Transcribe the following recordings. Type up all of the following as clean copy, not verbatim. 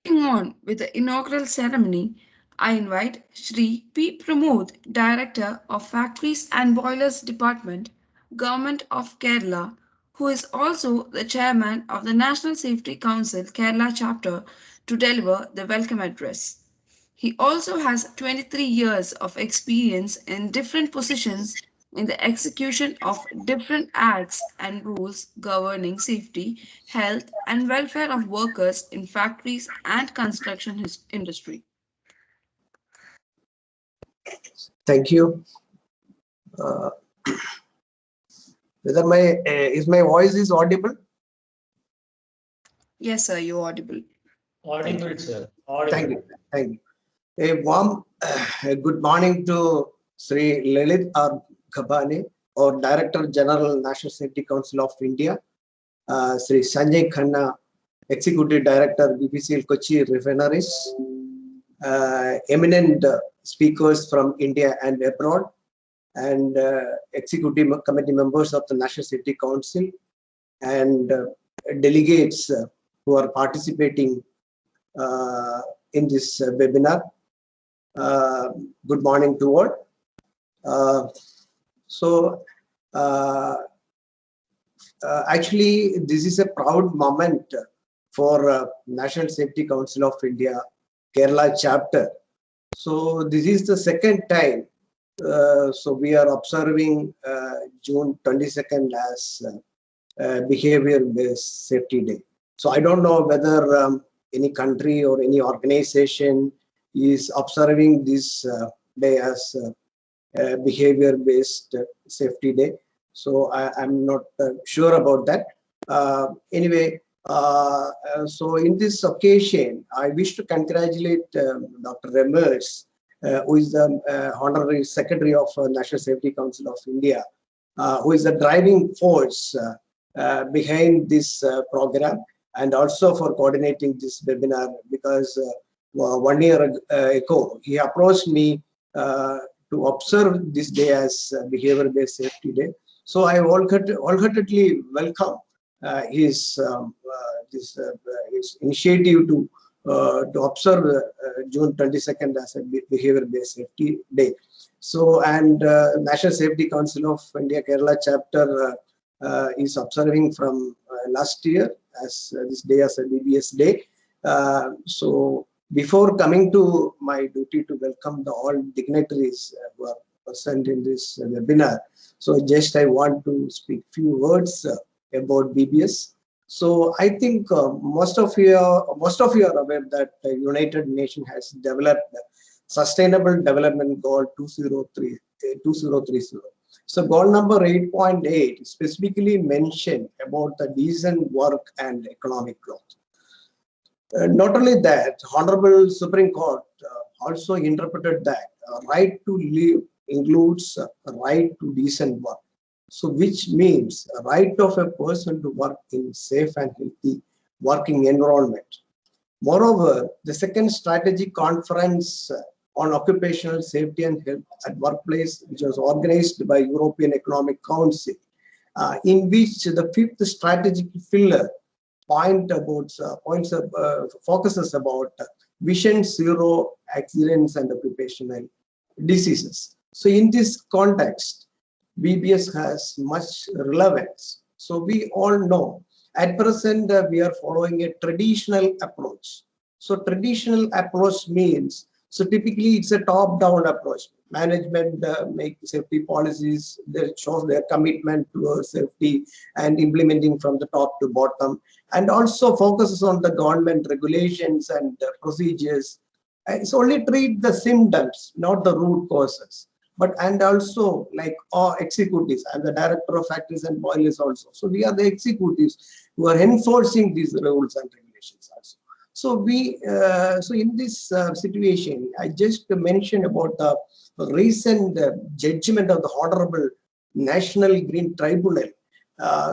Moving on with the inaugural ceremony, I invite Shri P. Pramod, Director of Factories and Boilers Department, Govt of Kerala, who is also the Chairman of the National Safety Council Kerala chapter, to deliver the welcome address. He also has 23 years of experience in different positions in the execution of different acts and rules governing safety, health, and welfare of workers in factories and construction industry. Thank you. Uh, whether my is my voice is audible? Yes, sir, you're audible. Audible, sir. Thank you. Thank you. A warm good morning to Shri Lalit R, Gabhane, or Director General, National Safety Council of India, Shri Sanjay Khanna, Executive Director, BPCL Kochi Refineries, eminent speakers from India and abroad, and executive committee members of the National Safety Council, and delegates who are participating in this webinar. Good morning to all. Actually, this is a proud moment for National Safety Council of India, Kerala chapter. So this is the second time. So we are observing June 22nd as Behavior Based Safety Day. So I don't know whether any country or any organization is observing this day as Behavior Based Safety Day. So I'm not sure about that. Anyway, so in this occasion, I wish to congratulate Dr. Ramesh, who is the Honorary Secretary of National Safety Council of India, who is the driving force behind this program, and also for coordinating this webinar, because 1 year ago, he approached me to observe this day as Behavior-Based Safety Day. So I wholeheartedly welcome his initiative to observe June 22nd as a Behavior-Based Safety Day. So, and National Safety Council of India Kerala chapter is observing from last year as this day as a BBS day. So before coming to my duty to welcome all dignitaries who are present in this webinar, so just I want to speak few words about BBS. So I think most of you are aware that the United Nations has developed Sustainable Development Goal 2030. So goal number 8.8 specifically mentioned about the decent work and economic growth. Not only that, Honorable Supreme Court also interpreted that right to live includes right to decent work. So which means a right of a person to work in safe and healthy working environment. Moreover, the second strategic conference on occupational safety and health at workplace, which was organized by European Economic Council, in which the fifth strategic pillar focuses about vision zero accidents and occupational diseases. So in this context, BBS has much relevance. So we all know at present we are following a traditional approach. So traditional approach means, so typically it's a top-down approach. Management make safety policies, they show their commitment towards safety and implementing from the top to bottom, and also focuses on the government regulations and procedures. It's only treat the symptoms, not the root causes. But and also like our executives, I'm the director of factories and boilers also. So we are the executives who are enforcing these rules and regulations also. So we, so in this situation, I just mentioned about the recent judgment of the Honorable National Green Tribunal.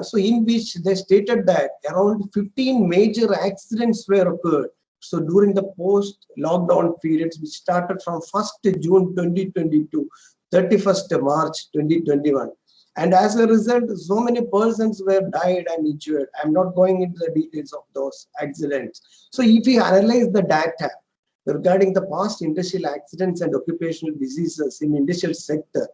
So in which they stated that around 15 major accidents were occurred. So during the post-lockdown periods, which started from 1st June 2022, 31st March 2021, And as a result, so many persons were died and injured. I'm not going into the details of those accidents. So if we analyze the data regarding the past industrial accidents and occupational diseases in industrial sector,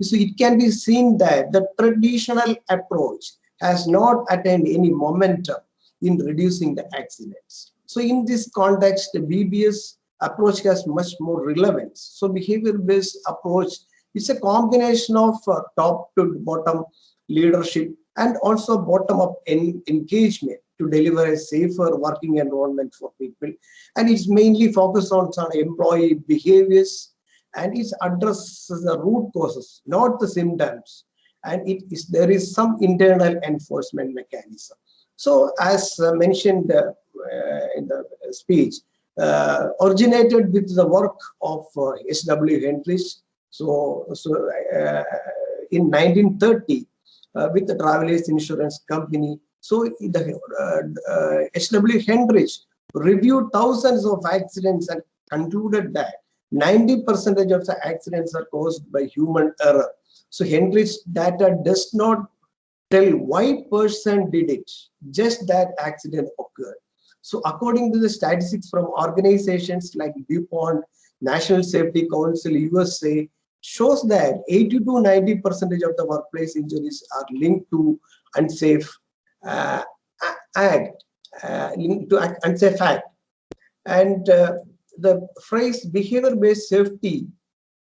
so it can be seen that the traditional approach has not attained any momentum in reducing the accidents. So in this context, the BBS approach has much more relevance. So behavior-based approach is a combination of top to bottom leadership and also bottom-up engagement to deliver a safer working environment for people. And it's mainly focused on some employee behaviors, and it addresses the root causes, not the symptoms. And there is some internal enforcement mechanism. So as mentioned in the speech, originated with the work of W Heinrich. In 1930, with the travelers insurance company. So the W Heinrich reviewed thousands of accidents and concluded that 90% of the accidents are caused by human error. So Heinrich's data does not tell why person did it, just that accident occurred. So according to the statistics from organizations like DuPont, National Safety Council, USA, shows that 80 to 90% of the workplace injuries are linked to unsafe unsafe act. And the phrase behavior-based safety,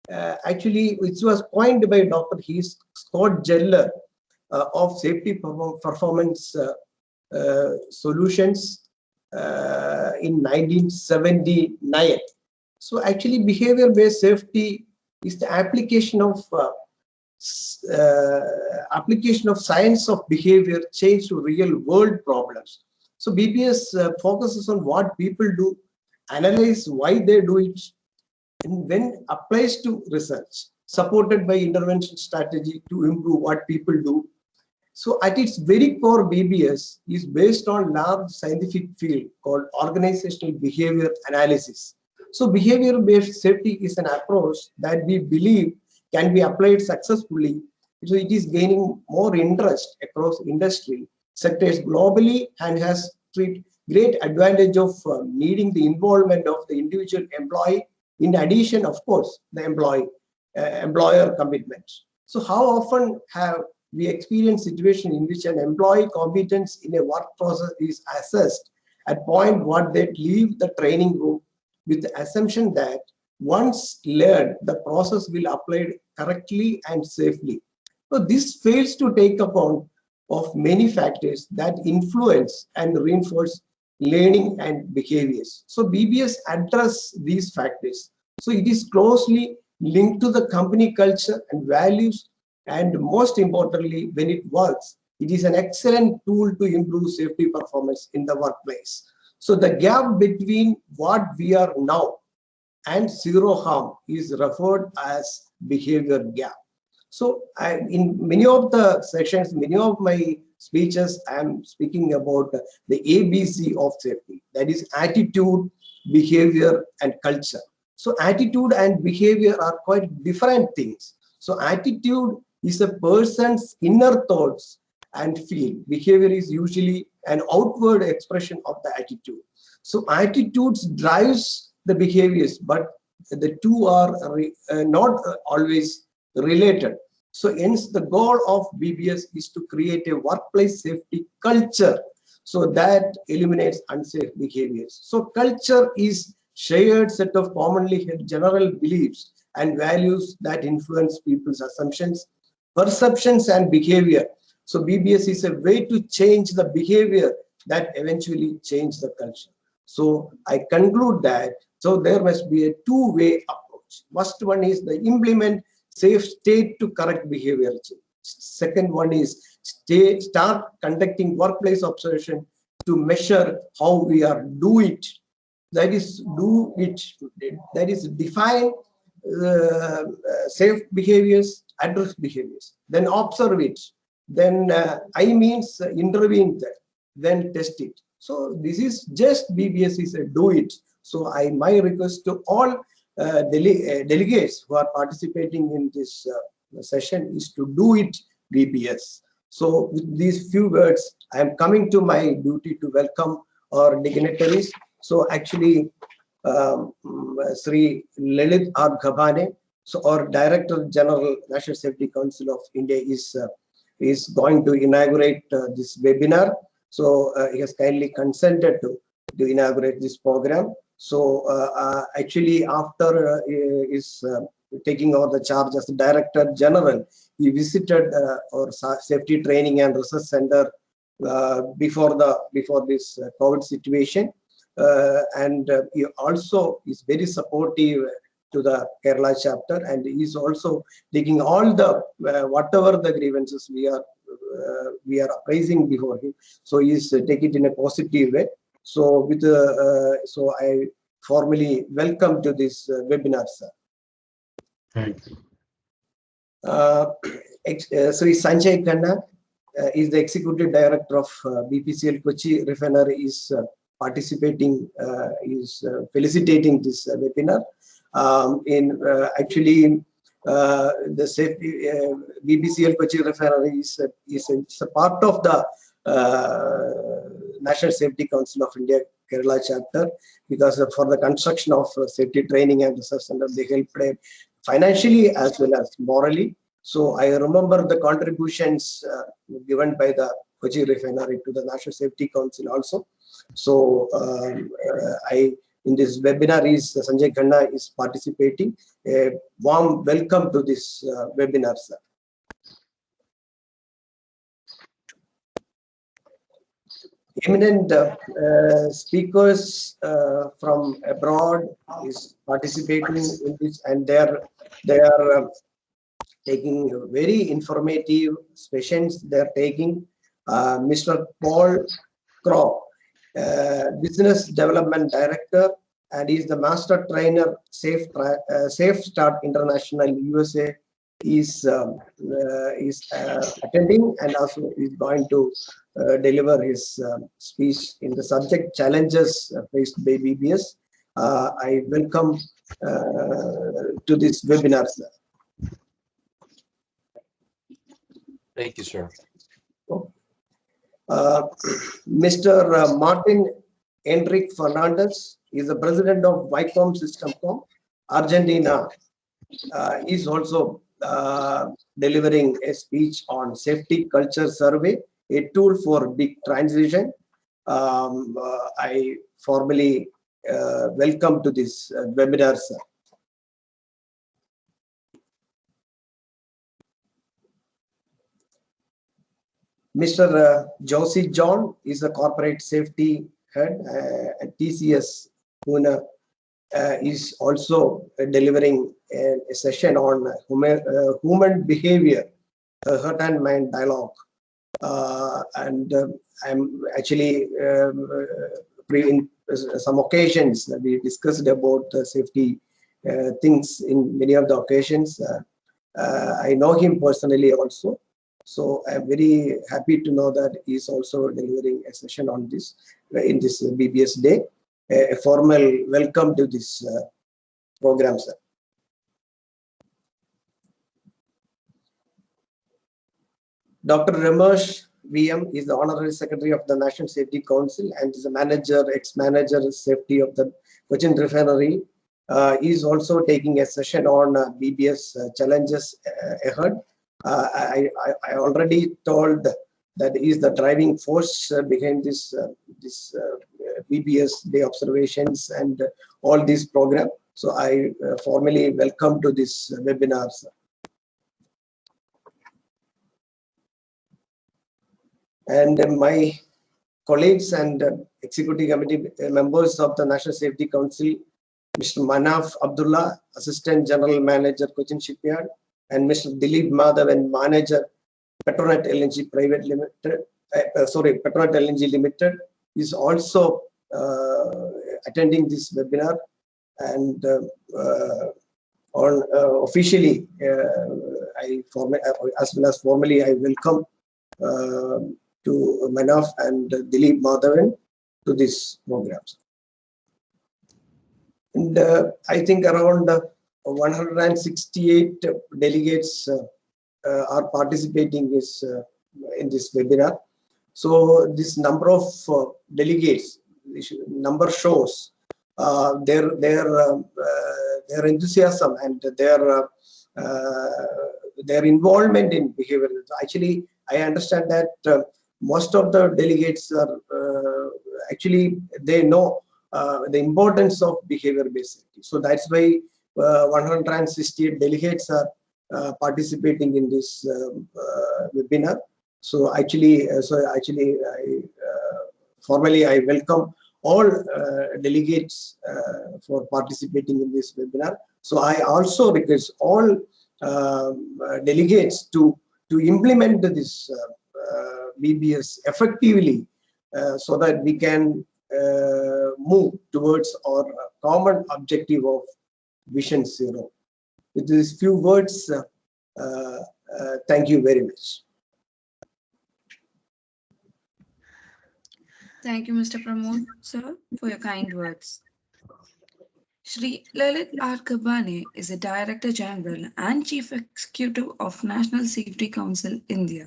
actually, which was coined by Dr. Scott Geller of Safety Performance Solutions in 1979. So actually, behavior-based safety is the application of science of behavior change to real-world problems. So BBS focuses on what people do, analyze why they do it, and when applies to research, supported by intervention strategy to improve what people do. So at its very core, BBS is based on large scientific field called organizational behavior analysis. So behavior-based safety is an approach that we believe can be applied successfully. So it is gaining more interest across industry sectors globally and has great advantage of needing the involvement of the individual employee. In addition, of course, the employer commitment. So how often have we experienced situation in which an employee competence in a work process is assessed at point what they leave the training room with the assumption that once learned, the process will apply correctly and safely. So this fails to take account of many factors that influence and reinforce learning and behaviors. So BBS address these factors. So it is closely linked to the company culture and values, and most importantly, when it works, it is an excellent tool to improve safety performance in the workplace. So the gap between what we are now and zero harm is referred as behavior gap. So in many of the sessions, many of my speeches, I am speaking about the ABC of safety, that is attitude, behavior, and culture. So attitude and behavior are quite different things. So attitude is a person's inner thoughts and feel. Behavior is usually an outward expression of the attitude. So attitudes drives the behaviors, but the two are not always related. So hence the goal of BBS is to create a workplace safety culture so that eliminates unsafe behaviors. So culture is shared set of commonly held general beliefs and values that influence people's assumptions, perceptions, and behavior. So BBS is a way to change the behavior that eventually change the culture. So I conclude that so there must be a two-way approach. First one is the implement safe state to correct behavior change. Second one is start conducting workplace observation to measure how we are do it. That is do it. That is define safe behaviors, address behaviors, then observe it. Then I means intervene there, then test it. So this is just BBS is a do it. So my request to all delegates who are participating in this session is to do it Bbs. So with these few words, I am coming to my duty to welcome our dignitaries. So actually, Shri Lalit R Gabhane, so our Director General National Safety Council of India is going to inaugurate this webinar. So he has kindly consented to inaugurate this program. So actually, after his taking over the charge as the Director General, he visited our Safety Training and Research Center before this COVID situation, and he also is very supportive to the Kerala chapter, and he is also taking all the whatever the grievances we are appraising before him. So he is take it in a positive way. So with so I formally welcome to this webinar, sir. Thank you. Sri Sanjay Khanna is the Executive Director of BPCL Kochi Refinery, is participating, is felicitating this webinar. Actually, the safety BPCL Kochi Refinery is a part of the National Safety Council of India Kerala chapter, because for the construction of safety training and research center, they helped financially as well as morally. So I remember the contributions given by the Kochi Refinery to the National Safety Council also. So in this webinar is Sanjay Khanna is participating. A warm welcome to this webinar, sir. Eminent speakers from abroad is participating in this, and they are taking very informative sessions. They are taking Mr. Paul Crow, Business Development Director, and he is the Master Trainer, Safe Start International USA. Is attending, and also is going to deliver his speech in the subject challenges faced by BBS. I welcome to this webinar, sir. Thank you, sir. Mr. Martin Enrique Fernandez is the president of Vicom Systemcom, Argentina. Is also delivering a speech on Safety Culture Survey, a tool for big transition. I formally welcome to this webinar, sir. Mr. Josie John is the corporate safety head at TCS Pune. Is also delivering a session on human behavior, heart and mind dialogue. And I'm actually in some occasions that we discussed about safety things in many of the occasions. I know him personally also. So I'm very happy to know that he's also delivering a session on this in this BBS day. A formal welcome to this program, sir. Dr. Ramesh V M is the Honorary Secretary of the National Safety Council and is a manager, ex-manager safety of the Cochin Refinery. He is also taking a session on BBS challenges ahead. I already told that he is the driving force behind this BBS day observations and all these programs. So I formally welcome to this webinar, sir. And my colleagues and executive committee members of the National Safety Council, Mr. Manaf Abdullah, Assistant General Manager, Cochin Shipyard, and Mr. Dilip Madhavan, Manager, Petronet LNG Private Limited, Petronet LNG Limited, is also attending this webinar. And officially, as well as formally, I welcome to Manaf and Dilip Madhavan to this program. And I think around 168 delegates are participating in this webinar. So this number of delegates, this number shows their enthusiasm and their involvement in behavior. Actually, I understand that most of the delegates are actually they know the importance of behavior-based safety. So that's why 168 delegates are participating in this webinar. So actually, formally I welcome all delegates for participating in this webinar. So I also request all delegates to implement this BBS effectively so that we can move towards our common objective of Vision Zero. With these few words, thank you very much. Thank you, Mr. Pramod, sir, for your kind words. Shri Lalit R. Gabhane is the Director General and Chief Executive of National Safety Council, India.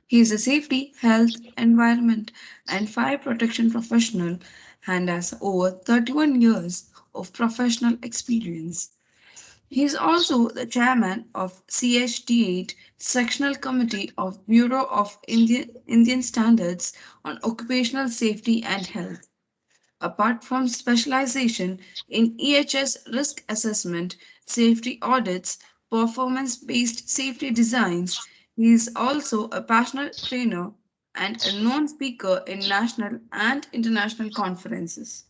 He is a safety, health, environment, and fire protection professional and has over 31 years of professional experience. He is also the chairman of CHT8 Sectional Committee of Bureau of Indian Standards on Occupational Safety and Health. Apart from specialization in EHS risk assessment, safety audits, performance-based safety designs, he is also a passionate trainer and a known speaker in national and international conferences.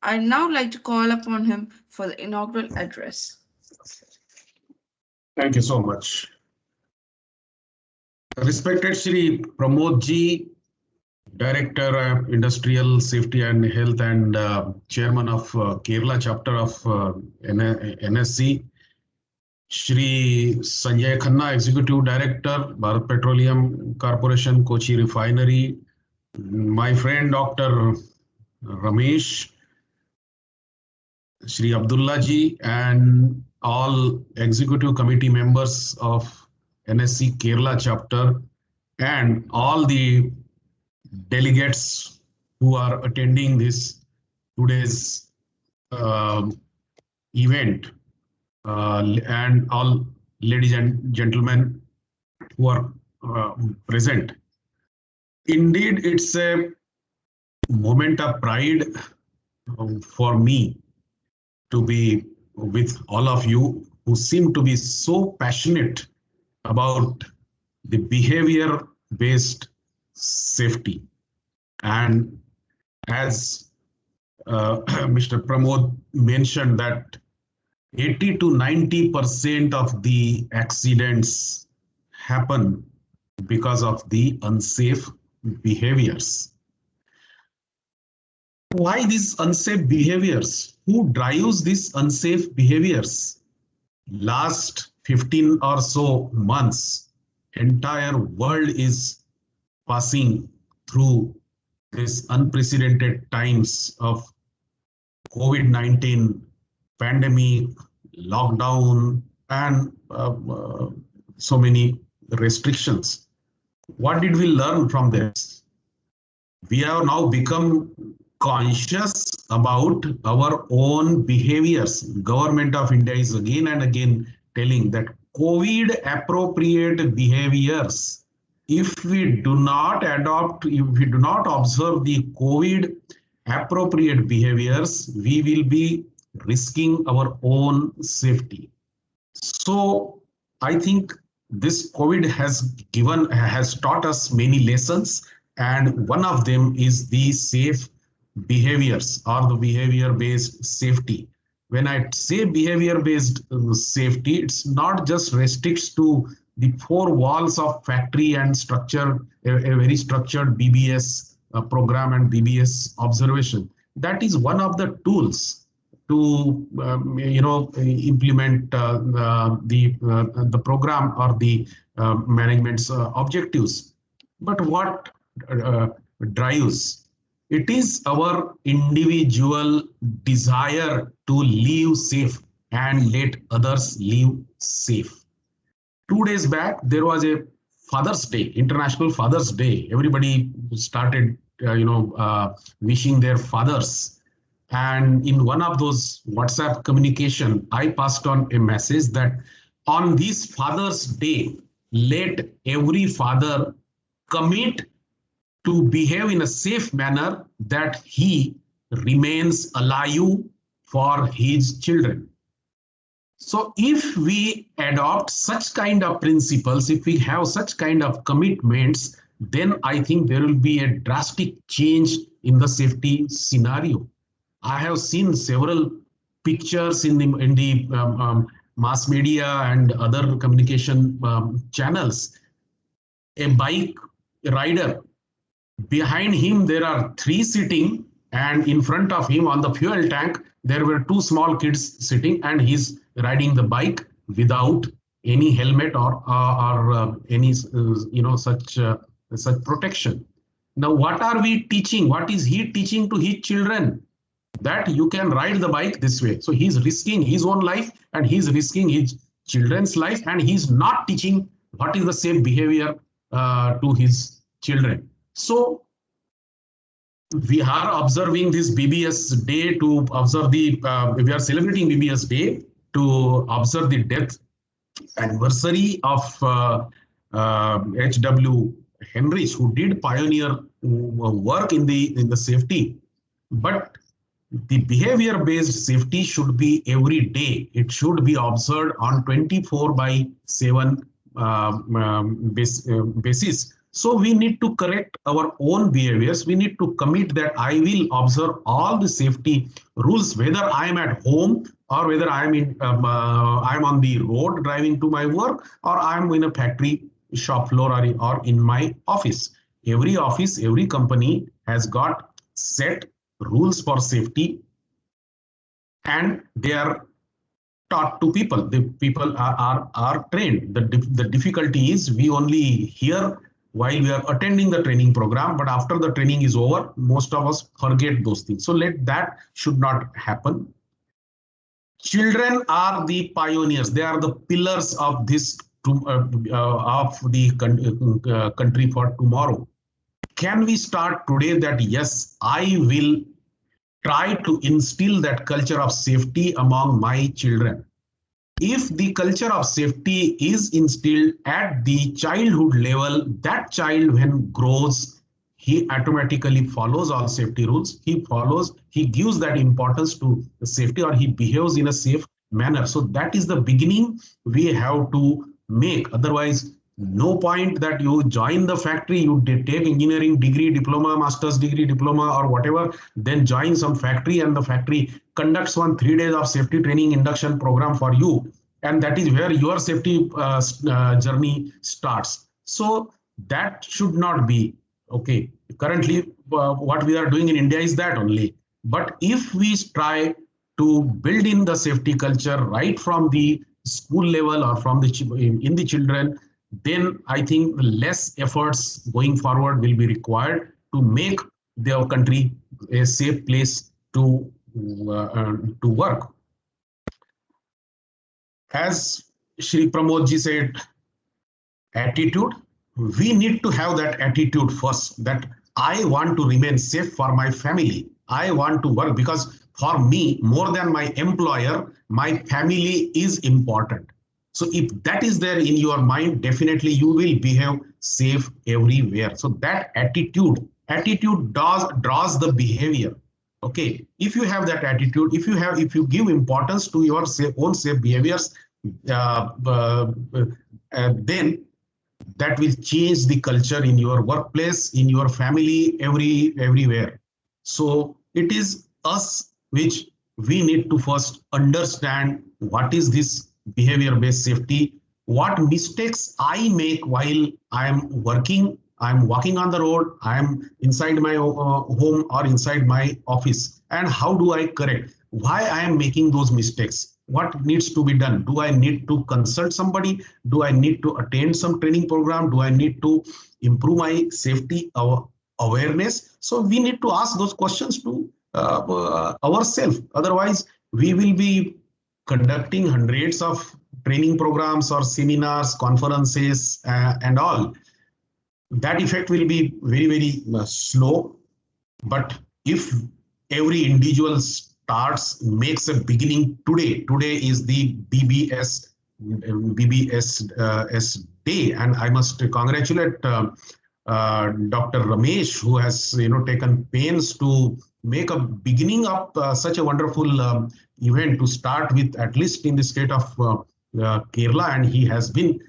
I'd now like to call upon him for the inaugural address. Thank you so much. Respected Shri Pramod Ji, Director of Industrial Safety and Health and Chairman of Kerala Chapter of NSC, Shri Sanjay Khanna, Executive Director, Bharat Petroleum Corporation, Kochi Refinery, my friend Dr. Ramesh, Shri Abdullah Ji, and all Executive Committee members of NSC-Kerala Chapter, and all the delegates who are attending this today's event, and all ladies and gentlemen who are present. Indeed, it's a moment of pride for me to be with all of you who seem to be so passionate about the behavior-based safety. And as Mr. Pramod mentioned, that 80 to 90% of the accidents happen because of the unsafe behaviors. Why these unsafe behaviors? Who drives these unsafe behaviors? Last 15 or so months, entire world is passing through this unprecedented times of COVID-19 pandemic, lockdown, and so many restrictions. What did we learn from this? We have now become conscious about our own behaviors. Government of India is again and again telling that COVID appropriate behaviors, if we do not adopt, if we do not observe the COVID appropriate behaviors, we will be risking our own safety. So I think this COVID has taught us many lessons, and one of them is the safe behaviors or the behavior-based safety. When I say behavior-based safety, it's not just restricts to the four walls of factory and structure, a very structured BBS program and BBS observation. That is one of the tools to implement the program or the management's objectives. But what drives? It is our individual desire to live safe and let others live safe. 2 days back, there was a Father's Day, International Father's Day. Everybody started, wishing their fathers. And in one of those WhatsApp communication, I passed on a message that on this Father's Day, let every father commit to behave in a safe manner that he remains alive for his children. So if we adopt such kind of principles, if we have such kind of commitments, then I think there will be a drastic change in the safety scenario. I have seen several pictures in the mass media and other communication channels. A bike rider, behind him there are 3 sitting, and in front of him on the fuel tank there were 2 small kids sitting, and he's riding the bike without any helmet or any such protection. Now what are we teaching? What is he teaching to his children? That you can ride the bike this way. So he's risking his own life and he's risking his children's life, and he's not teaching what is the safe behavior to his children. So we are observing this BBS day to observe we are celebrating BBS day to observe the death anniversary of W Heinrich, who did pioneer work in the safety. But the behavior-based safety should be every day. It should be observed on 24/7 basis. So we need to correct our own behaviors. We need to commit that I will observe all the safety rules, whether I am at home or whether I am I'm on the road driving to my work, or I am in a factory shop floor or in my office. Every office, every company has got set rules for safety, and they are taught to people. The people are trained. The difficulty is we only hear while we are attending the training program, but after the training is over, most of us forget those things. So that should not happen. Children are the pioneers. They are the pillars of this of the country for tomorrow. Can we start today that yes, I will try to instill that culture of safety among my children? If the culture of safety is instilled at the childhood level, that child when grows, he automatically follows all safety rules. He gives that importance to the safety, or he behaves in a safe manner. So that is the beginning we have to make. Otherwise, no point that you join the factory, you take engineering degree, diploma, master's degree, diploma, or whatever, then join some factory, and the factory conducts 3 days of safety training induction program for you. And that is where your safety journey starts. So that should not be okay. Currently, what we are doing in India is that only. But if we try to build in the safety culture right from the school level or from in the children, then I think less efforts going forward will be required to make their country a safe place to work. As Shri Pramod ji said, attitude. We need to have that attitude first, that I want to remain safe for my family. I want to work because for me, more than my employer, my family is important. So if that is there in your mind, definitely you will behave safe everywhere. So that attitude draws the behavior. Okay, if you have that attitude, if you give importance to your own safe behaviors, then that will change the culture in your workplace, in your family, everywhere. So it is us which we need to first understand what is this behavior-based safety, what mistakes I make while I am working, I am walking on the road, I am inside my home or inside my office, and how do I correct? Why I am making those mistakes? What needs to be done? Do I need to consult somebody? Do I need to attend some training program? Do I need to improve my safety awareness? So we need to ask those questions to ourselves. Otherwise, we will be conducting hundreds of training programs or seminars, conferences, and all, that effect will be very, very slow. But if every individual starts, makes a beginning today is the BBS day, and I must congratulate Dr. Ramesh, who has taken pains to make a beginning of such a wonderful event to start with, at least in the state of Kerala, and he has been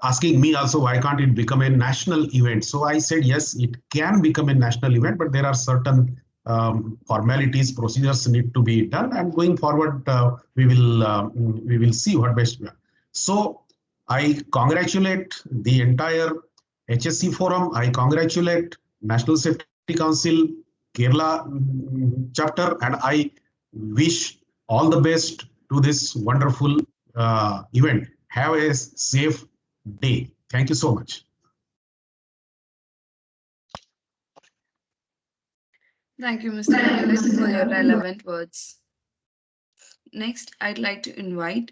asking me also, why can't it become a national event? So I said, yes, it can become a national event, but there are certain formalities, procedures need to be done, and going forward, we will see what best. So I congratulate the entire HSE Forum. I congratulate National Safety Council, Kerala chapter, and I wish all the best to this wonderful event. Have a safe day. Thank you so much. Thank you, Mr. Lalit, for your relevant words. Next, I'd like to invite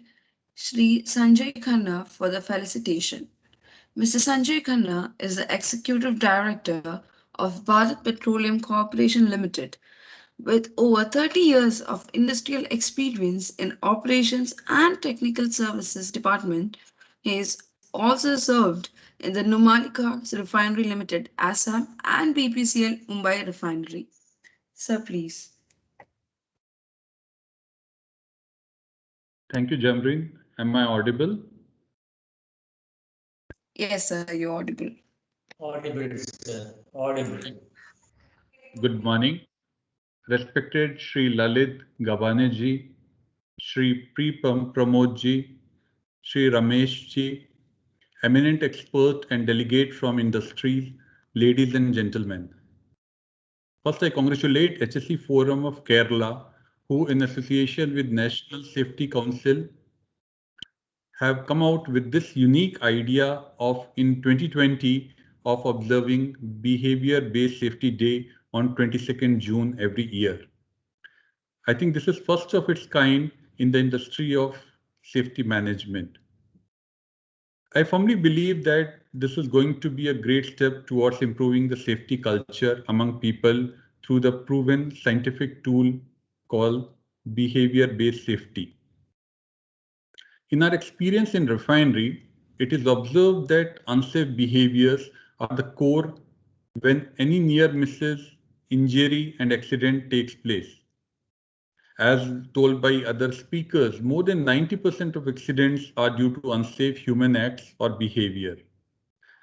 Shri Sanjay Khanna for the felicitation. Mr. Sanjay Khanna is the Executive Director of Bharat Petroleum Corporation Limited. With over 30 years of industrial experience in operations and technical services department, he is also served in the Numalika Refinery Limited, Assam, and BPCL Mumbai Refinery. Sir, please. Thank you, Jamreen. Am I audible? Yes, sir, you're audible. Audible, sir. Audible. Good morning. Respected Shri Lalit Gabhane ji, Shri Pramod ji, Shri Ramesh ji, eminent expert and delegate from industries, ladies and gentlemen. First, I congratulate HSE Forum of Kerala, who in association with National Safety Council have come out with this unique idea of in 2020 of observing Behavior Based Safety Day on 22nd June every year. I think this is first of its kind in the industry of safety management. I firmly believe that this is going to be a great step towards improving the safety culture among people through the proven scientific tool called Behavior Based Safety. In our experience in refinery, it is observed that unsafe behaviors are the core when any near misses, injury and accident takes place. As told by other speakers, more than 90% of accidents are due to unsafe human acts or behavior.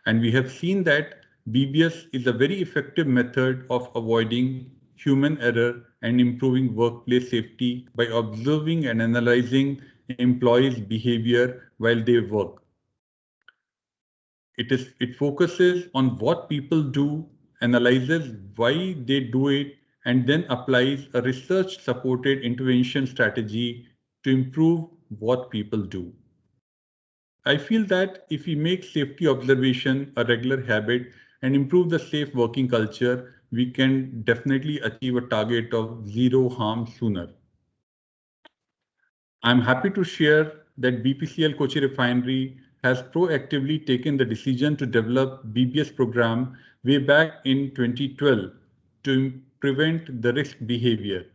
And we have seen that BBS is a very effective method of avoiding human error and improving workplace safety by observing and analyzing employees' behavior while they work. It focuses on what people do, analyzes why they do it, and then applies a research-supported intervention strategy to improve what people do. I feel that if we make safety observation a regular habit and improve the safe working culture, we can definitely achieve a target of zero harm sooner. I'm happy to share that BPCL Kochi Refinery has proactively taken the decision to develop BBS program way back in 2012 to prevent the risk behavior.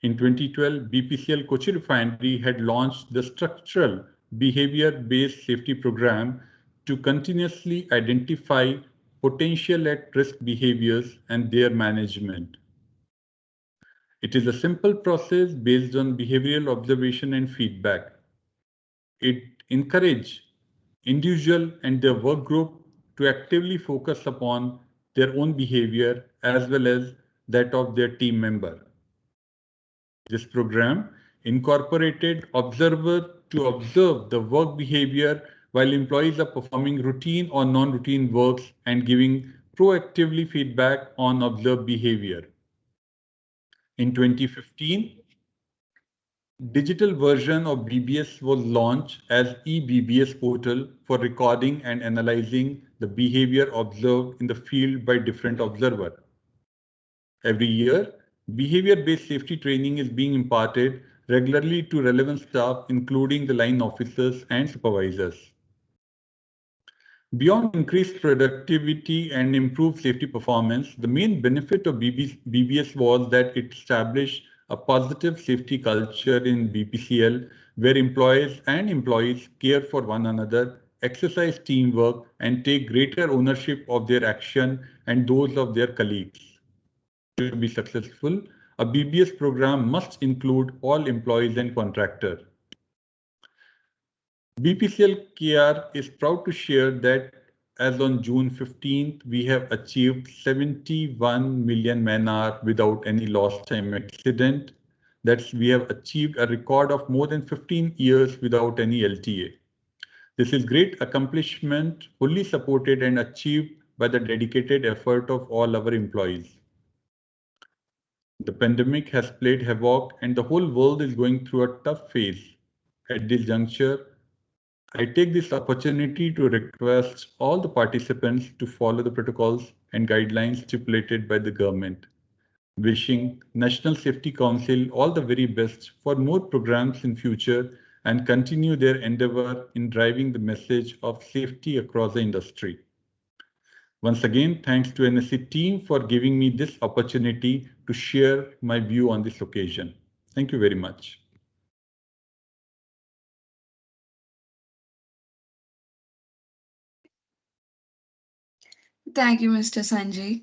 In 2012, BPCL Kochi Refinery had launched the structural behavior-based safety program to continuously identify potential at-risk behaviors and their management. It is a simple process based on behavioral observation and feedback. It encourages individual and their work group to actively focus upon their own behavior as well as that of their team member. This program incorporated observer to observe the work behavior while employees are performing routine or non-routine works and giving proactively feedback on observed behavior. In 2015, digital version of BBS was launched as Bbs portal for recording and analyzing the behavior observed in the field by different observers. Every year, behavior-based safety training is being imparted regularly to relevant staff, including the line officers and supervisors. Beyond increased productivity and improved safety performance, the main benefit of BBS was that it established a positive safety culture in BPCL, where employees and employees care for one another, exercise teamwork, and take greater ownership of their action and those of their colleagues. To be successful, a BBS program must include all employees and contractors. BPCL KR is proud to share that as on June 15th, we have achieved 71 million man-hour without any lost time accident. That's we have achieved a record of more than 15 years without any LTA. This is great accomplishment, fully supported and achieved by the dedicated effort of all our employees. The pandemic has played havoc and the whole world is going through a tough phase. At this juncture, I take this opportunity to request all the participants to follow the protocols and guidelines stipulated by the government. Wishing National Safety Council all the very best for more programs in future and continue their endeavor in driving the message of safety across the industry. Once again, thanks to NSC team for giving me this opportunity to share my view on this occasion. Thank you very much. Thank you, Mr. Sanjay.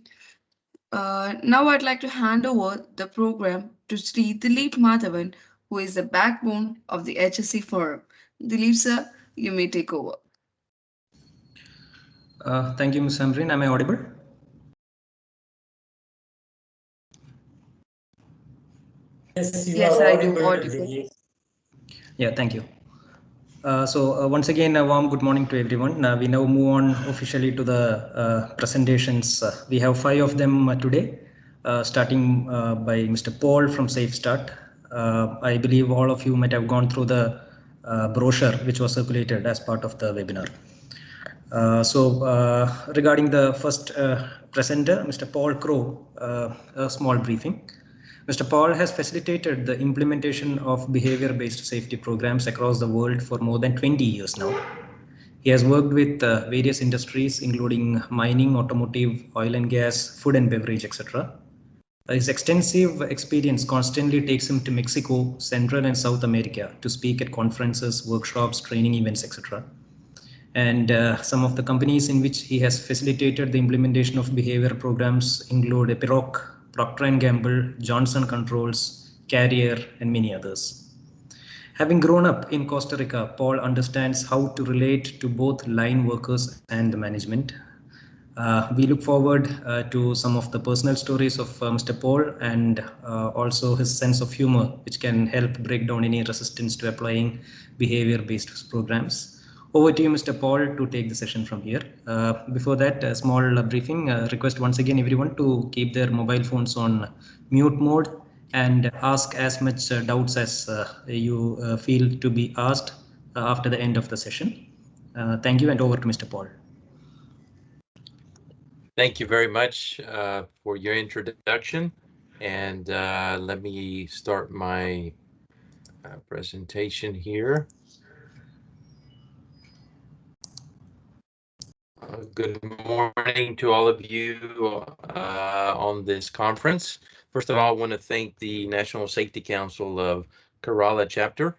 Now I'd like to hand over the program to Shri Dilip Madhavan, who is the backbone of the HSE Forum. Dilip sir, you may take over. Thank you, Ms. Amreen. Am I audible? Yes, you Yes, are I do audible. audible. Yeah, thank you. Once again, a warm good morning to everyone. We now move on officially to the presentations. We have 5 of them today, starting by Mr. Paul from Safe Start. I believe all of you might have gone through the brochure which was circulated as part of the webinar. Regarding the first presenter, Mr. Paul Crow, a small briefing. Mr. Paul has facilitated the implementation of behavior-based safety programs across the world for more than 20 years now. He has worked with various industries, including mining, automotive, oil and gas, food and beverage, etc. His extensive experience constantly takes him to Mexico, Central and South America to speak at conferences, workshops, training events, etc. And some of the companies in which he has facilitated the implementation of behavior programs include Epiroc, Procter & Gamble, Johnson Controls, Carrier, and many others. Having grown up in Costa Rica, Paul understands how to relate to both line workers and the management. We look forward to some of the personal stories of Mr. Paul and also his sense of humor, which can help break down any resistance to applying behavior-based programs. Over to you, Mr. Paul, to take the session from here. Before that, a small briefing. Request once again everyone to keep their mobile phones on mute mode and ask as much doubts as you feel to be asked after the end of the session. Thank you, and over to Mr. Paul. Thank you very much for your introduction. And let me start my presentation here. Good morning to all of you on this conference. First of all, I want to thank the National Safety Council of Kerala chapter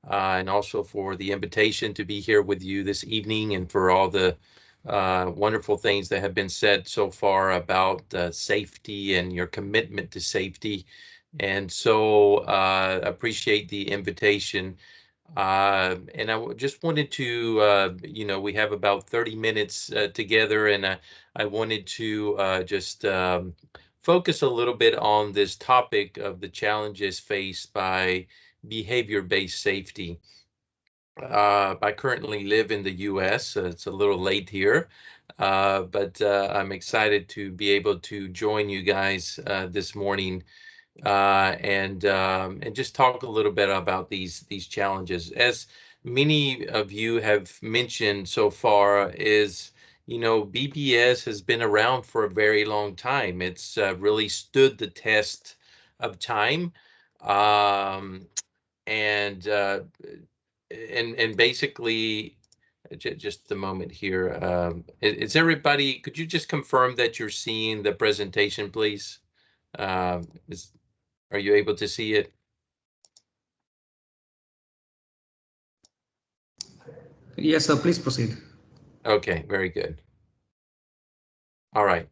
and also for the invitation to be here with you this evening and for all the wonderful things that have been said so far about safety and your commitment to safety. And so appreciate the invitation. And I just wanted to, we have about 30 minutes together, and I wanted to just focus a little bit on this topic of the challenges faced by behavior-based safety. I currently live in the US. It's a little late here, but I'm excited to be able to join you guys this morning and just talk a little bit about these challenges. As many of you have mentioned so far, is BBS has been around for a very long time. It's really stood the test of time. and basically, just a moment here. Is everybody? Could you just confirm that you're seeing the presentation, please? Are you able to see it? Yes, sir. Please proceed. Okay, very good. All right.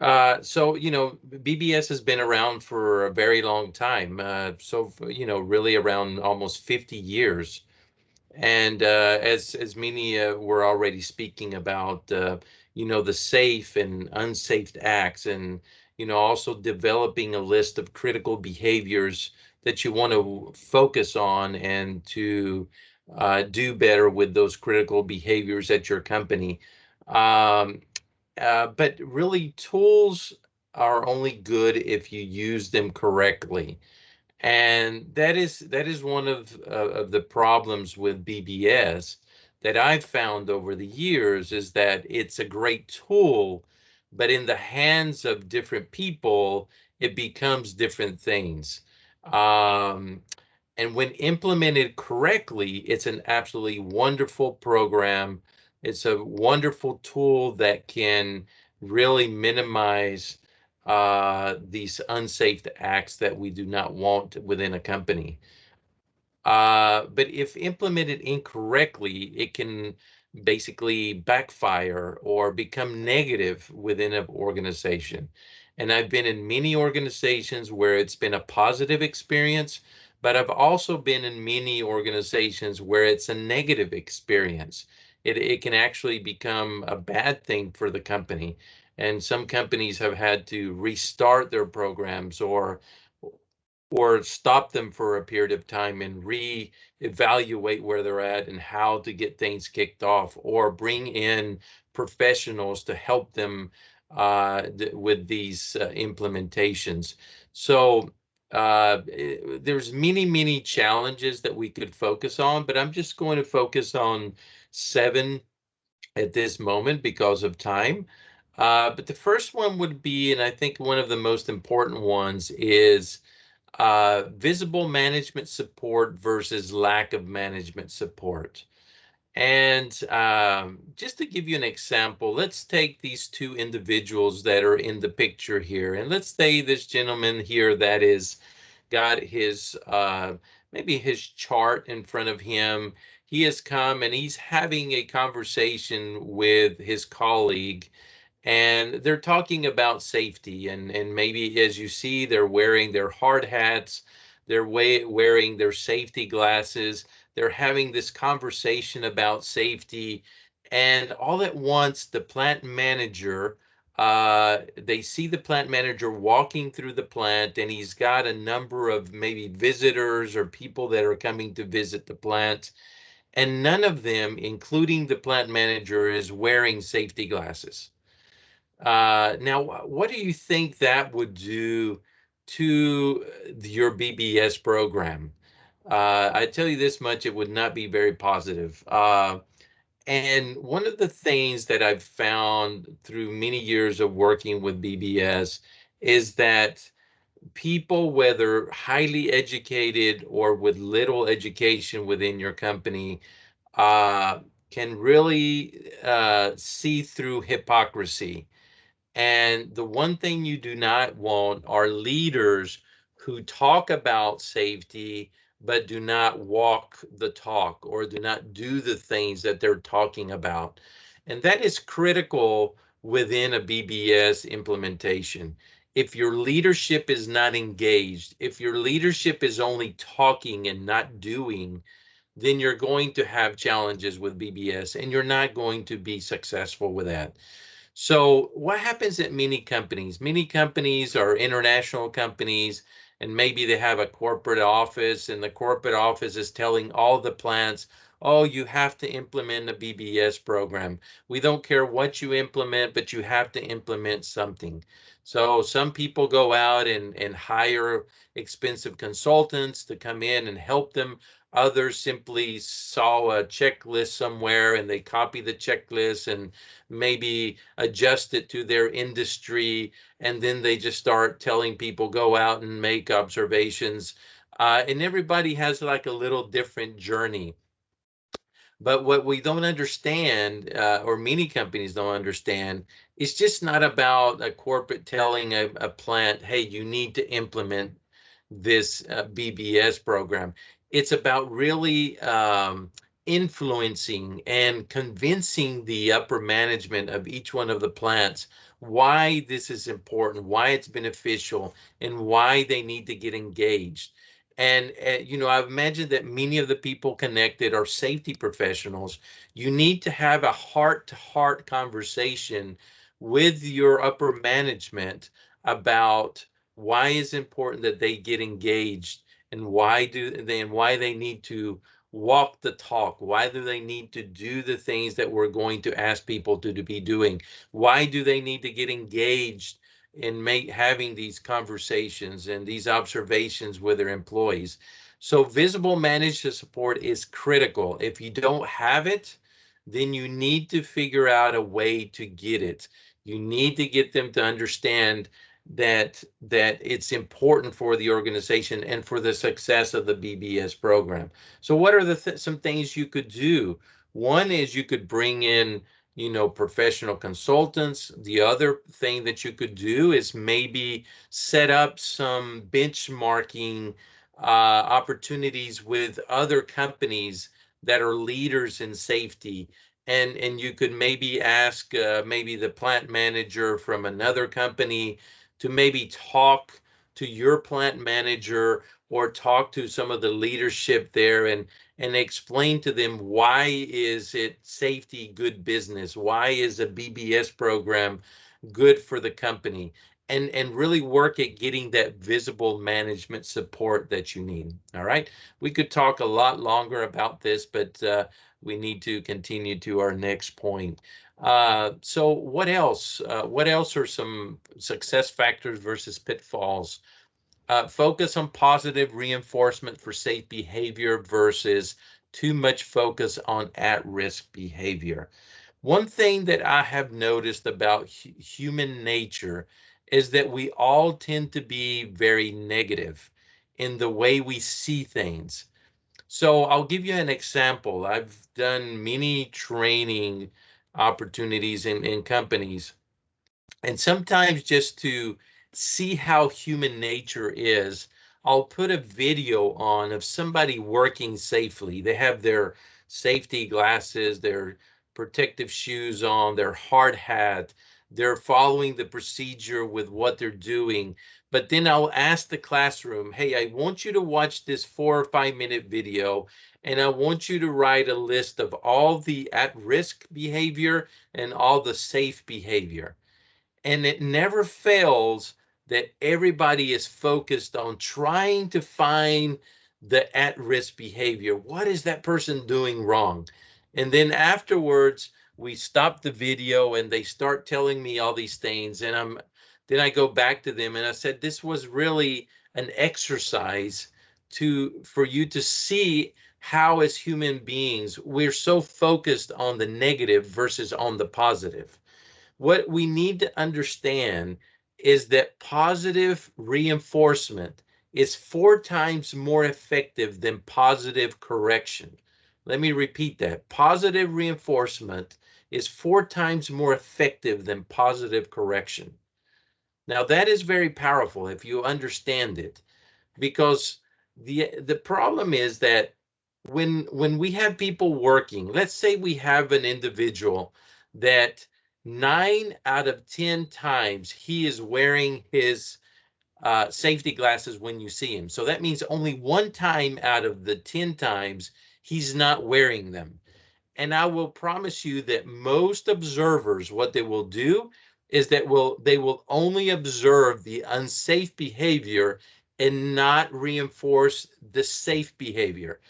So, BBS has been around for a very long time. Really around almost 50 years. And as many were already speaking about, the safe and unsafe acts, and, also developing a list of critical behaviors that you want to focus on and to do better with those critical behaviors at your company. But really, tools are only good if you use them correctly. And that is one of the problems with BBS that I've found over the years, is that it's a great tool, but in the hands of different people, it becomes different things. And when implemented correctly, it's an absolutely wonderful program. It's a wonderful tool that can really minimize these unsafe acts that we do not want within a company. But if implemented incorrectly, it can basically backfire or become negative within an organization. And I've been in many organizations where it's been a positive experience, but I've also been in many organizations where it's a negative experience. It can actually become a bad thing for the company. And some companies have had to restart their programs or stop them for a period of time and re-evaluate where they're at and how to get things kicked off, or bring in professionals to help them with these implementations. So there's many challenges that we could focus on, but I'm just going to focus on 7 at this moment because of time. But the first one would be, and I think one of the most important ones, is visible management support versus lack of management support. And just to give you an example, let's take these 2 individuals that are in the picture here. And let's say this gentleman here that is got his maybe his chart in front of him. He has come and he's having a conversation with his colleague, and they're talking about safety, and maybe, as you see, they're wearing their hard hats, they're wearing their safety glasses, they're having this conversation about safety, and all at once the plant manager, they see the plant manager walking through the plant, and he's got a number of maybe visitors or people that are coming to visit the plant, and none of them, including the plant manager, is wearing safety glasses. Now, what do you think that would do to your BBS program? I tell you this much, it would not be very positive. And one of the things that I've found through many years of working with BBS is that people, whether highly educated or with little education within your company, can really see through hypocrisy. And the one thing you do not want are leaders who talk about safety but do not walk the talk or do not do the things that they're talking about. And that is critical within a BBS implementation. If your leadership is not engaged, if your leadership is only talking and not doing, then you're going to have challenges with BBS and you're not going to be successful with that. So what happens at many companies? Many companies are international companies, and maybe they have a corporate office, and the corporate office is telling all the plants, oh, you have to implement a BBS program. We don't care what you implement, but you have to implement something. So some people go out and hire expensive consultants to come in and help them. Others simply saw a checklist somewhere and they copy the checklist and maybe adjust it to their industry, and then they just start telling people, go out and make observations And everybody has like a little different journey. But what we don't understand, or many companies don't understand, it's just not about a corporate telling a plant, hey, you need to implement this BBS program. It's about really influencing and convincing the upper management of each one of the plants why this is important, why it's beneficial, and why they need to get engaged. And you know, I've imagined that many of the people connected are safety professionals. You need to have a heart-to-heart conversation with your upper management about why it's important that they get engaged, and why they need to walk the talk. Why do they need to do the things that we're going to ask people to be doing? Why do they need to get engaged in having these conversations and these observations with their employees? So visible managed support is critical. If you don't have it, then you need to figure out a way to get it. You need to get them to understand that it's important for the organization and for the success of the BBS program. So what are some things you could do? One is you could bring in, you know, professional consultants. The other thing that you could do is maybe set up some benchmarking opportunities with other companies that are leaders in safety. And you could maybe ask maybe the plant manager from another company to maybe talk to your plant manager, or talk to some of the leadership there, and explain to them, why is it safety good business? Why is a BBS program good for the company? And really work at getting that visible management support that you need. All right. We could talk a lot longer about this, but we need to continue to our next point. So what else? What else are some success factors versus pitfalls? Focus on positive reinforcement for safe behavior versus too much focus on at-risk behavior. One thing that I have noticed about human nature is that we all tend to be very negative in the way we see things. So I'll give you an example. I've done many training opportunities in companies, and sometimes just to see how human nature is, I'll put a video on of somebody working safely. They have their safety glasses, their protective shoes on, their hard hat. They're following the procedure with what they're doing. But then I'll ask the classroom, hey, I want you to watch this 4 or 5 minute video, and I want you to write a list of all the at-risk behavior and all the safe behavior. And it never fails that everybody is focused on trying to find the at-risk behavior. What is that person doing wrong? And then afterwards, we stop the video and they start telling me all these things. And then I go back to them and I said, this was really an exercise for you to see how, as human beings, we're so focused on the negative versus on the positive. What we need to understand is that positive reinforcement is 4 times more effective than positive correction. Let me repeat that. Positive reinforcement is 4 times more effective than positive correction. Now, that is very powerful if you understand it, because the problem is that when we have people working, let's say we have an individual that 9 out of 10 times he is wearing his safety glasses when you see him. So that means only 1 time out of the 10 times he's not wearing them. And I will promise you that most observers, what they will do is that they will only observe the unsafe behavior and not reinforce the safe behavior.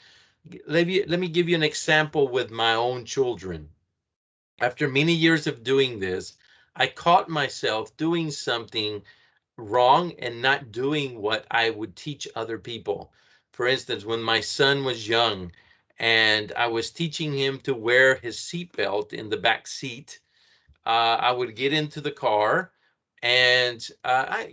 Let me give you an example with my own children. After many years of doing this, I caught myself doing something wrong and not doing what I would teach other people. For instance, when my son was young and I was teaching him to wear his seatbelt in the back seat, I would get into the car And I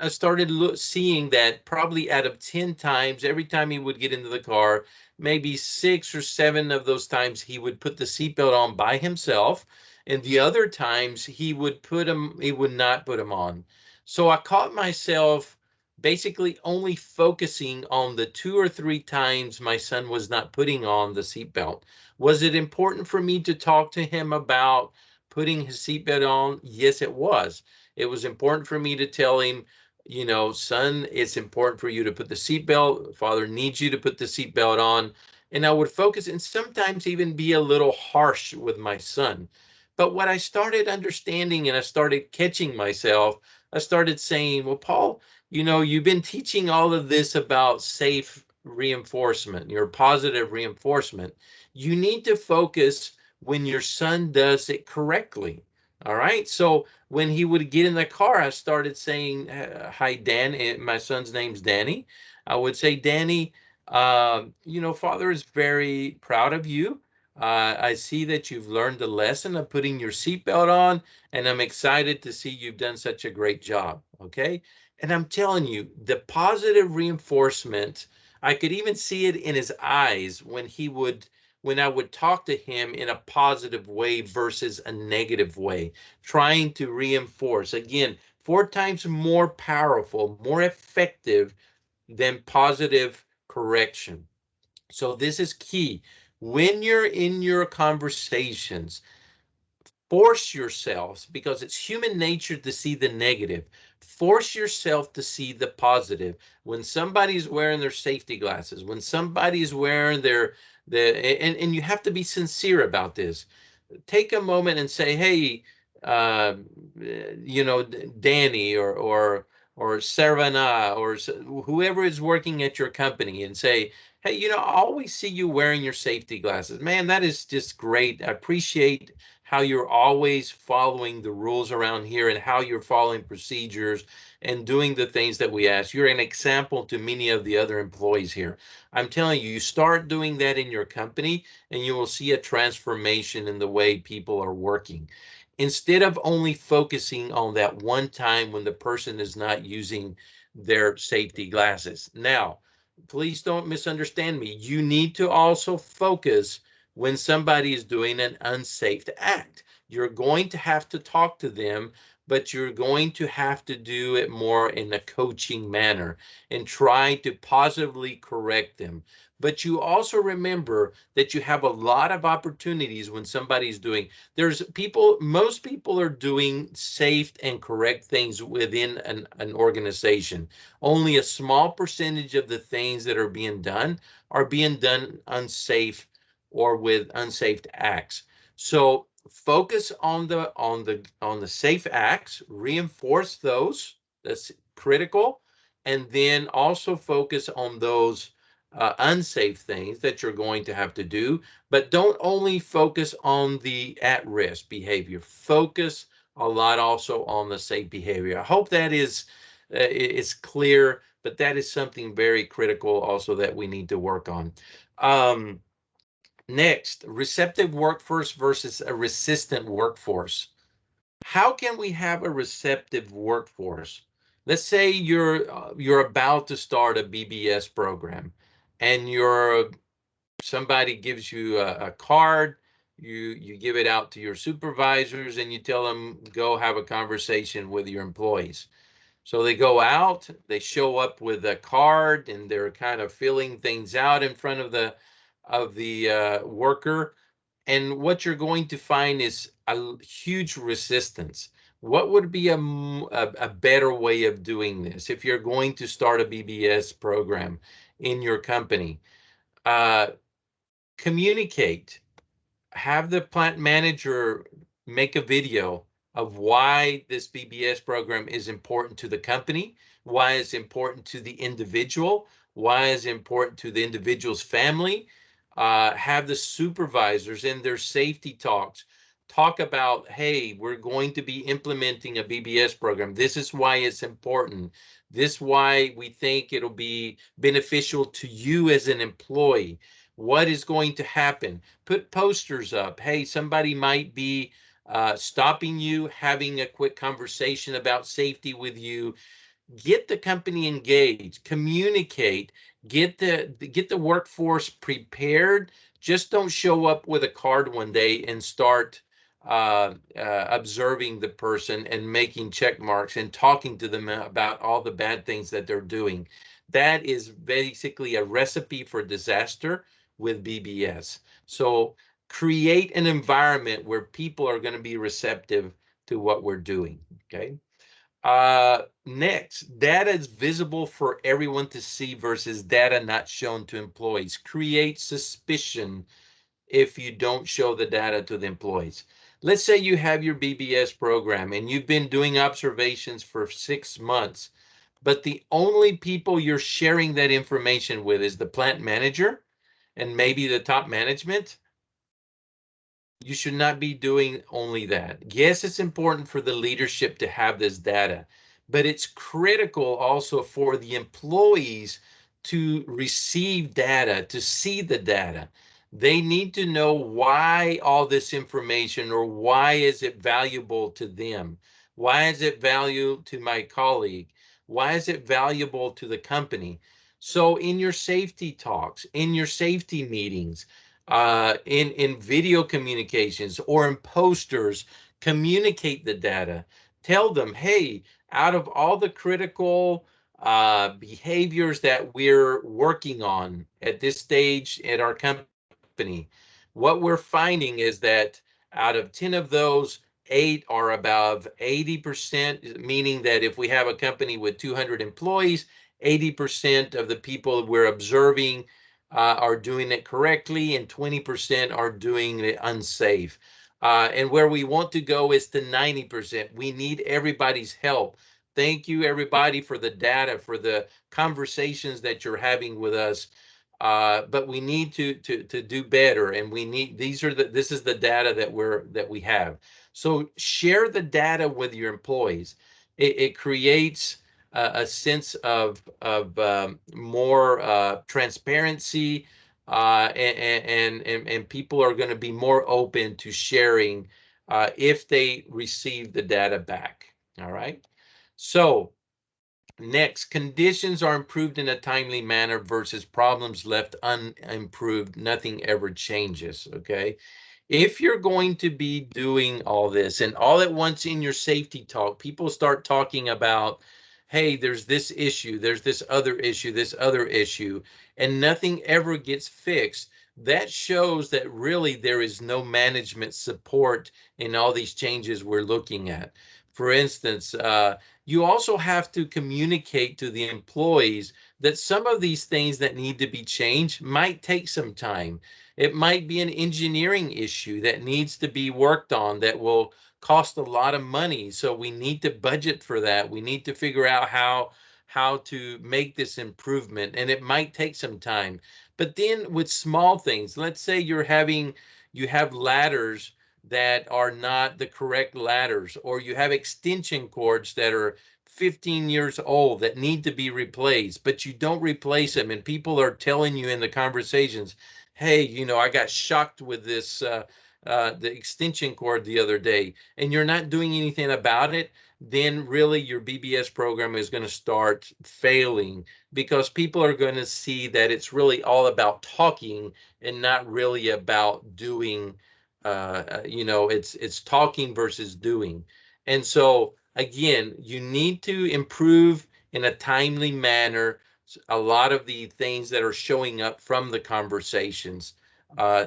started seeing that probably out of 10 times, every time he would get into the car, maybe 6 or 7 of those times he would put the seatbelt on by himself, and the other times he would not put them on. So I caught myself basically only focusing on the 2 or 3 times my son was not putting on the seatbelt. Was it important for me to talk to him about putting his seatbelt on? Yes, it was. It was important for me to tell him, son, it's important for you to put the seatbelt. Father needs you to put the seatbelt on. And I would focus and sometimes even be a little harsh with my son. But what I started understanding and I started catching myself, I started saying, well, Paul, you've been teaching all of this about safe reinforcement, your positive reinforcement. You need to focus when your son does it correctly. All right. So when he would get in the car, I started saying, hi, Dan. My son's name's Danny. I would say, Danny, Father is very proud of you. I see that you've learned the lesson of putting your seatbelt on, and I'm excited to see you've done such a great job. Okay. And I'm telling you, the positive reinforcement, I could even see it in his eyes when I would talk to him in a positive way versus a negative way, trying to reinforce. Again, 4 times more powerful, more effective than positive correction. So this is key. When you're in your conversations, force yourselves, because it's human nature to see the negative, force yourself to see the positive. When somebody's wearing their safety glasses, when somebody's wearing and you have to be sincere about this. Take a moment and say, hey, Danny or Saravana or whoever is working at your company, and say, hey, I always see you wearing your safety glasses. Man, that is just great. I appreciate how you're always following the rules around here and how you're following procedures and doing the things that we ask. You're an example to many of the other employees here. I'm telling you, you start doing that in your company and you will see a transformation in the way people are working. Instead of only focusing on that one time when the person is not using their safety glasses. Now, please don't misunderstand me. You need to also focus when somebody is doing an unsafe act. You're going to have to talk to them, but you're going to have to do it more in a coaching manner and try to positively correct them. But you also remember that you have a lot of opportunities when somebody's doing, most people are doing safe and correct things within an organization. Only a small percentage of the things that are being done unsafe or with unsafe acts. So focus on the safe acts, reinforce those. That's critical. And then also focus on those unsafe things that you're going to have to do, but don't only focus on the at-risk behavior. Focus a lot also on the safe behavior. I hope that is clear, but that is something very critical also that we need to work on. Next, receptive workforce versus a resistant workforce. How can we have a receptive workforce? Let's say you're about to start a BBS program, and somebody gives you a card. You give it out to your supervisors, and you tell them go have a conversation with your employees. So they go out, they show up with a card, and they're kind of filling things out in front of the worker. And what you're going to find is a huge resistance. What would be a better way of doing this if you're going to start a BBS program in your company? Communicate. Have the plant manager make a video of why this BBS program is important to the company, why it's important to the individual, why it's important to the individual's family. Have the supervisors in their safety talks talk about, hey, we're going to be implementing a BBS program. This is why it's important. This is why we think it'll be beneficial to you as an employee. What is going to happen? Put posters up. Hey, somebody might be stopping you, having a quick conversation about safety with you. Get the company engaged, communicate, get the workforce prepared. Just don't show up with a card one day and start observing the person and making check marks and talking to them about all the bad things that they're doing. That is basically a recipe for disaster with BBS. So create an environment where people are going to be receptive to what we're doing. Okay. Next, data is visible for everyone to see versus data not shown to employees. Create suspicion if you don't show the data to the employees. Let's say you have your BBS program and you've been doing observations for 6 months, but the only people you're sharing that information with is the plant manager and maybe the top management. You should not be doing only that. Yes, it's important for the leadership to have this data, but it's critical also for the employees to receive data, to see the data. They need to know why all this information, or why is it valuable to them? Why is it valuable to my colleague? Why is it valuable to the company? So in your safety talks, in your safety meetings, in video communications or in posters, communicate the data. Tell them, hey, out of all the critical behaviors that we're working on at this stage at our company, what we're finding is that out of 10 of those, 8 are above 80%, meaning that if we have a company with 200 employees, 80% of the people we're observing are doing it correctly, and 20% are doing it unsafe. And where we want to go is to 90%. We need everybody's help. Thank you, everybody, for the data, for the conversations that you're having with us. But we need to do better, and we need this is the data that we have. So share the data with your employees. It creates a sense of more transparency, and people are going to be more open to sharing if they receive the data back. All right. So next, conditions are improved in a timely manner versus problems left unimproved. Nothing ever changes. Okay. If you're going to be doing all this and all at once in your safety talk, people start talking about, hey, there's this issue, there's this other issue, and nothing ever gets fixed, that shows that really there is no management support in all these changes we're looking at. For instance, you also have to communicate to the employees that some of these things that need to be changed might take some time. It might be an engineering issue that needs to be worked on that will cost a lot of money. So we need to budget for that. We need to figure out how to make this improvement, and it might take some time. But then with small things, let's say you have ladders that are not the correct ladders, or you have extension cords that are 15 years old that need to be replaced, but you don't replace them, and people are telling you in the conversations, hey, I got shocked with this, the extension cord the other day, and you're not doing anything about it, then really your BBS program is going to start failing, because people are going to see that it's really all about talking and not really about doing. It's talking versus doing. And so again, you need to improve in a timely manner a lot of the things that are showing up from the conversations,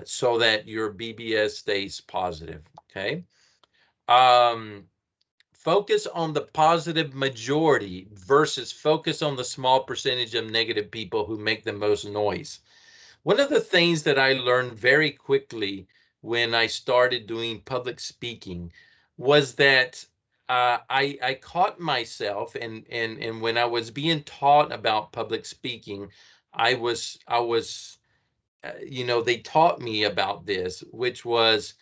so that your BBS stays positive. Okay. Focus on the positive majority versus focus on the small percentage of negative people who make the most noise. One of the things that I learned very quickly when I started doing public speaking was that I caught myself, and when I was being taught about public speaking, I was they taught me about this, which was,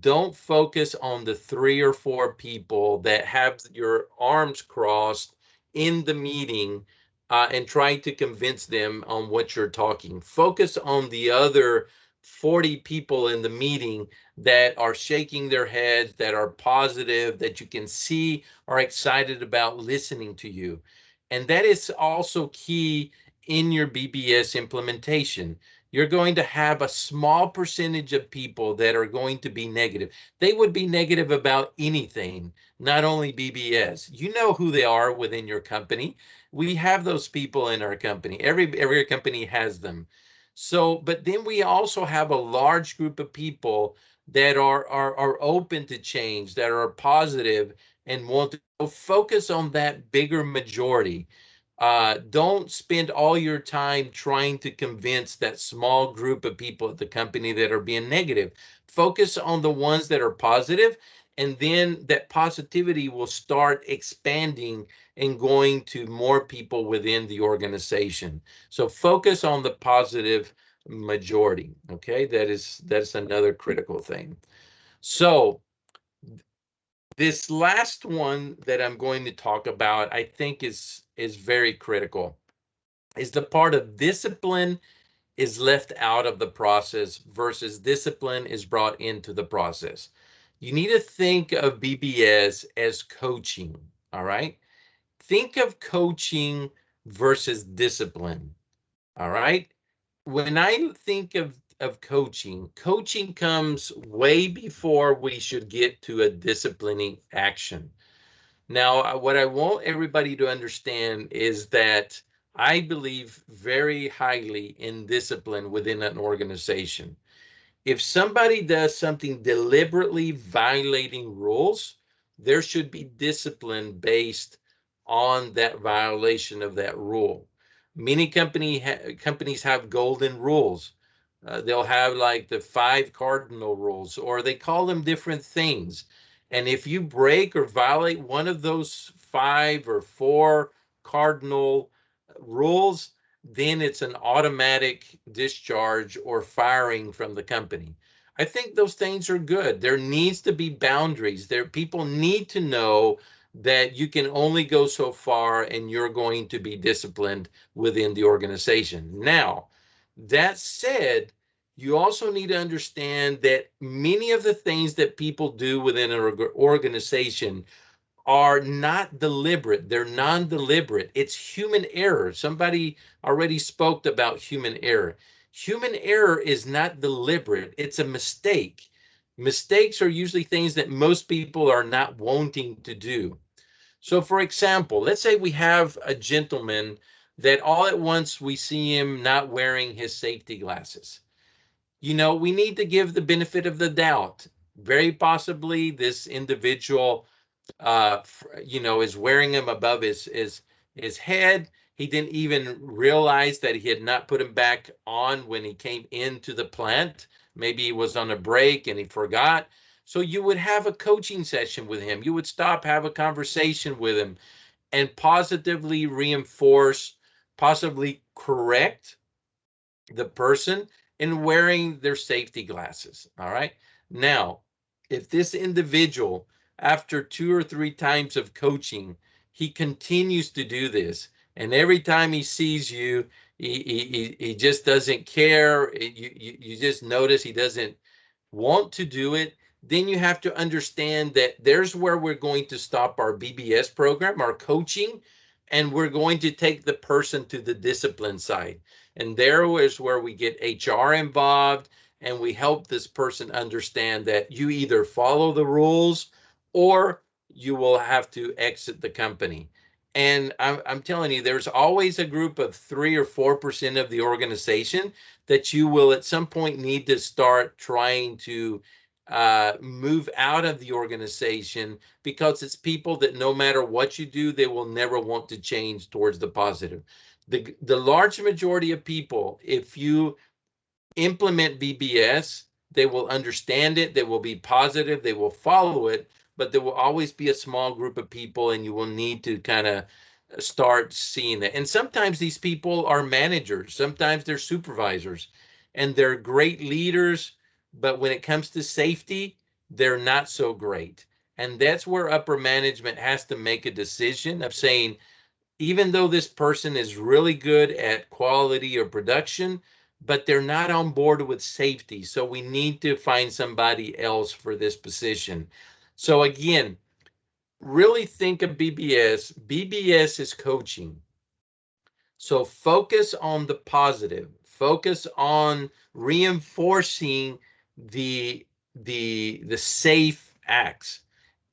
don't focus on the 3 or 4 people that have your arms crossed in the meeting and trying to convince them on what you're talking. Focus on the other 40 people in the meeting that are shaking their heads, that are positive, that you can see are excited about listening to you. And that is also key in your BBS implementation. You're going to have a small percentage of people that are going to be negative. They would be negative about anything, not only BBS. You know who they are within your company. We have those people in our company. Every company has them. So, but then we also have a large group of people that are open to change, that are positive and want to focus on that bigger majority. Don't spend all your time trying to convince that small group of people at the company that are being negative. Focus on the ones that are positive, and then that positivity will start expanding and going to more people within the organization. So focus on the positive majority. Okay, that's another critical thing. So this last one that I'm going to talk about, I think is very critical, is the part of discipline is left out of the process versus discipline is brought into the process. You need to think of BBS as coaching, all right? Think of coaching versus discipline, all right? When I think of coaching, coaching comes way before we should get to a disciplining action. Now, what I want everybody to understand is that I believe very highly in discipline within an organization. If somebody does something deliberately violating rules, there should be discipline based on that violation of that rule. Many companies have golden rules. They'll have like the 5 cardinal rules, or they call them different things. And if you break or violate one of those 5 or 4 cardinal rules, then it's an automatic discharge or firing from the company. I think those things are good. There needs to be boundaries. People need to know that you can only go so far and you're going to be disciplined within the organization. Now, that said, you also need to understand that many of the things that people do within an organization are not deliberate. They're non-deliberate. It's human error. Somebody already spoke about human error. Human error is not deliberate. It's a mistake. Mistakes are usually things that most people are not wanting to do. So for example, let's say we have a gentleman that all at once we see him not wearing his safety glasses. You know, we need to give the benefit of the doubt. Very possibly this individual is wearing him above his head. He didn't even realize that he had not put him back on when he came into the plant. Maybe he was on a break and he forgot. So you would have a coaching session with him. You would stop, have a conversation with him, and positively reinforce, possibly correct the person in wearing their safety glasses. All right. Now, if this individual, after 2 or 3 times of coaching, he continues to do this, and every time he sees you, he just doesn't care. You just notice he doesn't want to do it, then you have to understand that there's where we're going to stop our BBS program, our coaching, and we're going to take the person to the discipline side. And there is where we get HR involved, and we help this person understand that you either follow the rules or you will have to exit the company. And I'm telling you, there's always a group of 3 or 4% of the organization that you will at some point need to start trying to move out of the organization, because it's people that no matter what you do, they will never want to change towards the positive. The large majority of people, if you implement BBS, they will understand it, they will be positive, they will follow it, but there will always be a small group of people, and you will need to kind of start seeing that. And sometimes these people are managers, sometimes they're supervisors, and they're great leaders, but when it comes to safety, they're not so great. And that's where upper management has to make a decision of saying, even though this person is really good at quality or production, but they're not on board with safety. So we need to find somebody else for this position. So again, really think of BBS. BBS is coaching. So focus on the positive, focus on reinforcing the safe acts,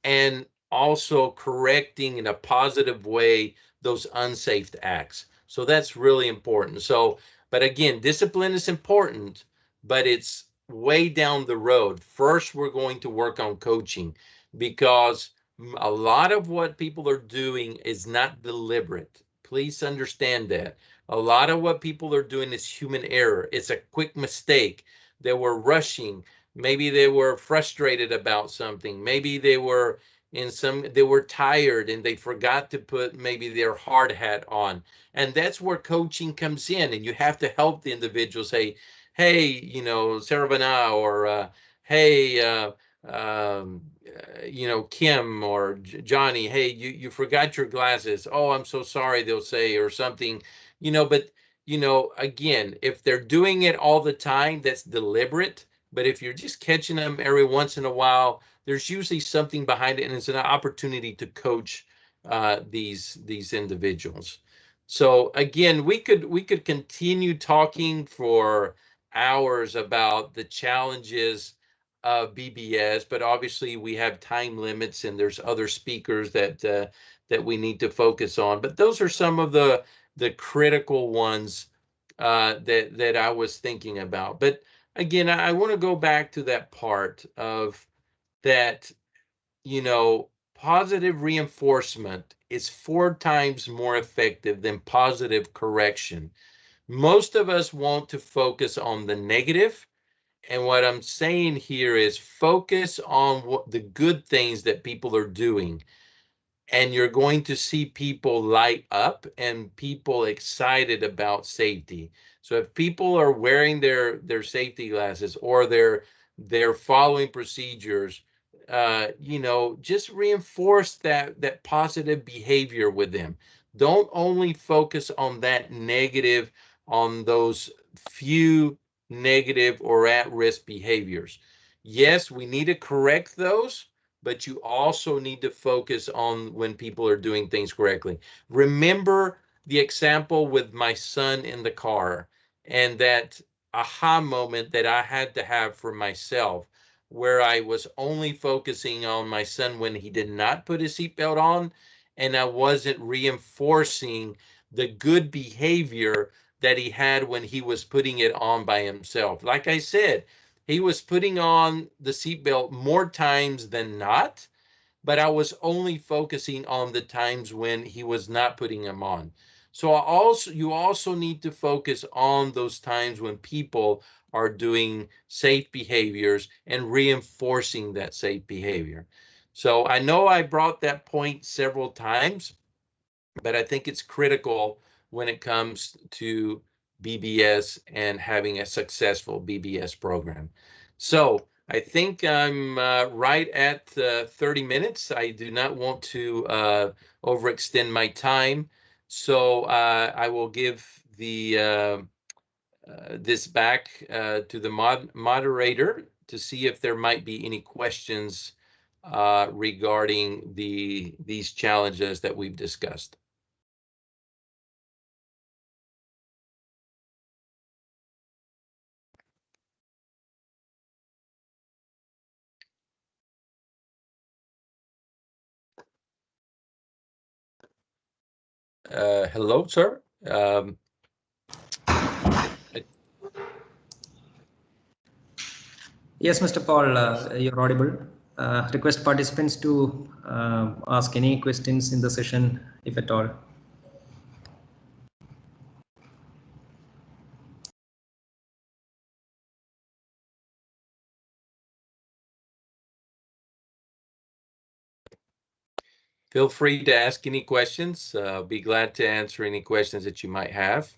and also correcting in a positive way those unsafe acts. So that's really important. So, but again, discipline is important, but it's way down the road. First, we're going to work on coaching, because a lot of what people are doing is not deliberate. Please understand that. A lot of what people are doing is human error. It's a quick mistake. They were rushing. Maybe they were frustrated about something. Maybe they were tired and they forgot to put maybe their hard hat on. And that's where coaching comes in. And you have to help the individual say, hey, you know, Saravana, or hey, you know, Kim or Johnny, hey, you forgot your glasses. Oh, I'm so sorry, they'll say, or something, you know. But, you know, again, if they're doing it all the time, that's deliberate. But if you're just catching them every once in a while, there's usually something behind it, and it's an opportunity to coach these individuals. So again, we could continue talking for hours about the challenges of BBS, but obviously we have time limits and there's other speakers that that we need to focus on. But those are some of the critical ones that I was thinking about. But again, I want to go back to that part of that, you know, positive reinforcement is 4 times more effective than positive correction. Most of us want to focus on the negative, and what I'm saying here is focus on what the good things that people are doing, and you're going to see people light up and people excited about safety. So if people are wearing their safety glasses, or they're following procedures, you know, just reinforce that positive behavior with them. Don't only focus on that negative, on those few negative or at-risk behaviors. Yes, we need to correct those, but you also need to focus on when people are doing things correctly. Remember the example with my son in the car, and that aha moment that I had to have for myself, where I was only focusing on my son when he did not put his seatbelt on, and I wasn't reinforcing the good behavior that he had when he was putting it on by himself. Like I said, he was putting on the seatbelt more times than not, but I was only focusing on the times when he was not putting them on. So you also need to focus on those times when people are doing safe behaviors and reinforcing that safe behavior. So I know I brought that point several times, but I think it's critical when it comes to BBS and having a successful BBS program. So I think I'm right at 30 minutes. I do not want to overextend my time. So I will give this back to the moderator to see if there might be any questions regarding these challenges that we've discussed. Hello, sir. Yes, Mr. Paul, you're audible. Request participants to ask any questions in the session, if at all. Feel free to ask any questions. Be glad to answer any questions that you might have.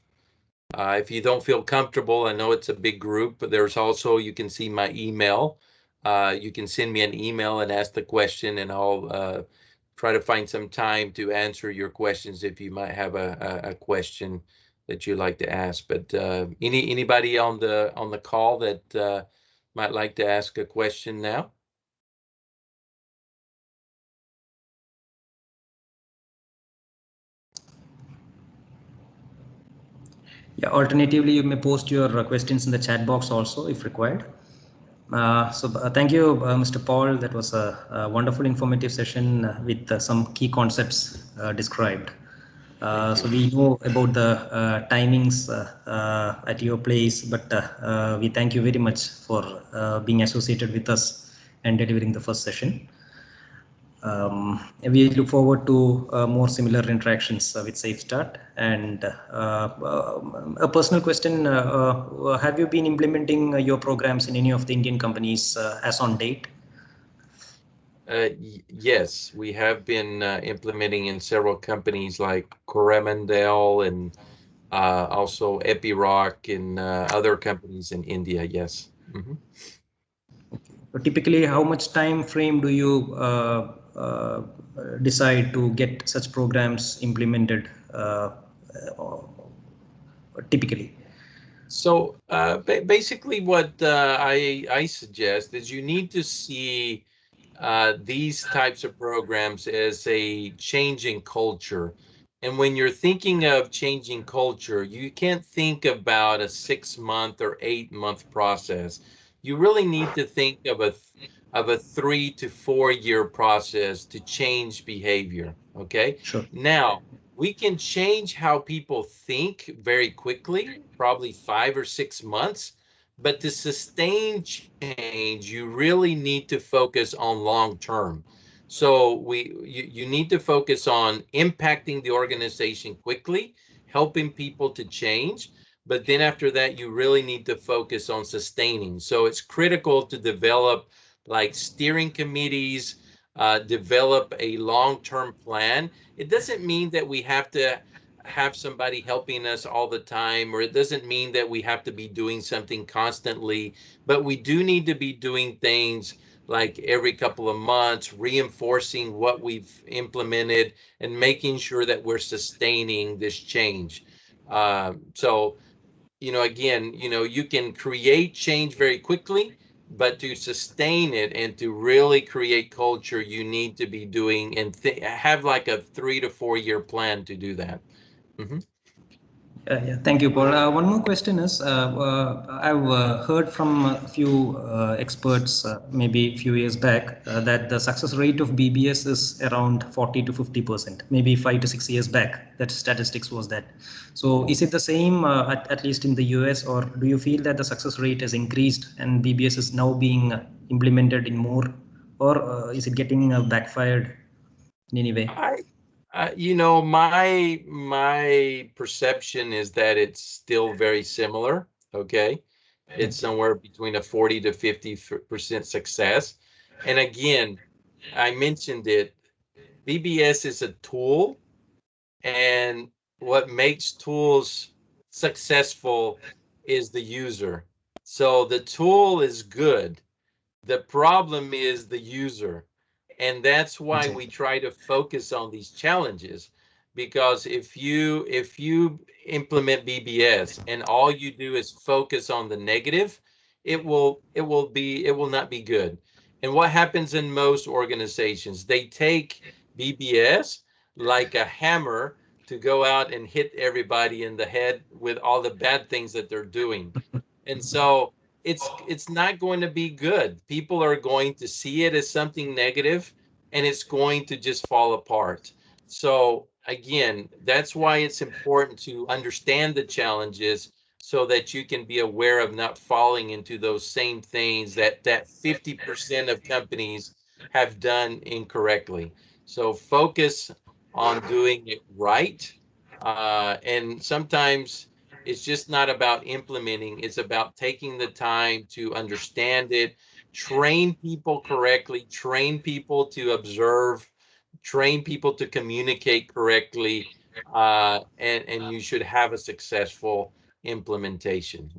If you don't feel comfortable, I know it's a big group, but there's also, you can see my email. You can send me an email and ask the question, and I'll try to find some time to answer your questions if you might have a question that you'd like to ask. But anybody on the call that might like to ask a question now? Yeah, alternatively, you may post your questions in the chat box also if required. Thank you, Mr. Paul. That was a wonderful informative session with some key concepts described. So we know about the timings at your place, but we thank you very much for being associated with us and delivering the first session. We look forward to more similar interactions with SafeStart. And a personal question, have you been implementing your programs in any of the Indian companies as on date? Yes, we have been implementing in several companies like Coromandel and also Epiroc and other companies in India. Yes. Mm-hmm. Typically, how much time frame do you decide to get such programs implemented typically? So basically what I suggest is you need to see these types of programs as a changing culture. And when you're thinking of changing culture, you can't think about a 6-month or 8-month process. You really need to think of a 3 to 4 year process to change behavior. Okay. Sure. Now, we can change how people think very quickly, probably 5 or 6 months. But to sustain change, you really need to focus on long term. So you need to focus on impacting the organization quickly, helping people to change. But then after that, you really need to focus on sustaining. So it's critical to develop like steering committees, develop a long-term plan. It doesn't mean that we have to have somebody helping us all the time, or it doesn't mean that we have to be doing something constantly, but we do need to be doing things like every couple of months, reinforcing what we've implemented and making sure that we're sustaining this change. So, again, you can create change very quickly, but to sustain it and to really create culture, you need to be doing and have like a 3 to 4 year plan to do that. Mm-hmm. Yeah, thank you, Paul. One more question is, I've heard from a few experts, maybe a few years back, that the success rate of BBS is around 40 to 50%, maybe 5 to 6 years back. That statistics was that. So is it the same, at least in the US, or do you feel that the success rate has increased and BBS is now being implemented in more, or is it getting backfired in any way? My perception is that it's still very similar. Okay, it's somewhere between a 40 to 50% success. And again, I mentioned it. BBS is a tool, and what makes tools successful is the user. So the tool is good. The problem is the user. And that's why we try to focus on these challenges, because if you implement BBS and all you do is focus on the negative, it will not be good. And what happens in most organizations, they take BBS like a hammer to go out and hit everybody in the head with all the bad things that they're doing. And so it's not going to be good. People are going to see it as something negative, and it's going to just fall apart. So again, that's why it's important to understand the challenges so that you can be aware of not falling into those same things that 50% of companies have done incorrectly. So focus on doing it right. And sometimes it's just not about implementing. It's about taking the time to understand it, train people correctly, train people to observe, train people to communicate correctly, and you should have a successful implementation.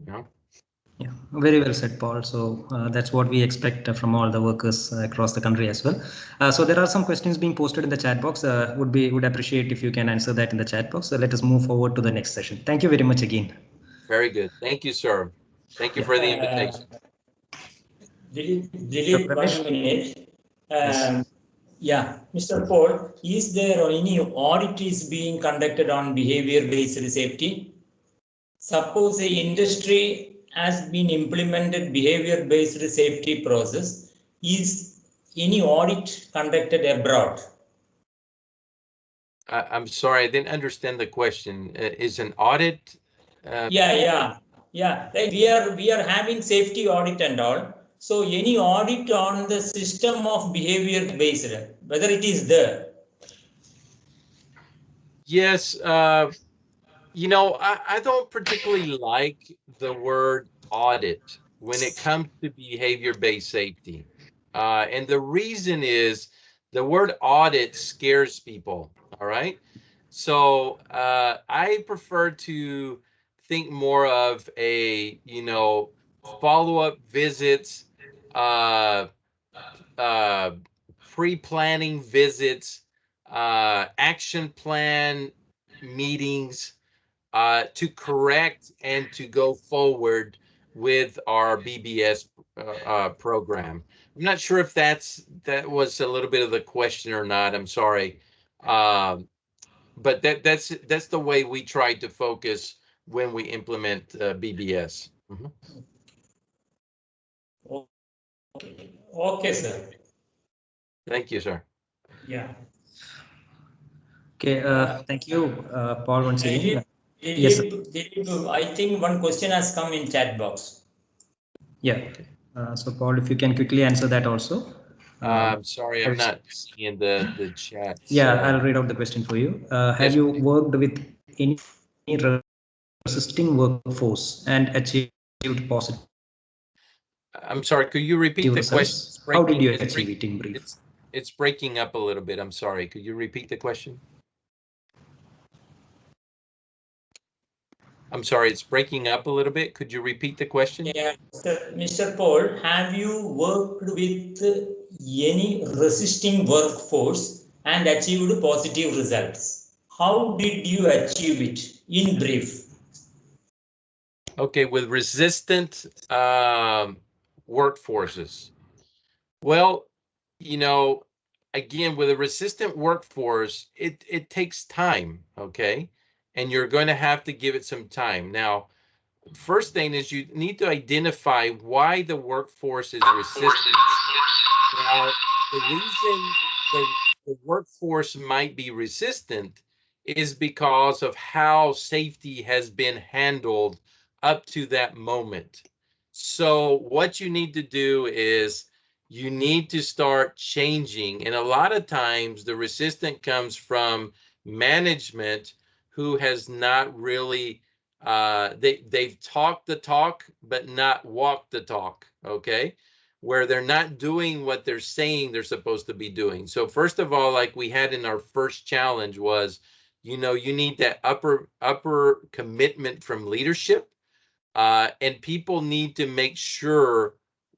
Yeah, very well said, Paul. So that's what we expect from all the workers across the country as well. So there are some questions being posted in the chat box. Would appreciate if you can answer that in the chat box. So let us move forward to the next session. Thank you very much again. Very good. Thank you, sir. Thank you for the invitation. Dilip, 1 minute. Yes. Yeah, Mr. Paul, is there any audit is being conducted on behavior-based safety? Suppose the industry has been implemented behavior-based safety process, is any audit conducted abroad? I'm sorry, I didn't understand the question. Is an audit? Yeah. Like we are having safety audit and all. So any audit on the system of behavior based, whether it is there? Yes. You know, I don't particularly like the word audit when it comes to behavior-based safety. And the reason is the word audit scares people, all right? So I prefer to think more of a, you know, follow-up visits, uh, pre-planning visits, action plan meetings, to correct and to go forward with our BBS program. I'm not sure if that was a little bit of the question or not. I'm sorry, but that's the way we try to focus when we implement BBS. Mm-hmm. Okay, sir. Thank you, sir. Yeah. Okay. Thank you, Paul, once again. Yes. I think one question has come in chat box. Yeah. So Paul, if you can quickly answer that also. I'm sorry, I'm not seeing the chat. Yeah, I'll read out the question for you. Have you worked with any resisting workforce and achieved positive I'm sorry, could you repeat the question? results? How did you achieve it in brief? It's breaking up a little bit. I'm sorry. Could you repeat the question? I'm sorry, it's breaking up a little bit. Could you repeat the question? Yeah, Mr. Paul, have you worked with any resisting workforce and achieved positive results? How did you achieve it in brief? Okay, with resistant workforces. Well, you know, again, with a resistant workforce, it takes time, okay? And you're going to have to give it some time. Now, first thing is you need to identify why the workforce is resistant. Now, the reason the workforce might be resistant is because of how safety has been handled up to that moment. So what you need to do is you need to start changing. And a lot of times the resistance comes from management who has not really they've talked the talk but not walked the talk, okay? Where they're not doing what they're saying they're supposed to be doing. So first of all, like we had in our first challenge was, you know, you need that upper commitment from leadership, and people need to make sure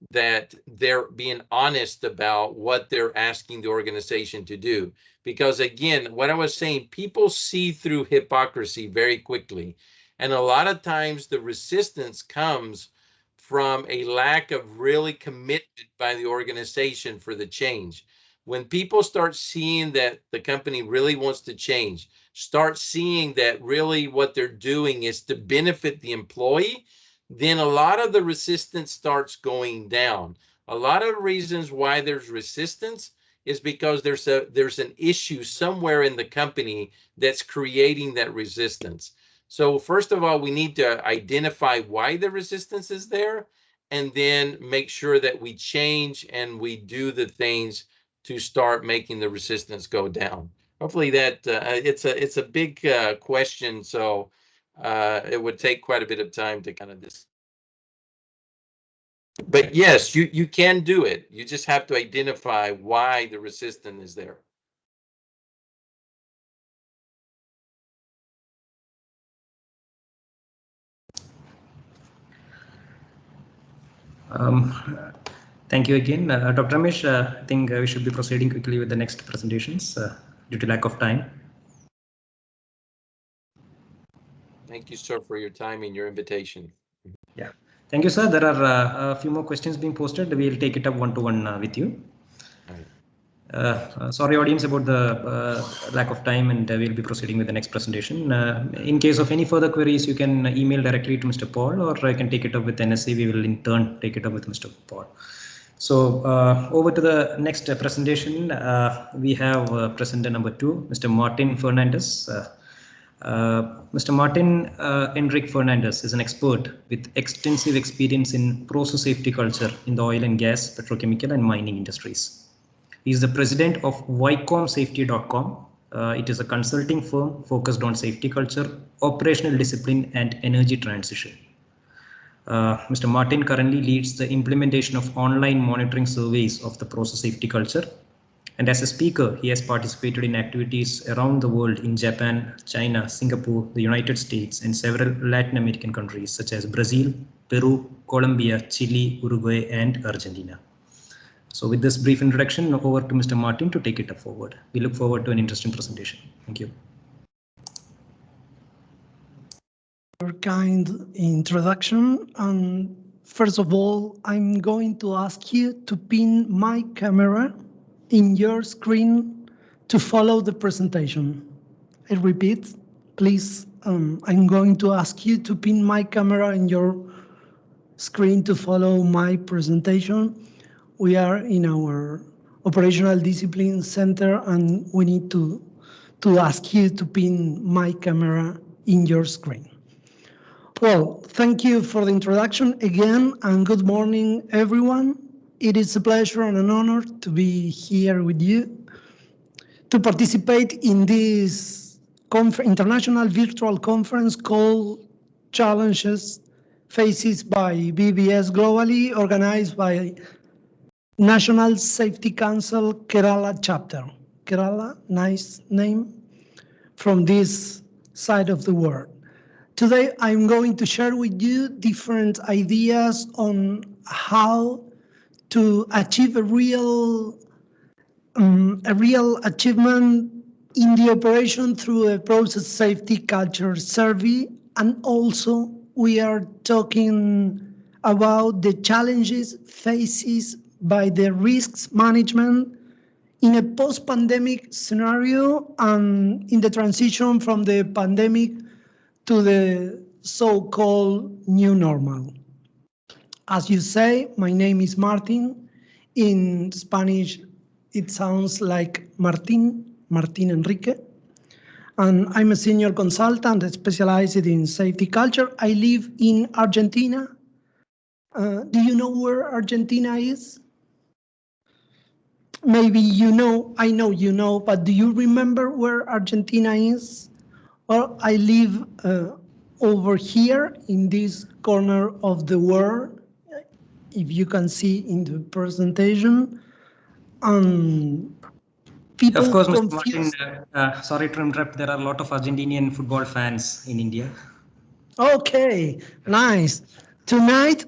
that they're being honest about what they're asking the organization to do. Because again, what I was saying, people see through hypocrisy very quickly. And a lot of times the resistance comes from a lack of really commitment by the organization for the change. When people start seeing that the company really wants to change, start seeing that really what they're doing is to benefit the employee, then a lot of the resistance starts going down. A lot of reasons why there's resistance is because there's an issue somewhere in the company that's creating that resistance. So first of all, we need to identify why the resistance is there, and then make sure that we change and we do the things to start making the resistance go down. Hopefully that it's a big question, so it would take quite a bit of time to kind of this. But yes, you can do it. You just have to identify why the resistance is there. Thank you again. Dr. Ramesh, I think we should be proceeding quickly with the next presentations due to lack of time. Thank you, sir, for your time and your invitation. Yeah, thank you, sir. There are a few more questions being posted. We'll take it up one-to-one with you. Sorry, audience, about the lack of time, and we'll be proceeding with the next presentation. In case of any further queries, you can email directly to Mr. Paul, or I can take it up with NSC. We will in turn take it up with Mr. Paul. So over to the next presentation. We have presenter number 2, Mr. Martin Fernandez. Mr. Martin Heinrich Fernandez is an expert with extensive experience in process safety culture in the oil and gas, petrochemical and mining industries. He is the president of vicomsafety.com. It is a consulting firm focused on safety culture, operational discipline and energy transition. Mr. Martin currently leads the implementation of online monitoring surveys of the process safety culture. And as a speaker, he has participated in activities around the world in Japan, China, Singapore, the United States, and several Latin American countries such as Brazil, Peru, Colombia, Chile, Uruguay, and Argentina. So with this brief introduction, over to Mr. Martin to take it up forward. We look forward to an interesting presentation. Thank you. Your kind introduction. And first of all, I'm going to ask you to pin my camera in your screen to follow the presentation. I repeat, please, I'm going to ask you to pin my camera in your screen to follow my presentation. We are in our operational discipline center and we need to ask you to pin my camera in your screen. Well, thank you for the introduction again, and good morning, everyone. It is a pleasure and an honor to be here with you to participate in this international virtual conference called Challenges Faced by BBS Globally, organized by National Safety Council Kerala chapter. Kerala, nice name from this side of the world. Today, I'm going to share with you different ideas on how to achieve a real achievement in the operation through a process safety culture survey. And also, we are talking about the challenges faced by the risks management in a post-pandemic scenario and in the transition from the pandemic to the so-called new normal. As you say, my name is Martin. In Spanish, it sounds like Martin Enrique. And I'm a senior consultant specialized in safety culture. I live in Argentina. Do you know where Argentina is? Maybe you know, I know you know, but do you remember where Argentina is? Well, I live over here in this corner of the world, if you can see in the presentation. People of course, Mr. confuse... Martin, sorry to interrupt, there are a lot of Argentinian football fans in India. Okay, nice. Tonight,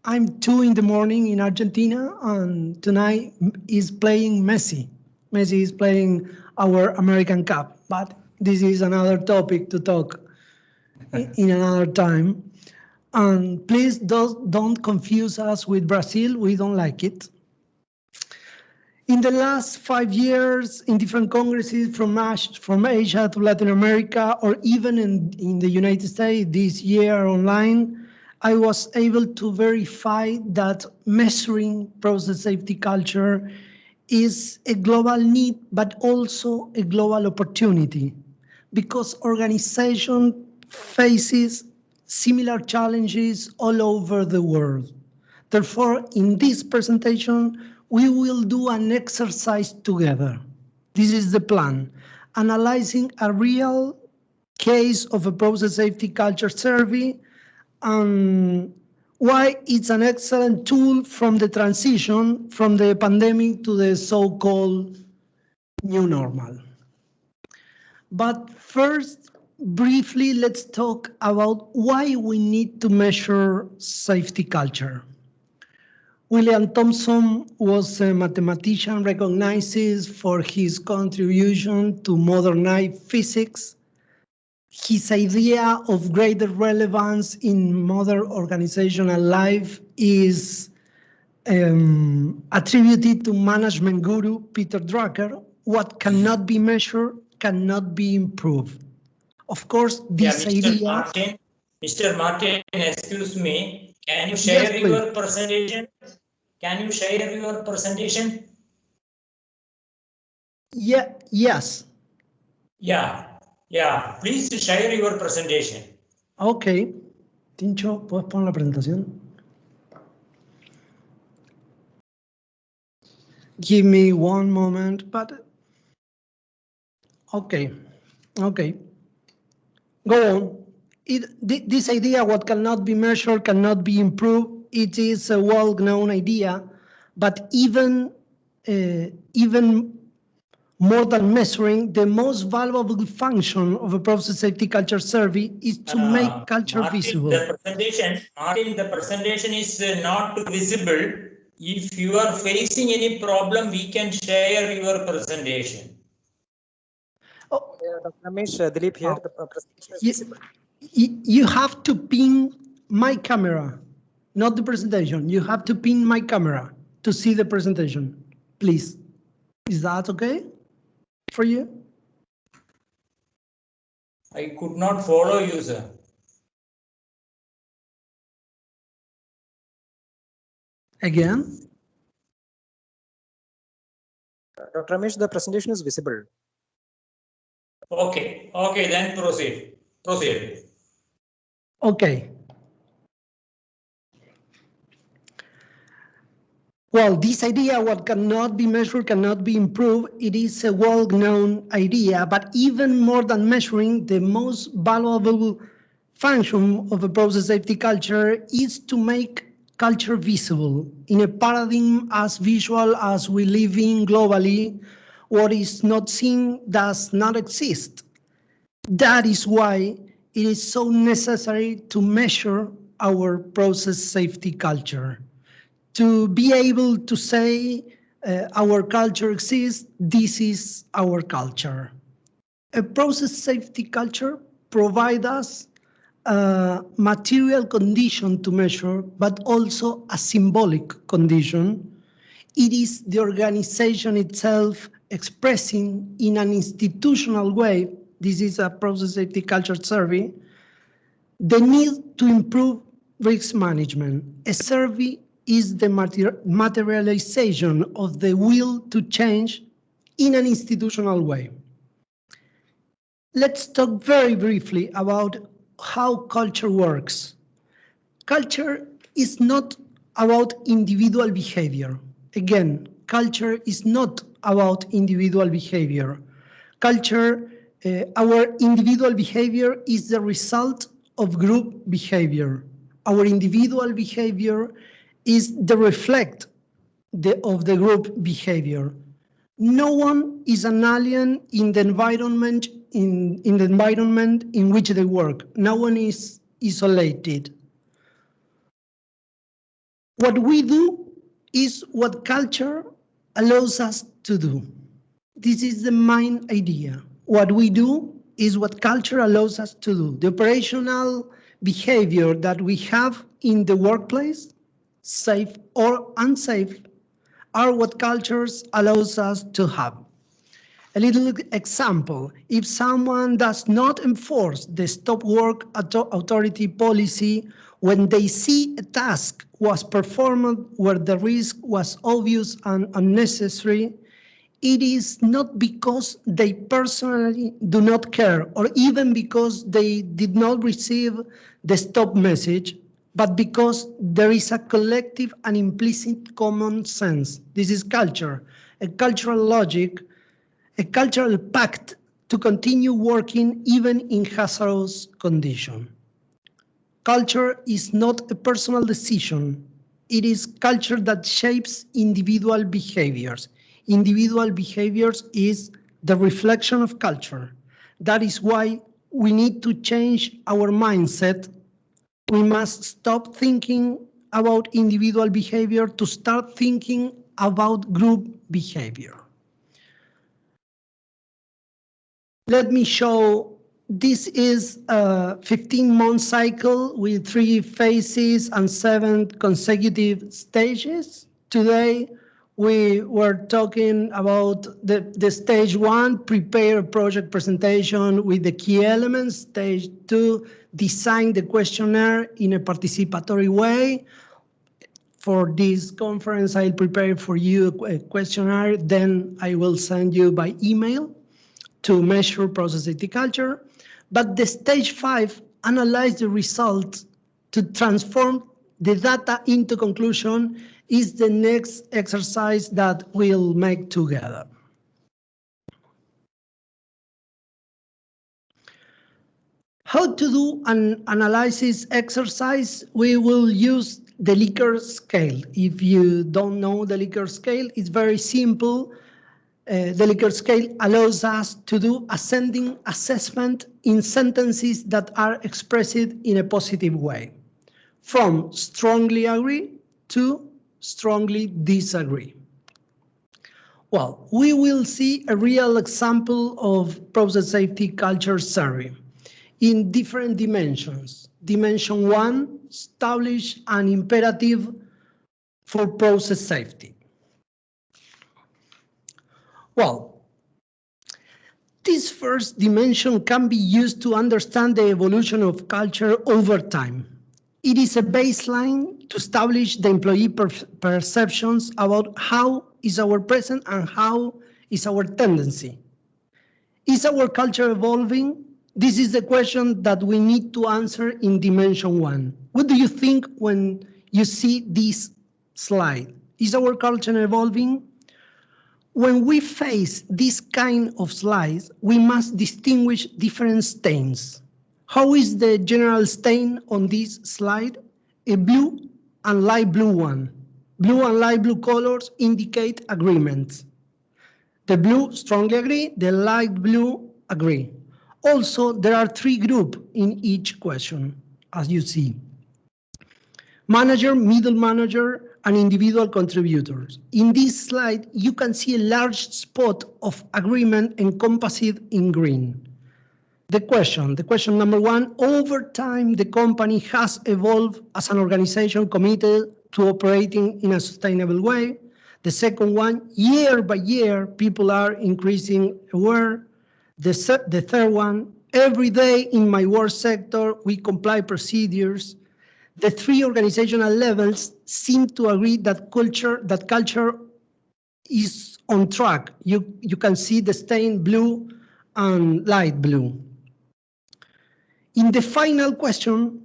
I'm 2 in the morning in Argentina, and tonight is playing Messi. Messi is playing our American Cup, but this is another topic to talk in another time. And please don't confuse us with Brazil. We don't like it. In the last 5 years, in different congresses from Asia to Latin America, or even in the United States this year online, I was able to verify that measuring process safety culture is a global need, but also a global opportunity, because organization faces similar challenges all over the world. Therefore, in this presentation, we will do an exercise together. This is the plan, analyzing a real case of a process safety culture survey and why it's an excellent tool from the transition from the pandemic to the so-called new normal. But first, briefly, let's talk about why we need to measure safety culture. William Thomson was a mathematician recognized for his contribution to modern physics. His idea of greater relevance in modern organizational life is attributed to management guru Peter Drucker. What cannot be measured cannot be improved. Of course, this idea... Mr. Martin, excuse me. Can you share your presentation? Can you share your presentation? Yeah, yes. Yeah. Please share your presentation. Ok. Tincho, ¿puedes poner la presentación? Give me one moment, but... Okay. Go on. This idea, what cannot be measured, cannot be improved, it is a well-known idea, but even more than measuring, the most valuable function of a process safety culture survey is to make culture visible. Martin, the presentation is not visible. If you are facing any problem, we can share your presentation. Oh, Ramesh, Dilip here. The presentation is visible. You have to pin my camera, not the presentation. You have to pin my camera to see the presentation, please. Is that okay for you? I could not follow you, sir. Again? Dr. Ramesh, the presentation is visible. Okay, then proceed. Okay. Well, this idea, what cannot be measured, cannot be improved, it is a well-known idea, but even more than measuring, the most valuable function of a process safety culture is to make culture visible in a paradigm as visual as we live in globally. What is not seen does not exist. That is why it is so necessary to measure our process safety culture. To be able to say our culture exists, this is our culture. A process safety culture provides us a material condition to measure, but also a symbolic condition. It is the organization itself expressing in an institutional way, this is a process safety culture survey, the need to improve risk management. A survey is the materialization of the will to change in an institutional way. Let's talk very briefly about how culture works. Culture is not about individual behavior. Again, culture is not about individual behavior. Culture, our individual behavior is the result of group behavior. Our individual behavior is the reflect of the group behavior. No one is an alien in the environment in which they work. No one is isolated. What we do is what culture allows us to do. This is the main idea. What we do is what culture allows us to do. The operational behavior that we have in the workplace, safe or unsafe, are what cultures allows us to have. A little example, if someone does not enforce the stop work authority policy when they see a task was performed where the risk was obvious and unnecessary, it is not because they personally do not care or even because they did not receive the stop message, but because there is a collective and implicit common sense. This is culture, a cultural logic, a cultural pact to continue working even in hazardous conditions. Culture is not a personal decision. It is culture that shapes individual behaviors. Individual behaviors is the reflection of culture. That is why we need to change our mindset. We must stop thinking about individual behavior to start thinking about group behavior. Let me show, this is a 15-month cycle with 3 phases and 7 consecutive stages. Today, we were talking about the stage 1, prepare a project presentation with the key elements. Stage 2, design the questionnaire in a participatory way. For this conference, I'll prepare for you a questionnaire, then I will send you by email to measure process safety culture. But the stage 5, analyze the results to transform the data into conclusion, is the next exercise that we'll make together. How to do an analysis exercise? We will use the Likert scale. If you don't know the Likert scale, it's very simple. The Likert scale allows us to do ascending assessment in sentences that are expressed in a positive way, from strongly agree to strongly disagree. Well, we will see a real example of process safety culture survey in different dimensions. Dimension 1, establish an imperative for process safety. Well, this first dimension can be used to understand the evolution of culture over time. It is a baseline to establish the employee perceptions about how is our present and how is our tendency. Is our culture evolving? This is the question that we need to answer in dimension 1. What do you think when you see this slide? Is our culture evolving? When we face this kind of slides, we must distinguish different stains. How is the general stain on this slide? A blue and light blue one. Blue and light blue colors indicate agreement. The blue strongly agree, the light blue agree. Also, there are 3 groups in each question, as you see. Manager, middle manager, and individual contributors. In this slide, you can see a large spot of agreement encompassed in green. The question number 1, over time, the company has evolved as an organization committed to operating in a sustainable way. The second one, year by year, people are increasing aware. The third one, every day in my work sector, we comply procedures. The 3 organizational levels seem to agree that culture is on track. You can see the stain blue and light blue. In the final question,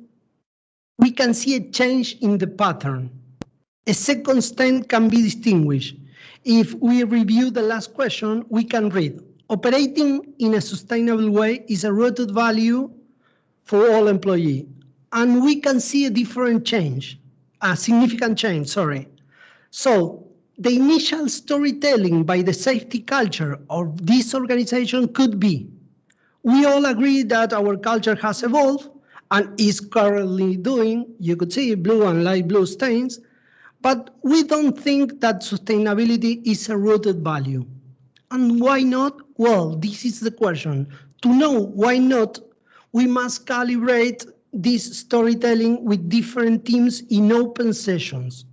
we can see a change in the pattern. A second stain can be distinguished. If we review the last question, we can read, operating in a sustainable way is a rooted value for all employees. And we can see a different change, a significant change, sorry. So the initial storytelling by the safety culture of this organization could be, we all agree that our culture has evolved and is currently doing, you could see blue and light blue stains, but we don't think that sustainability is a rooted value. And why not? Well, this is the question. To know why not, we must calibrate this storytelling with different teams in open sessions.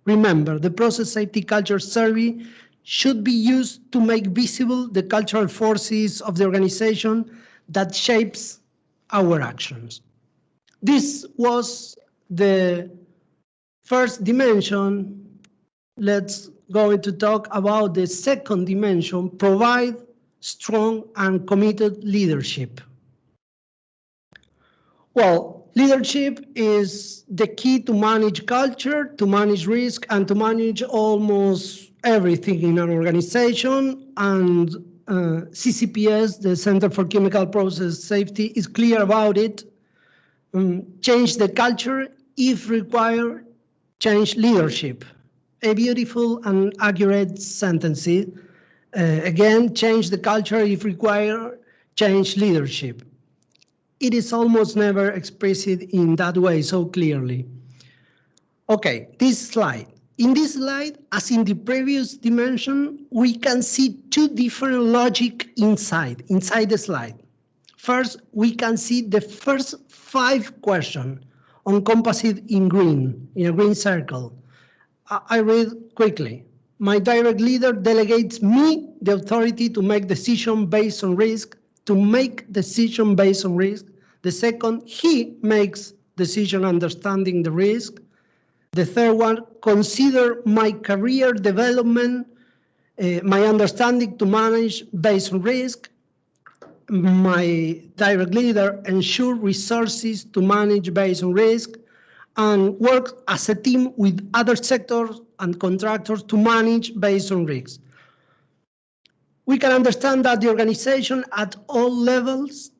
Remember, the process safety culture survey should be used to make visible the cultural forces of the organization that shapes our actions. This was the first dimension. Let's go to talk about the second dimension, provide strong and committed leadership. Well, leadership is the key to manage culture, to manage risk, and to manage almost everything in an organization. And CCPS, the Center for Chemical Process Safety, is clear about it. Change the culture, if required, change leadership. A beautiful and accurate sentence. Again, change the culture, if required, change leadership. It is almost never expressed in that way so clearly. Okay, this slide. In this slide, as in the previous dimension, we can see two different logic inside the slide. First, we can see the first 5 questions encompassed in green, in a green circle. I read quickly. My direct leader delegates me the authority to make decision based on risk, The second, he makes decision understanding the risk. The third one, consider my career development, my understanding to manage based on risk. My direct leader ensure resources to manage based on risk and work as a team with other sectors and contractors to manage based on risks. We can understand that the organization at all levels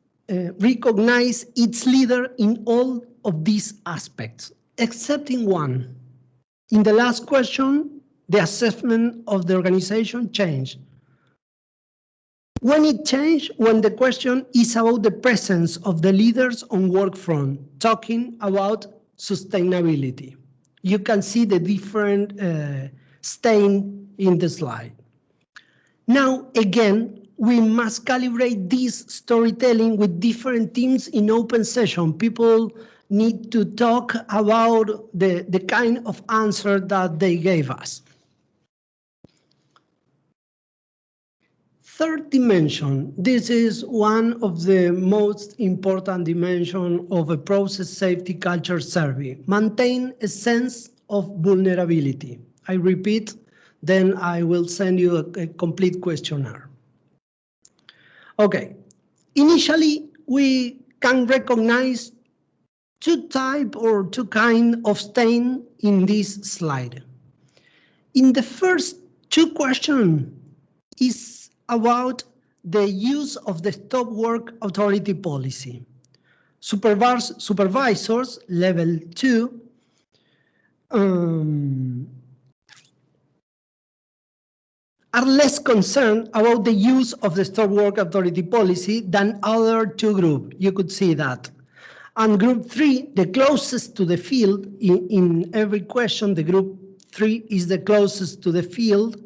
recognize its leader in all of these aspects, except in one. In the last question, the assessment of the organization changed. When it changed, when the question is about the presence of the leaders on work front, talking about sustainability. You can see the different stain in the slide. Now, again, we must calibrate this storytelling with different teams in open session. People need to talk about the kind of answer that they gave us. Third dimension, this is one of the most important dimensions of a process safety culture survey. Maintain a sense of vulnerability. I repeat, then I will send you a complete questionnaire. Okay, initially we can recognize two kinds of stain in this slide. In the first 2 questions is about the use of the stop work authority policy. Supervisors, level 2, are less concerned about the use of the stop work authority policy than other 2 groups. You could see that. And group 3, the closest to the field, in every question, the group 3 is the closest to the field,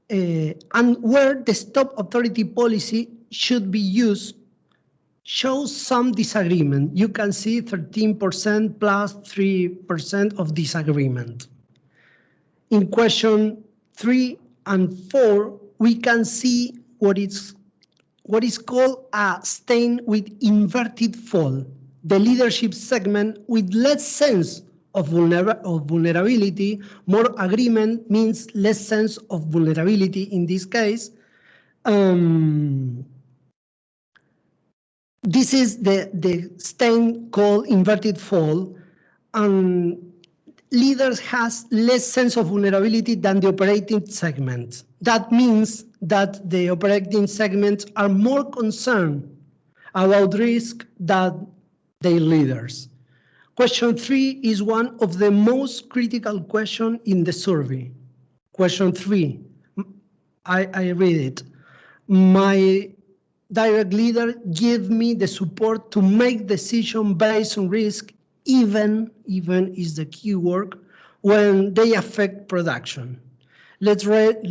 and where the stop authority policy should be used shows some disagreement. You can see 13% plus 3% of disagreement. In question 3 and 4, we can see what is called a stain with inverted fall. The leadership segment with less sense of vulnerability, more agreement means less sense of vulnerability in this case. This is the stain called inverted fall, and leaders has less sense of vulnerability than the operating segment. That means that the operating segments are more concerned about risk than their leaders. Question 3 is one of the most critical questions in the survey. Question 3, I read it. My direct leader give me the support to make decisions based on risk, even is the key word, when they affect production. Let's read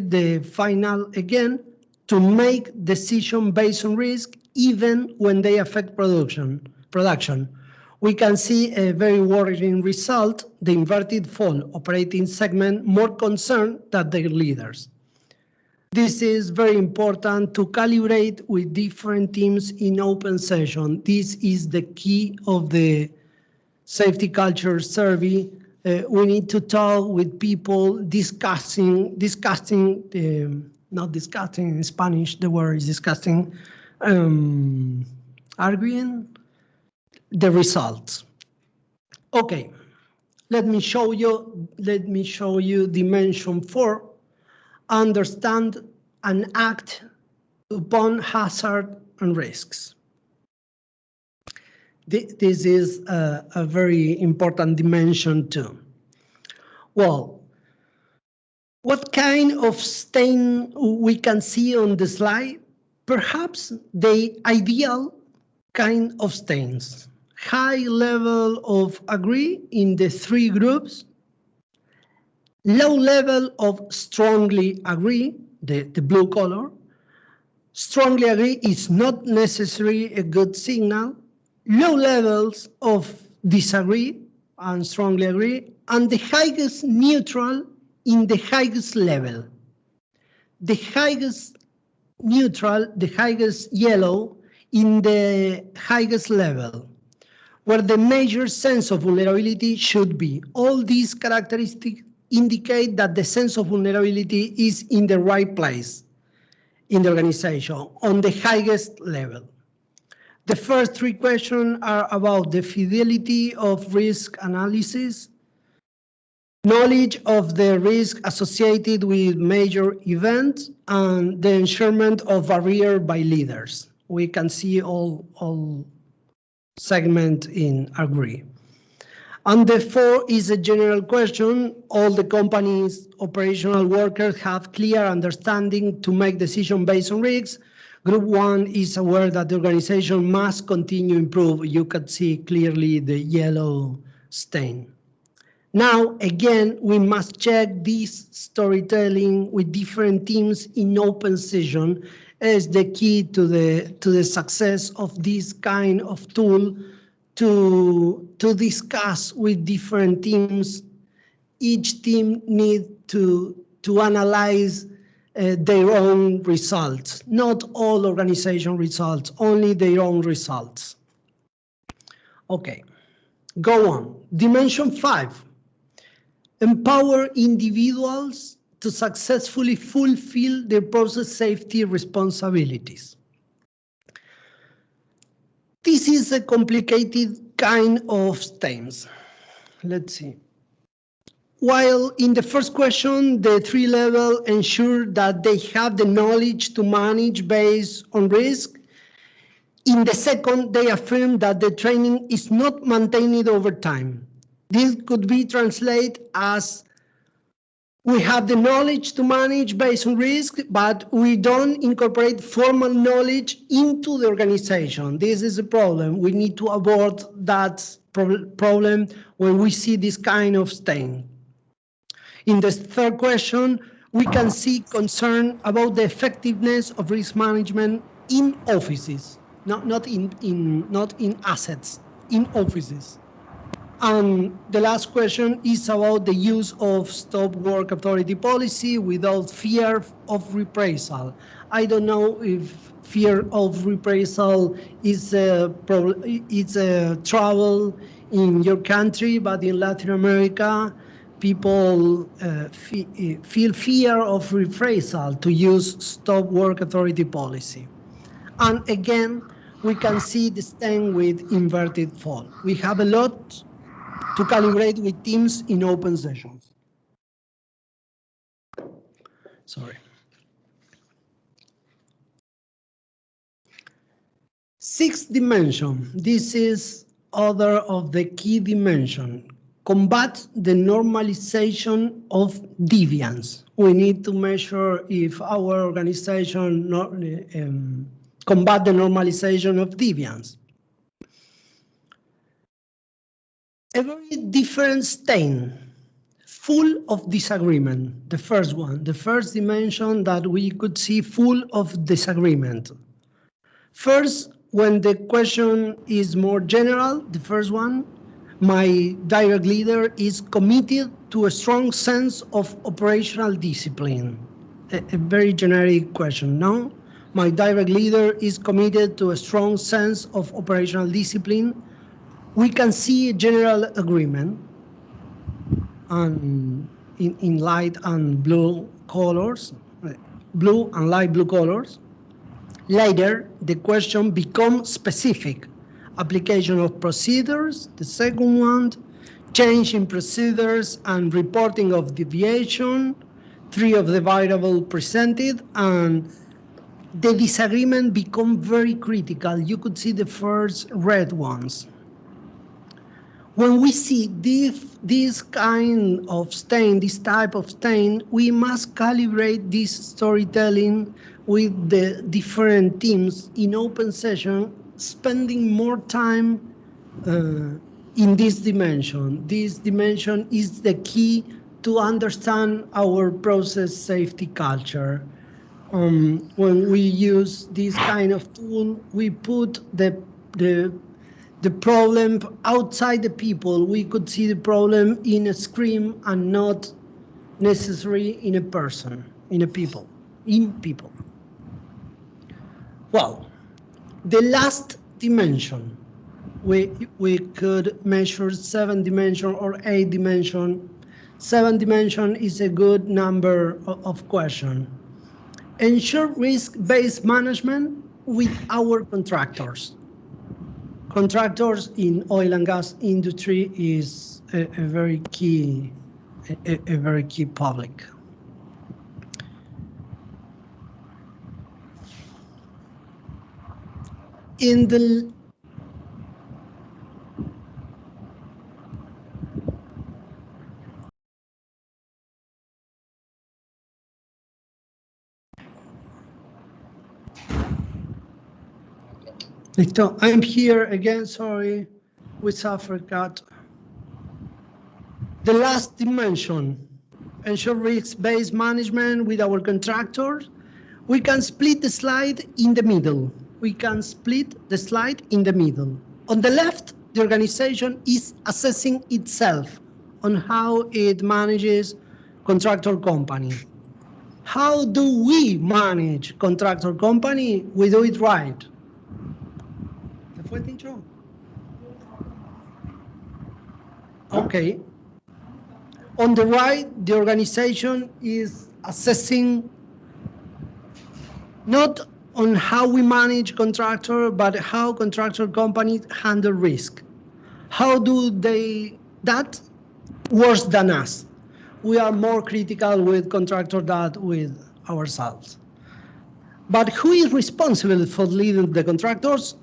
the final again. To make decisions based on risk, even when they affect production. We can see a very worrying result, the inverted fall operating segment more concerned than their leaders. This is very important to calibrate with different teams in open session. This is the key of the safety culture survey. We need to talk with people discussing, not discussing in Spanish, the word is discussing, arguing the results. Okay, let me show you dimension 4. Understand and act upon hazard and risks. This is a very important dimension too. Well, what kind of stain we can see on the slide? Perhaps the ideal kind of stains. high level of agree in the three groups, low level of strongly agree, the blue color. Strongly agree is not necessarily a good signal. Low levels of disagree and strongly agree, and the highest neutral in the highest level. The highest neutral, the highest yellow in the highest level, where the major sense of vulnerability should be. All these characteristics indicate that the sense of vulnerability is in the right place in the organization, on the highest level. The first three questions are about the fidelity of risk analysis, knowledge of the risk associated with major events, and the ensuring of barrier by leaders. We can see all segment in agree. And the four is a general question. All the company's operational workers have clear understanding to make decisions based on risks. Group one is aware that the organization must continue to improve. You can see clearly the yellow stain. Now, again, we must check this storytelling with different teams in open session as the key to the success of this kind of tool to discuss with different teams. Each team needs to analyze their own results, not all organization results, only their own results. Okay, go on. Dimension 5. Empower individuals to successfully fulfill their process safety responsibilities. This is a complicated kind of themes. Let's see. While in the first question, the three level ensure that they have the knowledge to manage based on risk, in the second, they affirm that the training is not maintained over time. This could be translated as we have the knowledge to manage based on risk, but we don't incorporate formal knowledge into the organization. This is a problem. We need to avoid that problem when we see this kind of stain. In the third question, we can see concern about the effectiveness of risk management in offices, not in assets, in offices. And the last question is about the use of stop work authority policy without fear of reprisal. I don't know if fear of reprisal is a trouble in your country, but in Latin America, people feel fear of reprisal to use stop work authority policy. And again, we can see the stain with inverted fall. We have a lot to calibrate with teams in open sessions. Sorry. Sixth dimension. This is other of the key dimension. Combat the normalization of deviance. We need to measure if our organization combat the normalization of deviance. A very different stain, full of disagreement. The first one, the first dimension that we could see full of disagreement. First, when the question is more general, the first one, my direct leader is committed to a strong sense of operational discipline. A very generic question, no? My direct leader is committed to a strong sense of operational discipline. We can see a general agreement in light and blue colors, blue and light blue colors. Later, the question becomes specific. Application of procedures, the second one, change in procedures and reporting of deviation, 3 of the variables presented, and the disagreement become very critical. You could see the first red ones. When we see this kind of stain, this type of stain, we must calibrate this storytelling with the different teams in open session, spending more time in this dimension. This dimension is the key to understand our process safety culture. When we use this kind of tool, we put the problem outside the people. We could see the problem in a screen and not necessarily in a person, in people. Well, the last dimension, we could measure 7 dimension or 8 dimension. 7 dimension is a good number of question. Ensure risk-based management with our contractors. Contractors in oil and gas industry is a very key public. In the I'm here again, sorry, we suffered cut. The last dimension, ensure risk-based management with our contractors. We can split the slide in the middle. On the left, the organization is assessing itself on how it manages contractor company. How do we manage contractor company? We do it right. Okay. On the right, the organization is assessing not on how we manage contractor, but how contractor companies handle risk. How do they that worse than us? We are more critical with contractor than with ourselves. But who is responsible for leading the contractors?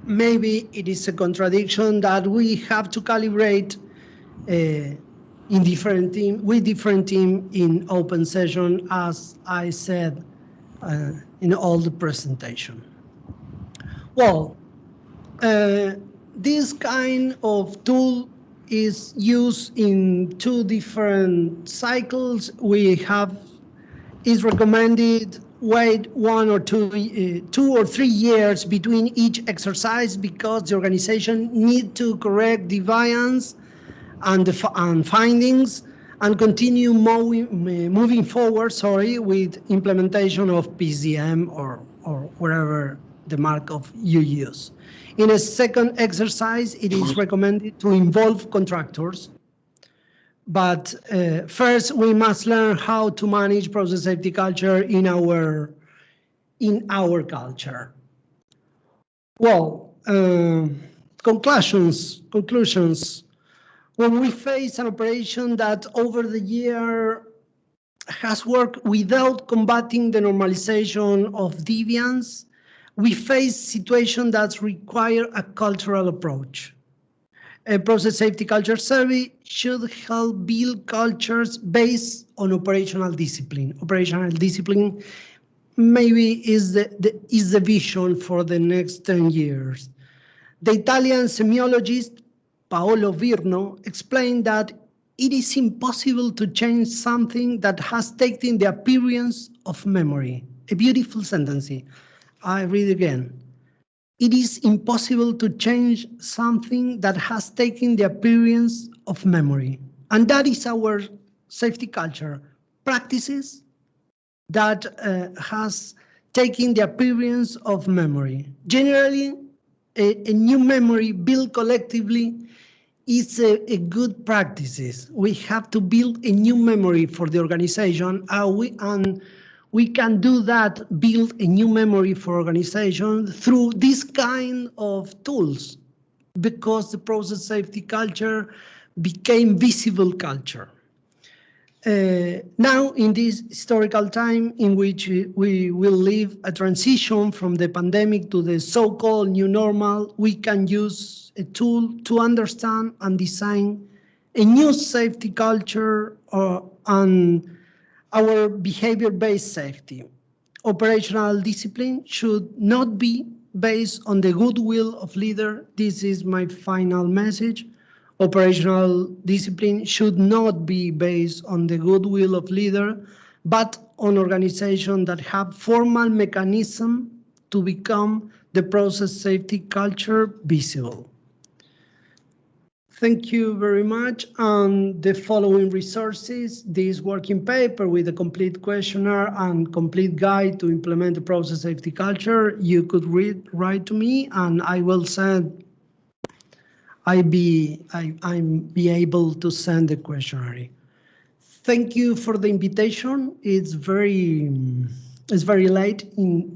Maybe it is a contradiction that we have to calibrate with different team in open session, as I said in all the presentation. Well, this kind of tool is used in 2 different cycles. Is recommended wait 1 or 2 or 3 years between each exercise because the organization need to correct deviance and findings and continue moving forward, with implementation of PCM or wherever the markup you use. In a second exercise, it is recommended to involve contractors. But first, we must learn how to manage process safety culture in our culture. Well, conclusions. When we face an operation that over the year has worked without combating the normalization of deviance, we face situations that require a cultural approach. A process safety culture survey should help build cultures based on operational discipline. Operational discipline maybe is the vision for the next 10 years. The Italian semiologist Paolo Virno explained that it is impossible to change something that has taken the appearance of memory. A beautiful sentence. I read again. It is impossible to change something that has taken the appearance of memory. And that is our safety culture. Practices that has taken the appearance of memory. Generally, a new memory built collectively is a good practices. We have to build a new memory for the organization, and we can do that, build a new memory for organization through this kind of tools, because the process safety culture became visible culture. Now, in this historical time in which we will live a transition from the pandemic to the so-called new normal, we can use a tool to understand and design a new safety culture and our behavior-based safety. Operational discipline should not be based on the goodwill of leader. This is my final message. Operational discipline should not be based on the goodwill of leader, but on organizations that have formal mechanism to become the process safety culture visible. Thank you very much. And the following resources, this working paper with a complete questionnaire and complete guide to implement the process safety culture, you could write to me and I will send, I'm be able to send the questionnaire. Thank you for the invitation. It's very late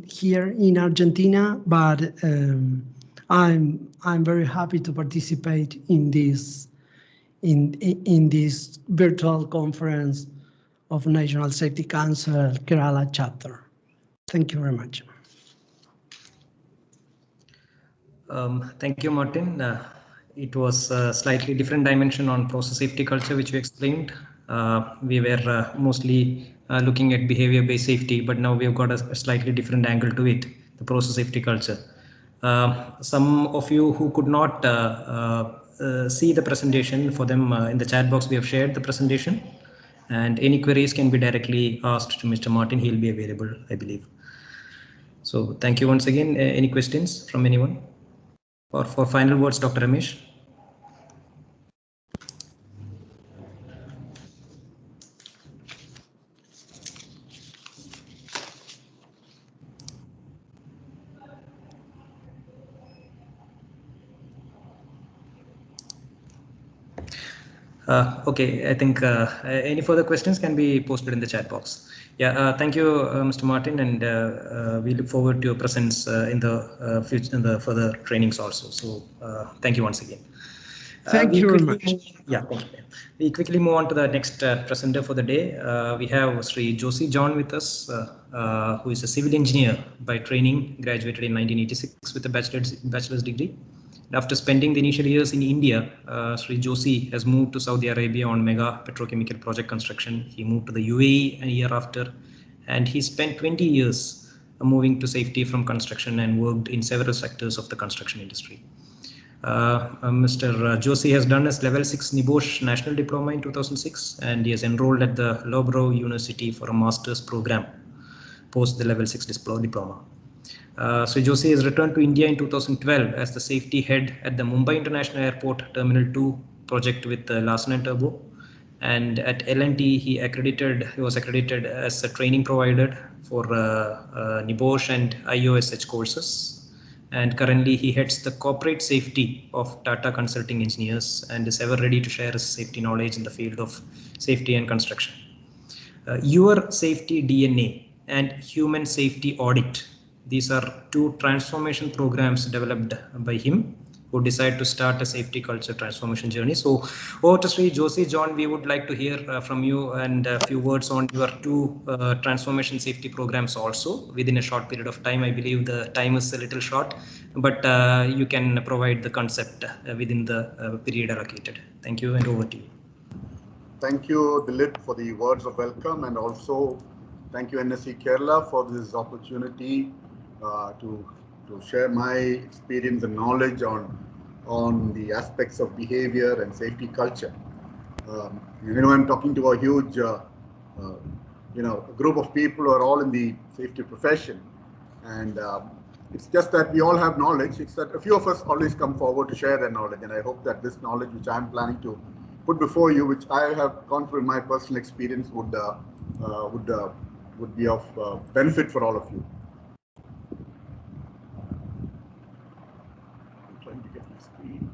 here in Argentina, but I'm very happy to participate in this virtual conference of National Safety Council Kerala chapter. Thank you very much. Thank you, Martin. It was a slightly different dimension on process safety culture, which we explained. We were mostly looking at behavior-based safety, but now we have got a slightly different angle to it, the process safety culture. Some of you who could not see the presentation, for them in the chat box we have shared the presentation, and any queries can be directly asked to Mr. Martin. He'll be available, I believe. So thank you once again. Any questions from anyone? Or for final words, Dr. Ramesh? Okay, I think any further questions can be posted in the chat box. Yeah, thank you, Mr. Martin, and we look forward to your presence in the future, in the further trainings also. So thank you once again. Thank you very much. Yeah, thank you. We quickly move on to the next presenter for the day. We have Shri Josie John with us, who is a civil engineer by training, graduated in 1986 with a bachelor's degree. After spending the initial years in India, Shri Josie has moved to Saudi Arabia on mega petrochemical project construction. He moved to the UAE a year after, and he spent 20 years moving to safety from construction and worked in several sectors of the construction industry. Mr. Josie has done his level 6 NIBOSH National Diploma in 2006, and he has enrolled at the Loughborough University for a master's program post the level 6 diploma. So Josie has returned to India in 2012 as the safety head at the Mumbai International Airport Terminal 2 project with Larsen & Toubro. And at L&T, he was accredited as a training provider for NIBOSH and IOSH courses. And currently he heads the corporate safety of Tata Consulting Engineers and is ever ready to share his safety knowledge in the field of safety and construction. Your Safety DNA and Human Safety Audit. These are two transformation programs developed by him, who decided to start a safety culture transformation journey. So over to Shri Josie John, we would like to hear from you and a few words on your two transformation safety programs also within a short period of time. I believe the time is a little short, but you can provide the concept within the period allocated. Thank you, and over to you. Thank you, Dilip, for the words of welcome, and also thank you, NSC-Kerala, for this opportunity to share my experience and knowledge on the aspects of behavior and safety culture. I'm talking to a huge group of people who are all in the safety profession, and it's just that we all have knowledge. It's that a few of us always come forward to share their knowledge, and I hope that this knowledge which I'm planning to put before you, which I have gone through in my personal experience, would be of benefit for all of you. I'm trying to get my screen.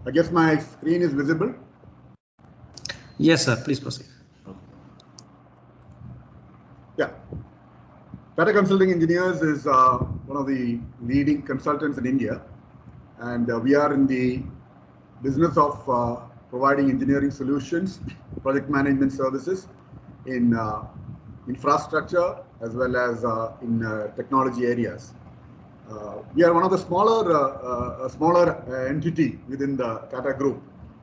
I guess my screen is visible. Yes, sir. Please proceed. Yeah. Tata Consulting Engineers is one of the leading consultants in India, and we are in the business of providing engineering solutions, project management services in infrastructure as well as in technology areas. We are one of the smaller entity within the Tata Group.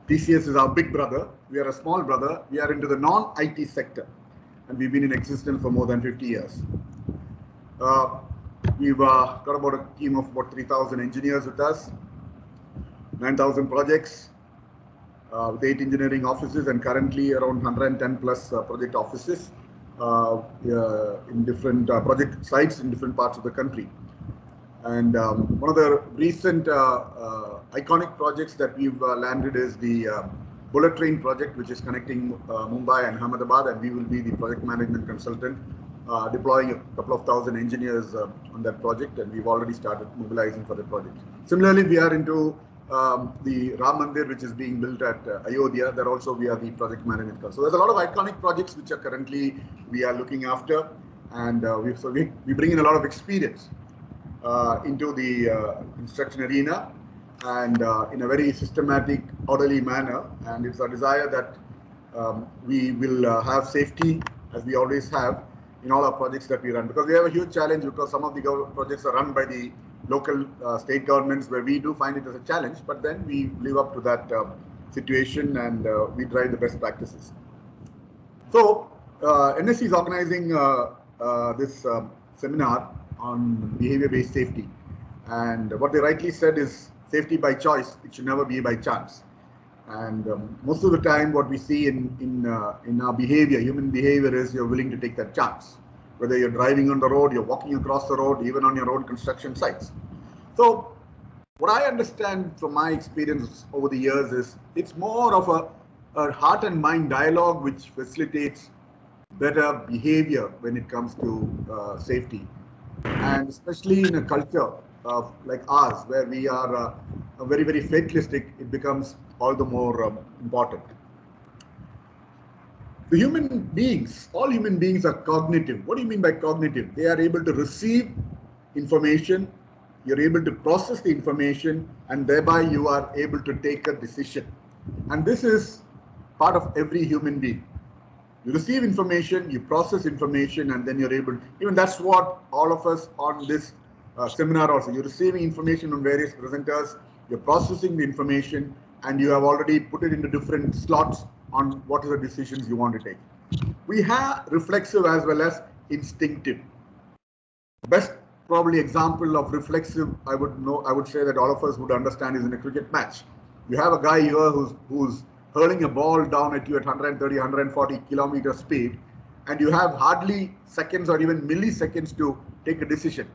TCS is our big brother. We are a small brother. We are into the non-IT sector, and we've been in existence for more than 50 years. We've got about a team of about 3,000 engineers with us, 9,000 projects, with 8 engineering offices, and currently around 110 plus project offices in different project sites in different parts of the country. And one of the recent iconic projects that we've landed is the bullet train project, which is connecting Mumbai and Ahmedabad, and we will be the project management consultant, deploying a couple of thousand engineers on that project, and we've already started mobilizing for the project. Similarly, we are into the Ram Mandir, which is being built at Ayodhya. There also we are the project management. So there's a lot of iconic projects which are currently we are looking after, and we bring in a lot of experience into the construction arena, and in a very systematic, orderly manner. And it's our desire that we will have safety, as we always have, in all our projects that we run, because we have a huge challenge, because some of the projects are run by the local state governments, where we do find it as a challenge, but then we live up to that situation, and we drive the best practices. So NSC is organizing this seminar on behavior-based safety, and what they rightly said is safety by choice. It should never be by chance. And most of the time, what we see in our behavior, human behavior, is you're willing to take that chance. Whether you're driving on the road, you're walking across the road, even on your own construction sites. So what I understand from my experience over the years is it's more of a heart and mind dialogue which facilitates better behavior when it comes to safety. And especially in a culture like ours, where we are very, very fatalistic, it becomes all the more important. The human beings, all human beings are cognitive. What do you mean by cognitive? They are able to receive information, you're able to process the information, and thereby you are able to take a decision. And this is part of every human being. You receive information, you process information, and then you're able, even that's what all of us on this seminar also, you're receiving information from various presenters, you're processing the information, and you have already put it into different slots on what are the decisions you want to take. We have reflexive as well as instinctive. Best probably example of reflexive, I would say that all of us would understand, is in a cricket match. You have a guy here who's hurling a ball down at you at 130, 140 kilometer speed, and you have hardly seconds or even milliseconds to take a decision.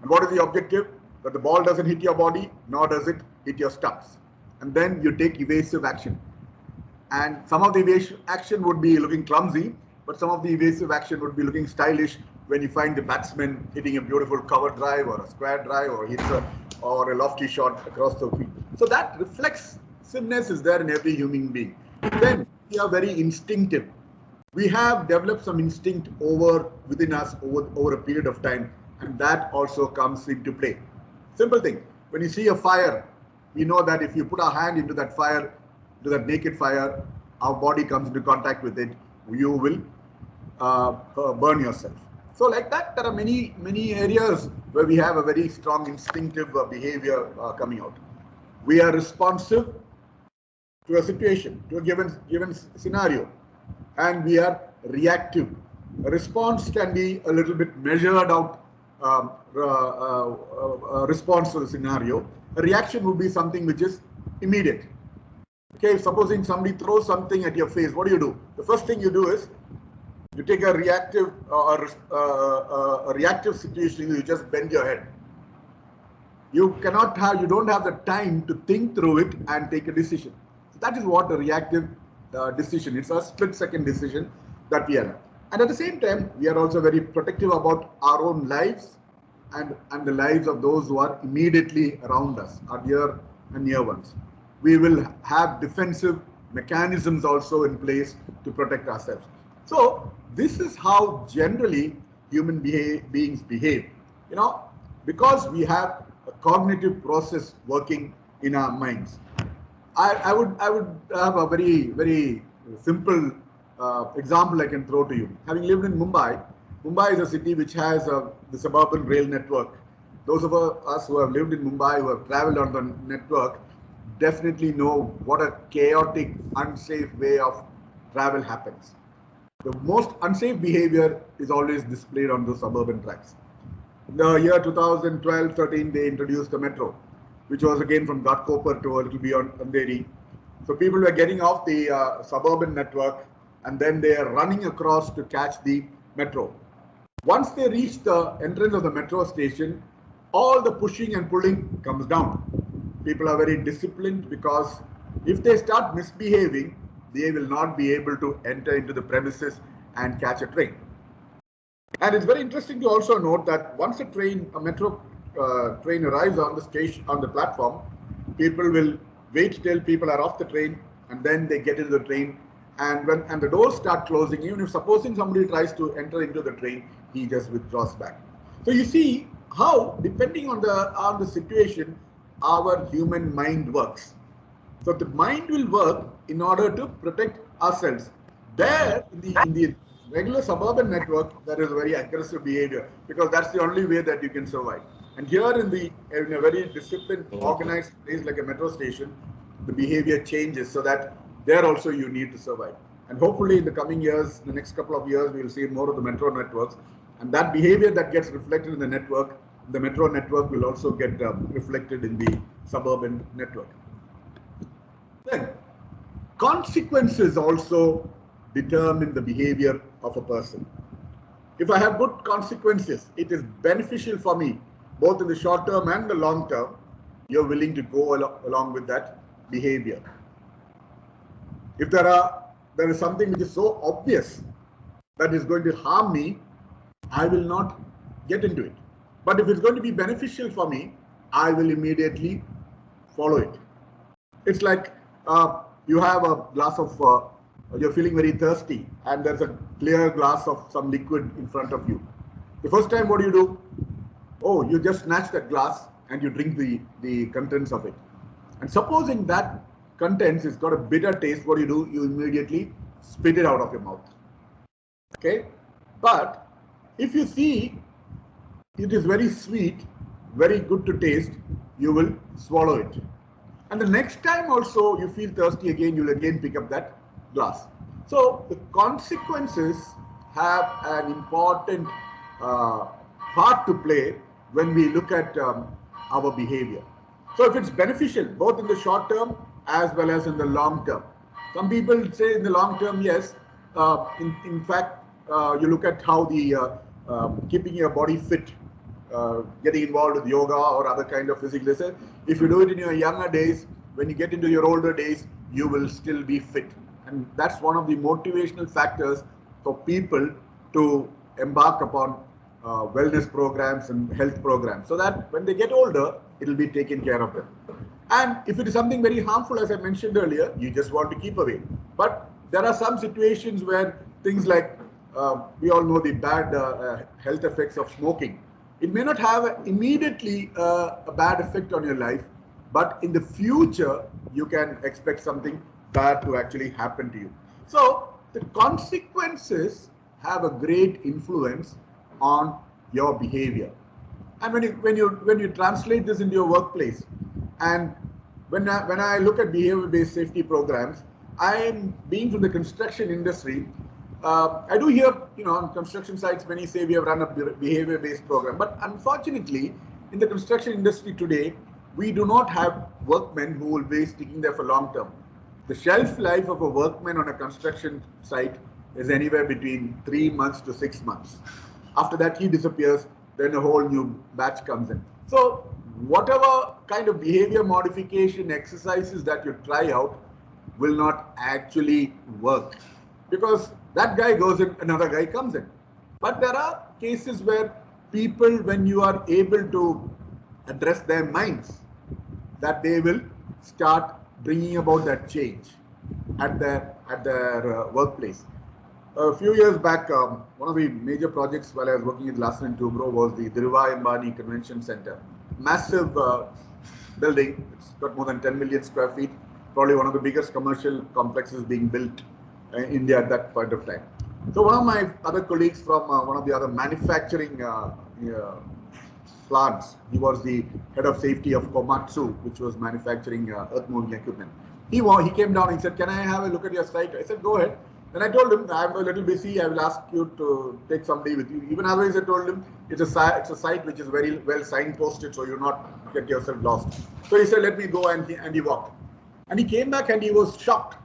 And what is the objective? That the ball doesn't hit your body, nor does it hit your stumps. And then you take evasive action. And some of the evasive action would be looking clumsy, but some of the evasive action would be looking stylish when you find the batsman hitting a beautiful cover drive or a square drive or or a lofty shot across the field. So that reflexiveness is there in every human being. Then we are very instinctive. We have developed some instinct within us over a period of time, and that also comes into play. Simple thing. When you see a fire, we know that if you put our hand into that fire, to that naked fire, our body comes into contact with it, you will burn yourself. So like that, there are many, many areas where we have a very strong instinctive behavior coming out. We are responsive to a situation, to a given scenario, and we are reactive. A response can be a little bit measured out response to the scenario. A reaction would be something which is immediate. Okay, supposing somebody throws something at your face, what do? The first thing you do is you take a reactive situation. You just bend your head. You don't have the time to think through it and take a decision. So that is what a reactive decision. It's a split-second decision that we are. And at the same time, we are also very protective about our own lives and the lives of those who are immediately around us, our dear and near ones. We will have defensive mechanisms also in place to protect ourselves. So this is how generally human beings behave, because we have a cognitive process working in our minds. I would have a very, very simple example I can throw to you. Having lived in Mumbai is a city which has the suburban rail network, those of us who have lived in Mumbai, who have traveled on the network, definitely know what a chaotic, unsafe way of travel happens. The most unsafe behavior is always displayed on the suburban tracks. In the year 2012-13, they introduced the metro, which was again from Ghatkopar to a little beyond Andheri. So people were getting off the suburban network and then they are running across to catch the metro. Once they reach the entrance of the metro station, all the pushing and pulling comes down. People are very disciplined because if they start misbehaving, they will not be able to enter into the premises and catch a train. And it's very interesting to also note that once a metro train arrives on the station, on the platform, people will wait till people are off the train and then they get into the train. And when the doors start closing, even if supposing somebody tries to enter into the train, he just withdraws back. So you see how, depending on the situation, our human mind works. So the mind will work in order to protect ourselves. There, in the regular suburban network, there is very aggressive behavior because that's the only way that you can survive. And here in a very disciplined, organized place like a metro station, the behavior changes so that there also you need to survive. And hopefully in the coming years, the next couple of years, we will see more of the metro networks. And that behavior that gets reflected in the network, the metro network will also get reflected in the suburban network. Then, consequences also determine the behavior of a person. If I have good consequences, it is beneficial for me, both in the short term and the long term, you're willing to go along with that behavior. If there is something which is so obvious that is going to harm me, I will not get into it. But if it's going to be beneficial for me, I will immediately follow it. It's like you have a glass of, you're feeling very thirsty and there's a clear glass of some liquid in front of you. The first time, what do? Oh, you just snatch that glass and you drink the contents of it. And supposing that contents has got a bitter taste, what do? You immediately spit it out of your mouth. Okay? But if you see it is very sweet, very good to taste, you will swallow it. And the next time also you feel thirsty again, you'll again pick up that glass. So the consequences have an important part to play when we look at our behavior. So if it's beneficial, both in the short term as well as in the long term. Some people say in the long term, yes. In fact, you look at how the keeping your body fit, getting involved with yoga or other kind of physical exercise. If you do it in your younger days, when you get into your older days, you will still be fit. And that's one of the motivational factors for people to embark upon wellness programs and health programs, so that when they get older, it will be taken care of them. And if it is something very harmful, as I mentioned earlier, you just want to keep away. But there are some situations where things like, we all know the bad health effects of smoking. It may not have immediately a bad effect on your life, but in the future, you can expect something bad to actually happen to you. So the consequences have a great influence on your behavior. And when you translate this into your workplace, and when I look at behavior-based safety programs, I am being from the construction industry. I do hear, on construction sites, many say we have run a behavior-based program, but unfortunately, in the construction industry today, we do not have workmen who will be sticking there for long term. The shelf life of a workman on a construction site is anywhere between 3 months to 6 months. After that, he disappears, then a whole new batch comes in. So whatever kind of behavior modification exercises that you try out will not actually work, because that guy goes in, another guy comes in. But there are cases where people, when you are able to address their minds, that they will start bringing about that change at their workplace. A few years back, one of the major projects while I was working at Larsen & Toubro was the Dhirubhai Ambani Convention Center. Massive building. It's got more than 10 million square feet. Probably one of the biggest commercial complexes being built in India at that point of time. So one of my other colleagues from one of the other manufacturing plants. He was the head of safety of Komatsu, which was manufacturing earth moving equipment. He came down and said, "Can I have a look at your site?" I said, "Go ahead." Then I told him, "I'm a little busy. I will ask you to take somebody with you." Even otherwise, I told him it's a site which is very well signposted, so you'll not get yourself lost. So he said, "Let me go," and he walked. And he came back and he was shocked.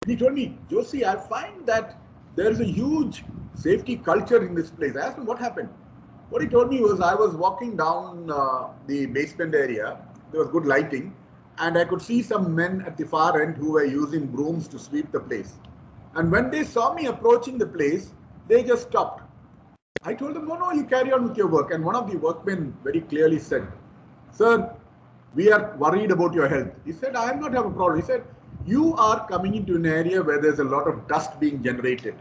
And he told me, "Joshi, I find that there is a huge safety culture in this place." I asked him what happened. What he told me was, I was walking down the basement area. There was good lighting, and I could see some men at the far end who were using brooms to sweep the place. And when they saw me approaching the place, they just stopped. I told them, "No, you carry on with your work." And one of the workmen very clearly said, "Sir, we are worried about your health." He said, "I am not have a problem." He said, "You are coming into an area where there's a lot of dust being generated.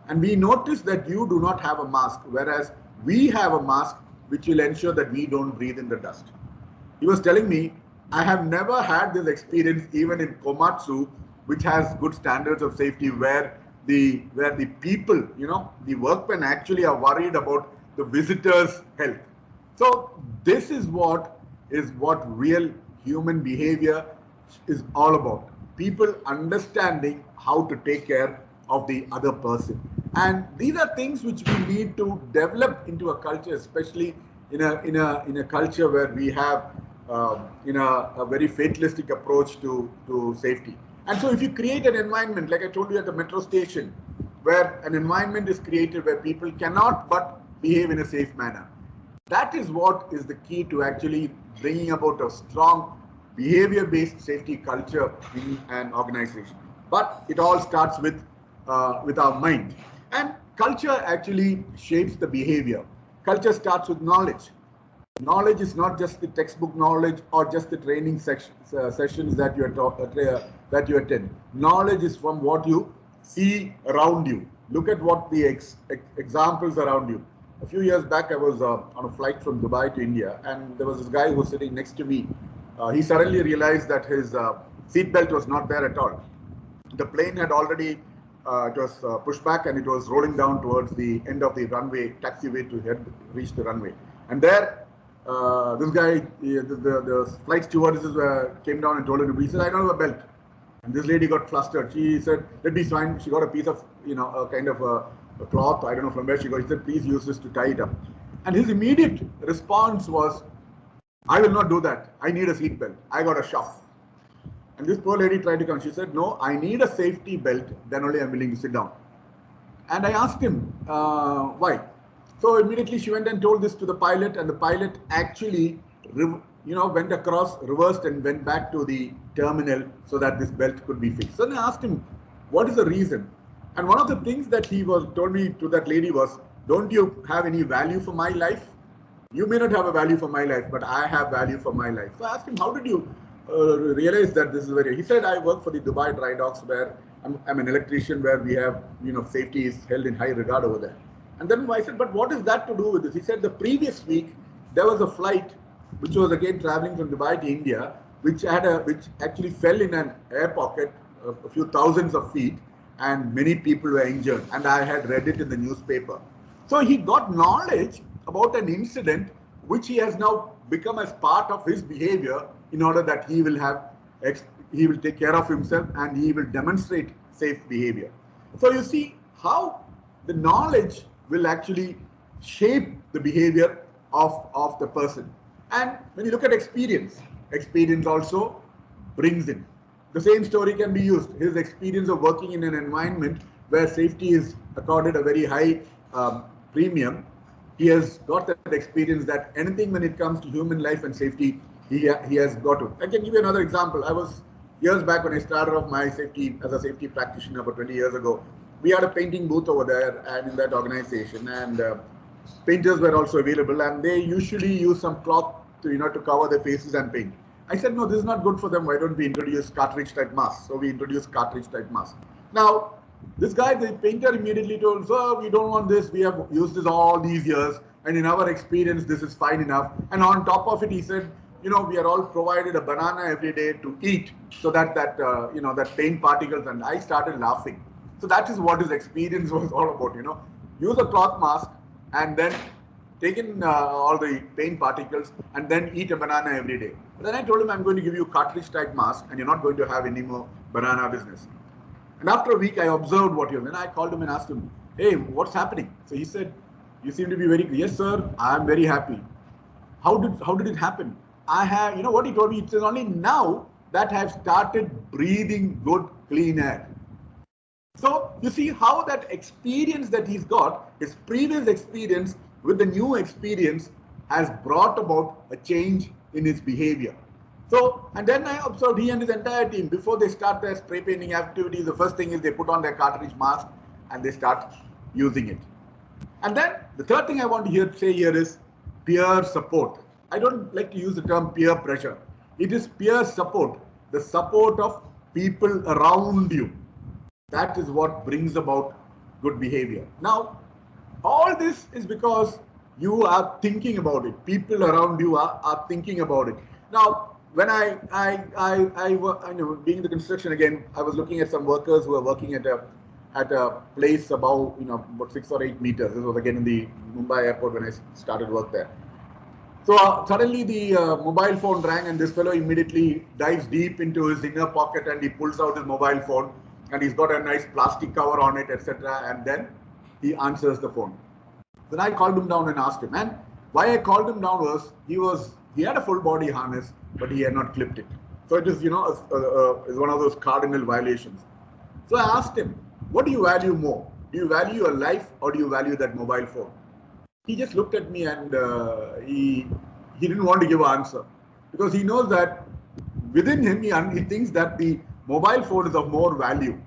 And we notice that you do not have a mask, whereas we have a mask which will ensure that we don't breathe in the dust." He was telling me, "I have never had this experience even in Komatsu, which has good standards of safety, where the people, the workmen actually are worried about the visitors' health." So this is what real human behavior is all about. People understanding how to take care of the other person. And these are things which we need to develop into a culture, especially in a culture where we have a very fatalistic approach to safety. And so if you create an environment, like I told you at the metro station, where an environment is created where people cannot but behave in a safe manner, that is what is the key to actually bringing about a strong behavior-based safety culture in an organization. But it all starts with our mind. And culture actually shapes the behavior. Culture starts with knowledge. Knowledge is not just the textbook knowledge or just the training sessions that you attend. Knowledge is from what you see around you. Look at what the examples around you. A few years back, I was on a flight from Dubai to India, and there was this guy who was sitting next to me. He suddenly realized that his seatbelt was not there at all. The plane had already it was pushed back, and it was rolling down towards the end of the runway, taxiway to reach the runway. And there, this guy, the flight stewardesses came down and told him, he said, "I don't have a belt." And this lady got flustered. She said, "Let me sign." She got a piece of, a kind of a cloth, I don't know from where she got. He said, "Please use this to tie it up." And his immediate response was, "I will not do that. I need a seat belt. I got a shock." And this poor lady tried to come. She said, "No, I need a safety belt. Then only I'm willing to sit down." And I asked him, why? So immediately she went and told this to the pilot, and the pilot actually, went across, reversed, and went back to the terminal so that this belt could be fixed. So then I asked him, "What is the reason?" And one of the things that he told me to that lady was, "Don't you have any value for my life? You may not have a value for my life, but I have value for my life." So I asked him, "How did you realize that this is very?" He said, "I work for the Dubai dry docks, where I'm an electrician, where we have, safety is held in high regard over there." And then I said, "But what is that to do with this?" He said, "The previous week, there was a flight which was again traveling from Dubai to India, which actually fell in an air pocket a few thousands of feet, and many people were injured. And I had read it in the newspaper." So he got knowledge about an incident which he has now become as part of his behavior, in order that he will take care of himself and he will demonstrate safe behavior. So you see how the knowledge will actually shape the behavior of the person. And when you look at experience also brings in. The same story can be used. His experience of working in an environment where safety is accorded a very high premium, he has got that experience that anything when it comes to human life and safety, he has got to. I can give you another example. I was years back when I started off my safety as a safety practitioner about 20 years ago. We had a painting booth over there and in that organization, and painters were also available, and they usually use some cloth to cover their faces and paint. I said, "No, this is not good for them. Why don't we introduce cartridge type masks?" So we introduced cartridge type masks. Now, this guy, the painter, immediately told, "Sir, we don't want this. We have used this all these years, and in our experience, this is fine enough." And on top of it, he said, "We are all provided a banana every day to eat, so that paint particles." And I started laughing. So that is what his experience was all about. Use a cloth mask and then taken all the paint particles and then eat a banana every day. But then I told him, I'm going to give you cartridge type mask and you're not going to have any more banana business. And after a week, I observed what you're doing. I called him and asked him, hey, what's happening? So he said, you seem to be very, yes, sir, I'm very happy. How did it happen? I have, you know what he told me? It is only now that I have started breathing good, clean air. So you see how that experience that he's got, his previous experience with the new experience has brought about a change in his behavior. So, and then I observed he and his entire team, before they start their spray painting activities, the first thing is they put on their cartridge mask and they start using it. And then the third thing I want to say here is peer support. I don't like to use the term peer pressure. It is peer support, the support of people around you. That is what brings about good behavior. Now, all this is because you are thinking about it. People around you are thinking about it. Now, when I know, being in the construction again, I was looking at some workers who are working at a place above, about 6 or 8 meters. This was again in the Mumbai airport when I started work there. So suddenly the mobile phone rang and this fellow immediately dives deep into his inner pocket and he pulls out his mobile phone and he's got a nice plastic cover on it, etc. And then he answers the phone. Then I called him down and asked him, and why I called him down was he had a full body harness, but he had not clipped it. So it is, is one of those cardinal violations. So I asked him, what do you value more? Do you value your life or do you value that mobile phone? He just looked at me and he didn't want to give an answer because he knows that within him, he thinks that the mobile phone is of more value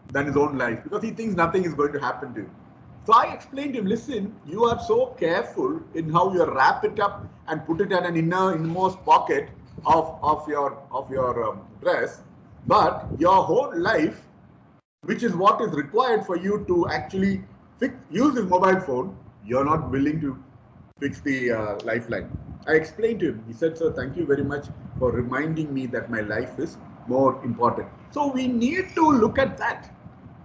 than his own life because he thinks nothing is going to happen to him. So I explained to him, listen, you are so careful in how you wrap it up and put it in an innermost pocket of your dress, but your whole life, which is what is required for you to actually use this mobile phone, you're not willing to fix the lifeline. I explained to him. He said, sir, thank you very much for reminding me that my life is more important. So we need to look at that.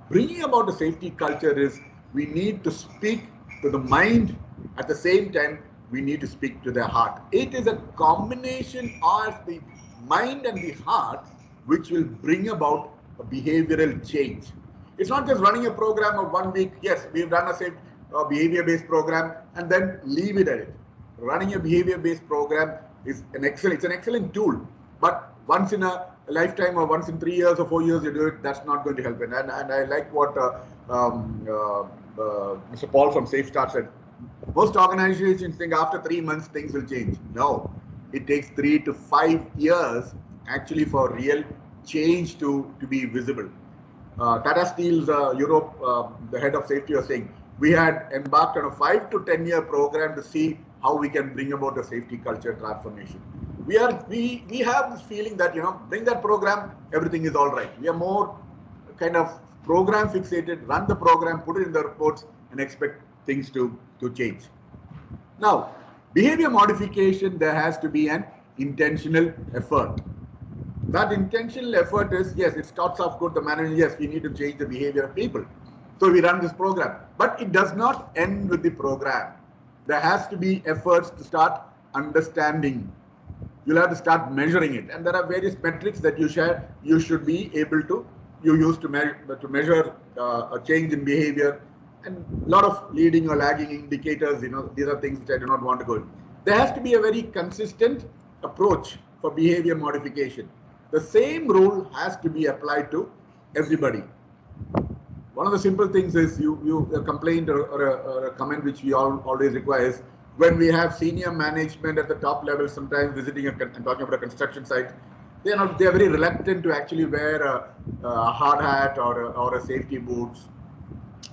Bringing about a safety culture is we need to speak to the mind. At the same time, we need to speak to the heart. It is a combination of the mind and the heart which will bring about a behavioral change. It's not just running a program of 1 week. Yes, we've done a behavior-based program and then leave it at it. Running a behavior-based program is an excellent tool, but once in a lifetime or once in 3 years or 4 years you do it, that's not going to help. And I like what Mr. Paul from Safe Start said. Most organizations think after 3 months things will change. No, it takes 3 to 5 years actually for real change to be visible. Tata Steel's Europe, the head of safety was saying, we had embarked on a 5 to 10 year program to see how we can bring about a safety culture transformation. We have this feeling that, bring that program, everything is all right. We are more kind of program fixated, run the program, put it in the reports and expect things to change. Now, behavior modification, there has to be an intentional effort. That intentional effort is, yes, it starts off good, the manager, yes, we need to change the behavior of people. So we run this program, but it does not end with the program. There has to be efforts to start understanding. You'll have to start measuring it. And there are various metrics that you should be able to, use to measure a change in behavior. And a lot of leading or lagging indicators, these are things which I do not want to go in. There has to be a very consistent approach for behavior modification. The same rule has to be applied to everybody. One of the simple things is a complaint or a comment which we always require is when we have senior management at the top level, sometimes visiting and talking about a construction site, they are very reluctant to actually wear a hard hat or a safety boots.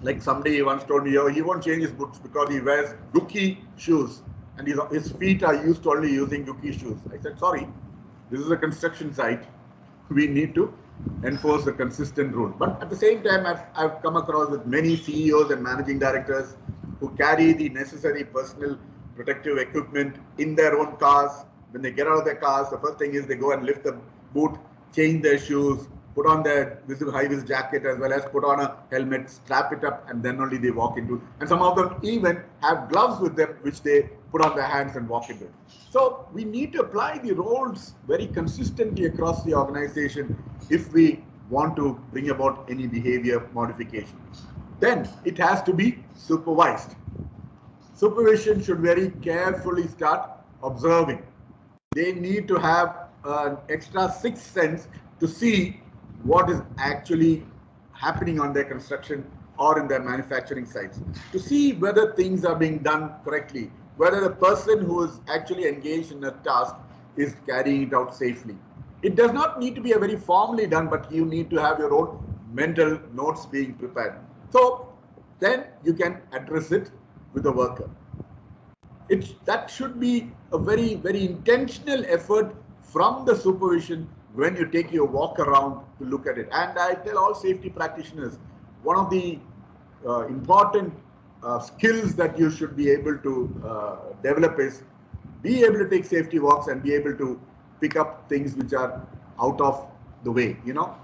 Like somebody once told me, he won't change his boots because he wears Gucci shoes and his feet are used to only using Gucci shoes. I said, sorry, this is a construction site. We need to enforce a consistent rule. But at the same time, I've come across with many CEOs and managing directors who carry the necessary personal protective equipment in their own cars. When they get out of their cars, the first thing is they go and lift the boot, change their shoes, put on their high-vis jacket as well as put on a helmet, strap it up, and then only they walk into. And some of them even have gloves with them, which they put on their hands and walk into. So we need to apply the roles very consistently across the organization if we want to bring about any behavior modification. Then it has to be supervised. Supervision should very carefully start observing. They need to have an extra sixth sense to see what is actually happening on their construction or in their manufacturing sites, to see whether things are being done correctly, whether the person who is actually engaged in a task is carrying it out safely. It does not need to be a very formally done, but you need to have your own mental notes being prepared. So then you can address it with the worker. That should be a very, very intentional effort from the supervision when you take your walk around to look at it. And I tell all safety practitioners, one of the important skills that you should be able to develop is be able to take safety walks and be able to pick up things which are out of the way,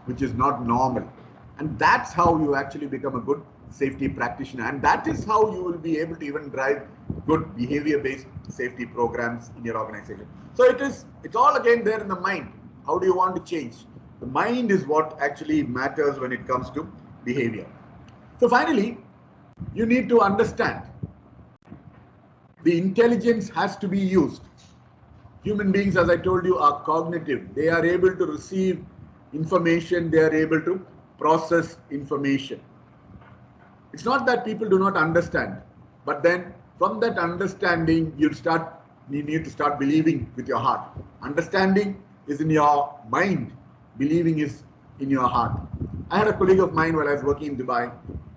which is not normal. And that's how you actually become a good safety practitioner. And that is how you will be able to even drive good behavior-based safety programs in your organization. So it's all again there in the mind. How do you want to change? The mind is what actually matters when it comes to behavior. So finally, you need to understand the intelligence has to be used. Human beings, as I told you, are cognitive. They are able to receive information. They are able to process information. It's not that people do not understand, but then from that understanding, you need to start believing with your heart. Understanding is in your mind. Believing is in your heart. I had a colleague of mine while I was working in Dubai.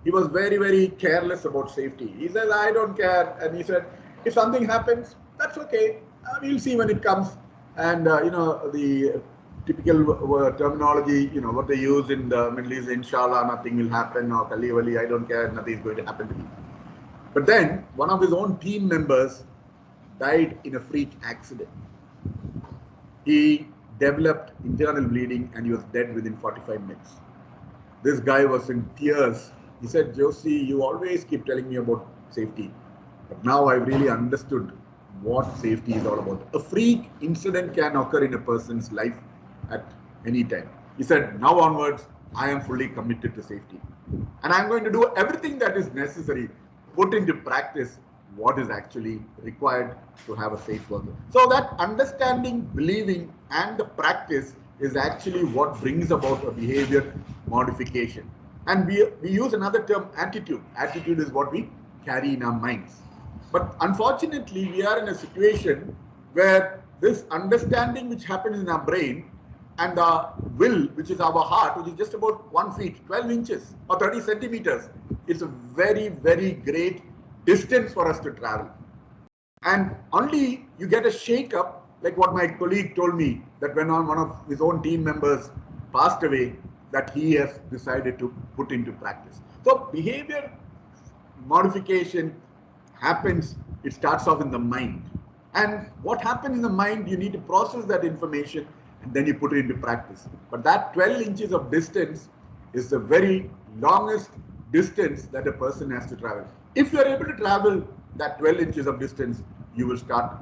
He was very, very careless about safety. He said, I don't care. And he said, if something happens, that's okay. We'll see when it comes. And, the typical terminology, what they use in the Middle East, inshallah, nothing will happen, or Kali Wali, I don't care, nothing is going to happen to me. But then one of his own team members died in a freak accident. He developed internal bleeding and he was dead within 45 minutes. This guy was in tears. He said, Josie, you always keep telling me about safety, but now I've really understood what safety is all about. A freak incident can occur in a person's life at any time. He said, now onwards, I am fully committed to safety. And I'm going to do everything that is necessary, put into practice what is actually required to have a safe worker. So that understanding, believing, and the practice is actually what brings about a behavior modification. And we use another term, attitude. Attitude is what we carry in our minds. But unfortunately, we are in a situation where this understanding which happens in our brain and the will, which is our heart, which is just about 1 feet, 12 inches or 30 centimeters, is a very, very great distance for us to travel. And only you get a shake up, like what my colleague told me, that when one of his own team members passed away, that he has decided to put into practice. So behavior modification happens, it starts off in the mind. And what happens in the mind, you need to process that information and then you put it into practice. But that 12 inches of distance is the very longest distance that a person has to travel. If you are able to travel that 12 inches of distance, you will start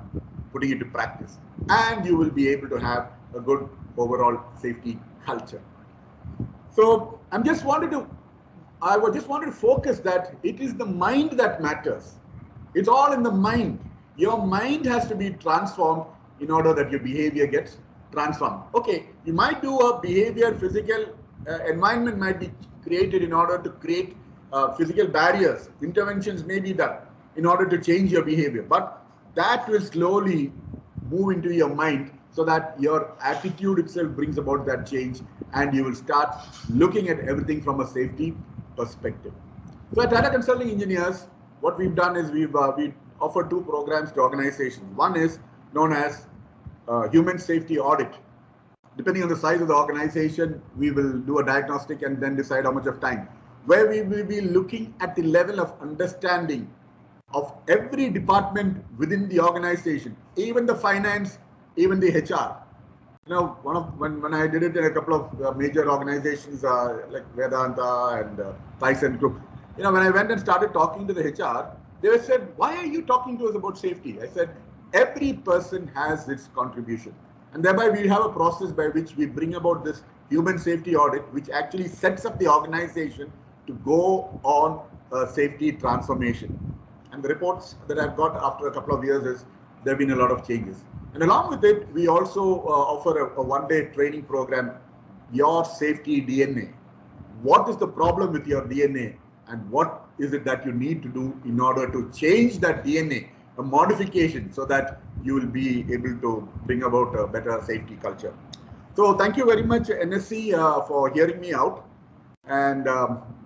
putting it to practice and you will be able to have a good overall safety culture. So I just wanted to focus that it is the mind that matters. It's all in the mind. Your mind has to be transformed in order that your behavior gets transformed. Okay, you might do a behavior, physical environment might be created in order to create physical barriers. Interventions may be done in order to change your behavior, but that will slowly move into your mind so that your attitude itself brings about that change and you will start looking at everything from a safety perspective. So at Tata Consulting Engineers, what we've done is we offer two programs to organizations. One is known as human safety audit. Depending on the size of the organization, we will do a diagnostic and then decide how much of time, where we will be looking at the level of understanding of every department within the organization, even the finance, even the HR. You know, when I did it in a couple of major organizations like Vedanta and Tyson Group, you know, when I went and started talking to the HR, they said, "Why are you talking to us about safety?" I said, "Every person has its contribution, and thereby we have a process by which we bring about this human safety audit, which actually sets up the organization to go on a safety transformation." And the reports that I've got after a couple of years is there have been a lot of changes. And along with it, we also offer a one-day training program, Your Safety DNA. What is the problem with your DNA and what is it that you need to do in order to change that DNA, a modification, so that you will be able to bring about a better safety culture. So thank you very much, NSC, for hearing me out. And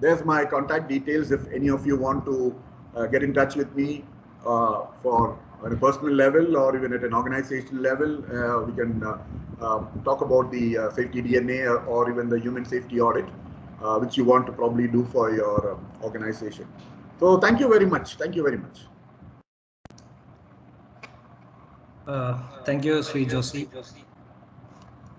there's my contact details if any of you want to get in touch with me for at a personal level or even at an organizational level. We can talk about the safety DNA or even the human safety audit, which you want to probably do for your organization. So thank you very much. Thank you very much. Thank you, Sri Joshi.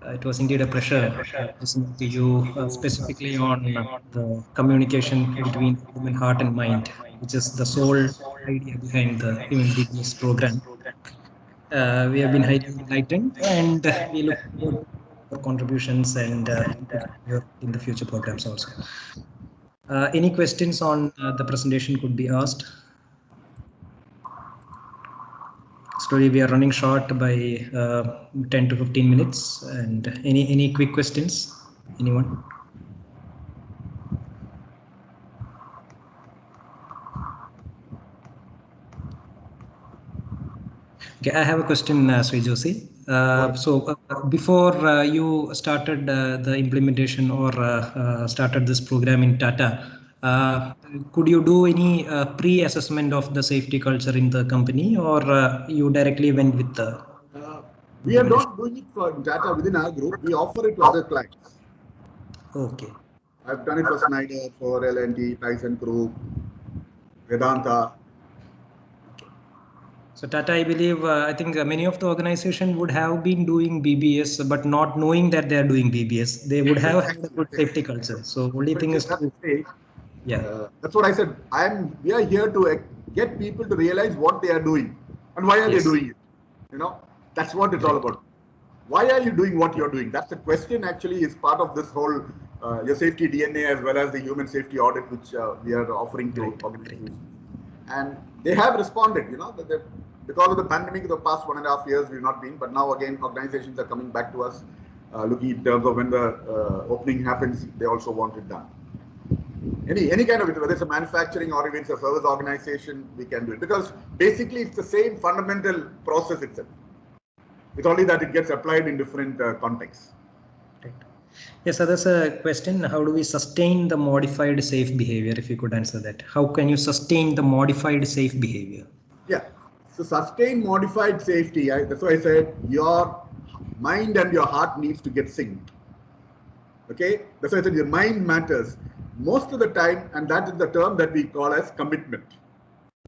It was indeed a pleasure listening to you specifically on the communication between human heart and mind, which is the sole idea behind the Human Bbs program. We have been highly enlightened, and we look forward to contributions and in the future programs also. Any questions on the presentation could be asked. Slowly we are running short by 10 to 15 minutes, and any quick questions, anyone? Okay, I have a question, Sri Joshi. Before you started the implementation or started this program in Tata, could you do any pre-assessment of the safety culture in the company, or you directly went with the? We are not doing it for data within our group. We offer it to other clients. Okay. I've done it for Schneider, for L&T, Tyson Group, Vedanta. So Tata, I believe, I think many of the organization would have been doing BBS, but not knowing that they are doing BBS. They would have had a good safety culture. So only thing is to, yeah. That's what I said. We are here to get people to realize what they are doing and why are they doing it. You know, that's what it's all about. Why are you doing what you're doing? That's the question. Actually, is part of this whole your safety DNA as well as the human safety audit, which we are offering to organizations. And they have responded. You know, that because of the pandemic, the past 1.5 years we've not been, but now again organizations are coming back to us, looking in terms of when the opening happens, they also want it done. Any kind of it, whether it's a manufacturing or even it's a service organization, we can do it, because basically it's the same fundamental process itself. It's only that it gets applied in different contexts. Right. Yes, so there's a question. How do we sustain the modified safe behavior? If you could answer that. How can you sustain the modified safe behavior? Yeah. So sustain modified safety. That's why I said your mind and your heart needs to get synced. Okay. That's why I said your mind matters most of the time, and that is the term that we call as commitment.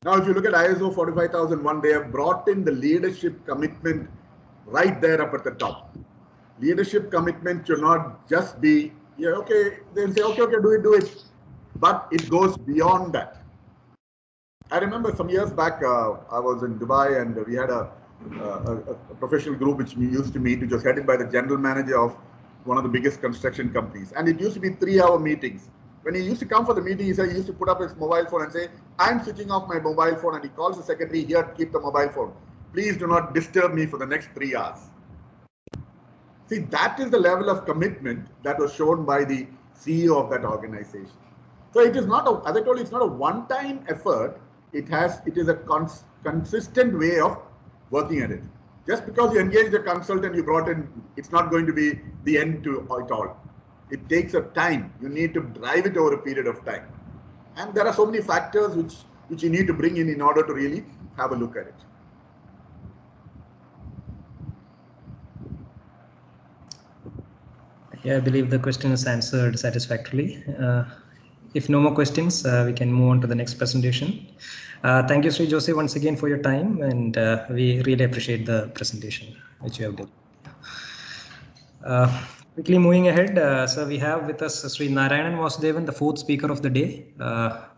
Now, if you look at ISO 45001, they have brought in the leadership commitment right there up at the top. Leadership commitment should not just be, yeah, okay, they'll say, okay, do it. But it goes beyond that. I remember some years back, I was in Dubai and we had a professional group which we used to meet, which was headed by the general manager of one of the biggest construction companies. And it used to be 3-hour meetings. When he used to come for the meeting, he said he used to put up his mobile phone and say, I'm switching off my mobile phone. And he calls the secretary, here, keep the mobile phone. Please do not disturb me for the next 3 hours. See, that is the level of commitment that was shown by the CEO of that organization. So it is not, as I told you, it's not a one-time effort. It is a consistent way of working at it. Just because you engaged a consultant you brought in, it's not going to be the end to it all. It takes a time. You need to drive it over a period of time. And there are so many factors which you need to bring in order to really have a look at it. Yeah, I believe the question is answered satisfactorily. If no more questions, we can move on to the next presentation. Thank you, Sri Joshi, once again for your time, and we really appreciate the presentation which you have done. Quickly moving ahead, so we have with us Shri Narayanan Vasudevan, the fourth speaker of the day.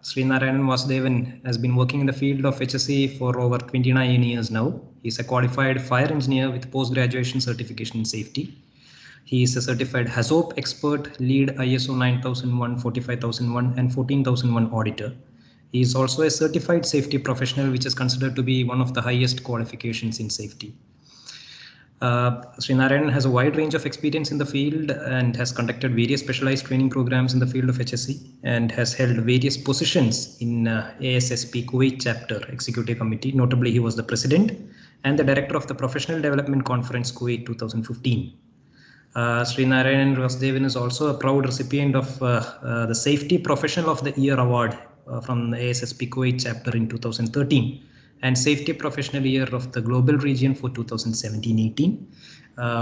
Shri Narayanan Vasudevan has been working in the field of HSE for over 29 years now. He's a qualified fire engineer with post-graduation certification in safety. He is a certified HACCP expert, lead ISO 9001, 45001 and 14001 auditor. He is also a certified safety professional, which is considered to be one of the highest qualifications in safety. Shri Narayanan has a wide range of experience in the field and has conducted various specialized training programs in the field of HSE and has held various positions in ASSP Kuwait chapter executive committee. Notably, he was the president and the director of the Professional Development Conference Kuwait 2015. Shri Narayanan Vasudevan is also a proud recipient of the Safety Professional of the Year Award from the ASSP Kuwait chapter in 2013. And Safety Professional Year of the Global Region for 2017-18.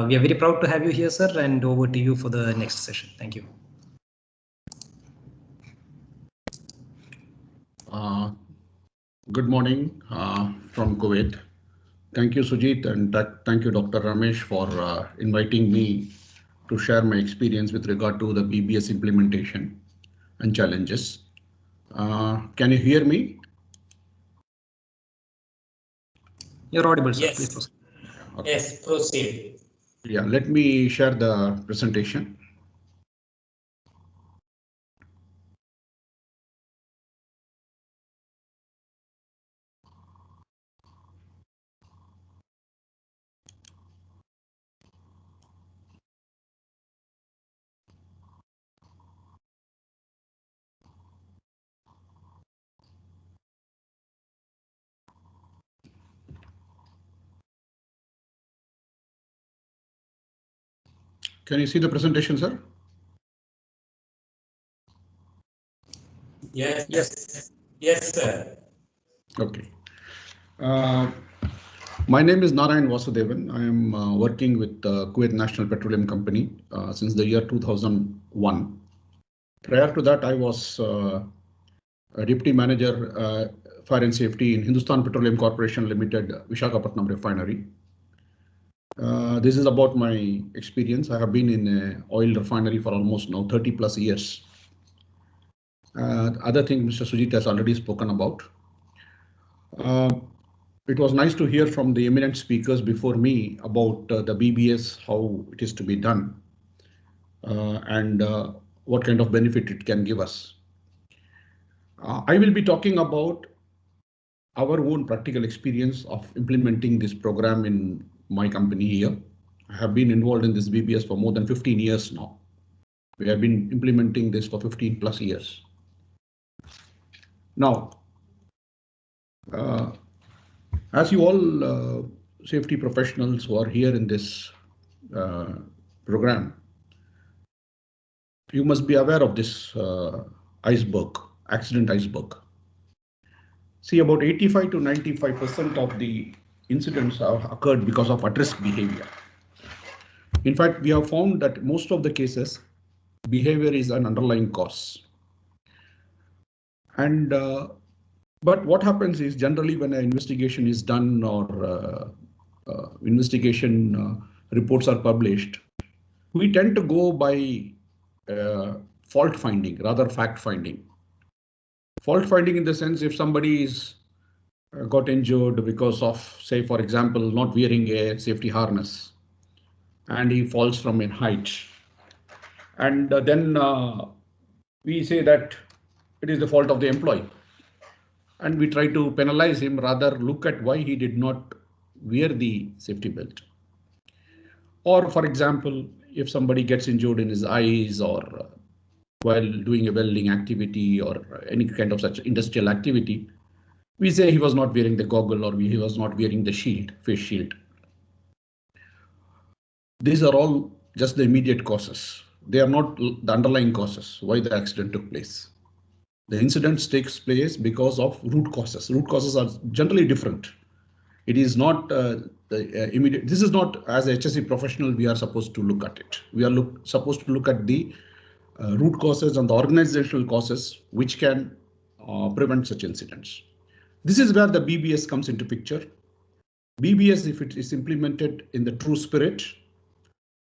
We are very proud to have you here, sir, and over to you for the next session. Thank you. Good morning from Kuwait. Thank you, Sujit, and thank you, Dr. Ramesh, for inviting me to share my experience with regard to the BBS implementation and challenges. Can you hear me? You're audible, sir. Yes. Please proceed. Okay. Yes, proceed. Yeah, let me share the presentation. Can you see the presentation, sir? Yes. Yes. Yes, sir. Okay. My name is Narayan Vasudevan. I am working with Kuwait National Petroleum Company since the year 2001. Prior to that, I was a Deputy Manager Fire and Safety in Hindustan Petroleum Corporation Limited, Visakhapatnam Refinery. This is about my experience. I have been in an oil refinery for almost now 30 plus years. Other things Mr. Sujit has already spoken about. It was nice to hear from the eminent speakers before me about the BBS, how it is to be done, and what kind of benefit it can give us. I will be talking about our own practical experience of implementing this program in my company here. I have been involved in this BBS for more than 15 years now. We have been implementing this for 15 plus years. Now, as you all safety professionals who are here in this program, you must be aware of this accident iceberg. See, about 85 to 95% of the incidents have occurred because of at-risk behavior. In fact, we have found that most of the cases, behavior is an underlying cause. And but what happens is generally when an investigation is done or investigation reports are published, we tend to go by fault finding, rather fact finding. Fault finding in the sense if somebody is got injured because of, say, for example, not wearing a safety harness and he falls from a height. And then we say that it is the fault of the employee. And we try to penalize him, rather look at why he did not wear the safety belt. Or for example, if somebody gets injured in his eyes or while doing a welding activity or any kind of such industrial activity, we say he was not wearing the goggle or he was not wearing the shield, face shield. These are all just the immediate causes. They are not the underlying causes why the accident took place. The incident takes place because of root causes. Root causes are generally different. It is not the immediate. This is not, as a HSE professional, we are supposed to look at it. We are supposed to look at the root causes and the organizational causes which can prevent such incidents. This is where the BBS comes into picture. BBS, if it is implemented in the true spirit,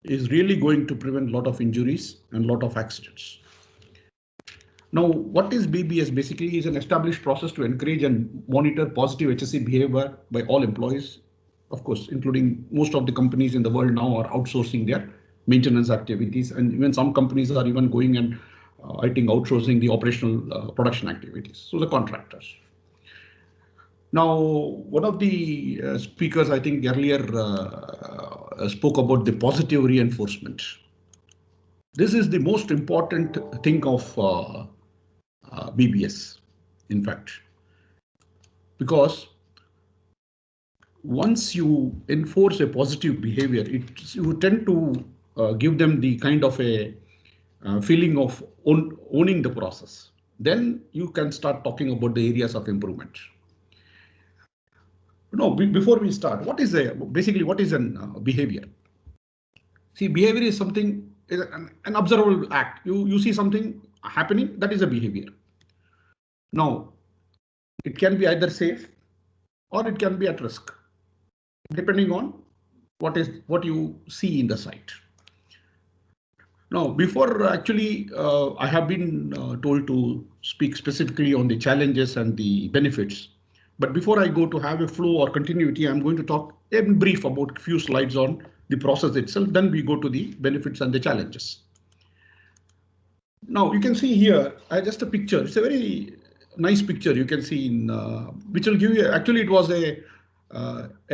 is really going to prevent a lot of injuries and a lot of accidents. Now, what is BBS? Basically is an established process to encourage and monitor positive HSE behavior by all employees. Of course, including most of the companies in the world now are outsourcing their maintenance activities, and even some companies are even going and I think outsourcing the operational production activities. So the contractors. Now, one of the speakers, I think earlier spoke about the positive reinforcement. This is the most important thing of BBS, in fact, because once you enforce a positive behavior, you tend to give them the kind of a feeling of owning the process. Then you can start talking about the areas of improvement. No, before we start, basically what is an behavior? See, behavior is something, an observable act. You see something happening, that is a behavior. Now, it can be either safe or it can be at risk, depending on what you see in the site. Now, before actually, I have been told to speak specifically on the challenges and the benefits. But before I go to have a flow or continuity, I'm going to talk in brief about a few slides on the process itself. Then we go to the benefits and the challenges. Now, you can see here, just a picture. It's a very nice picture you can see in which will give you, actually it was a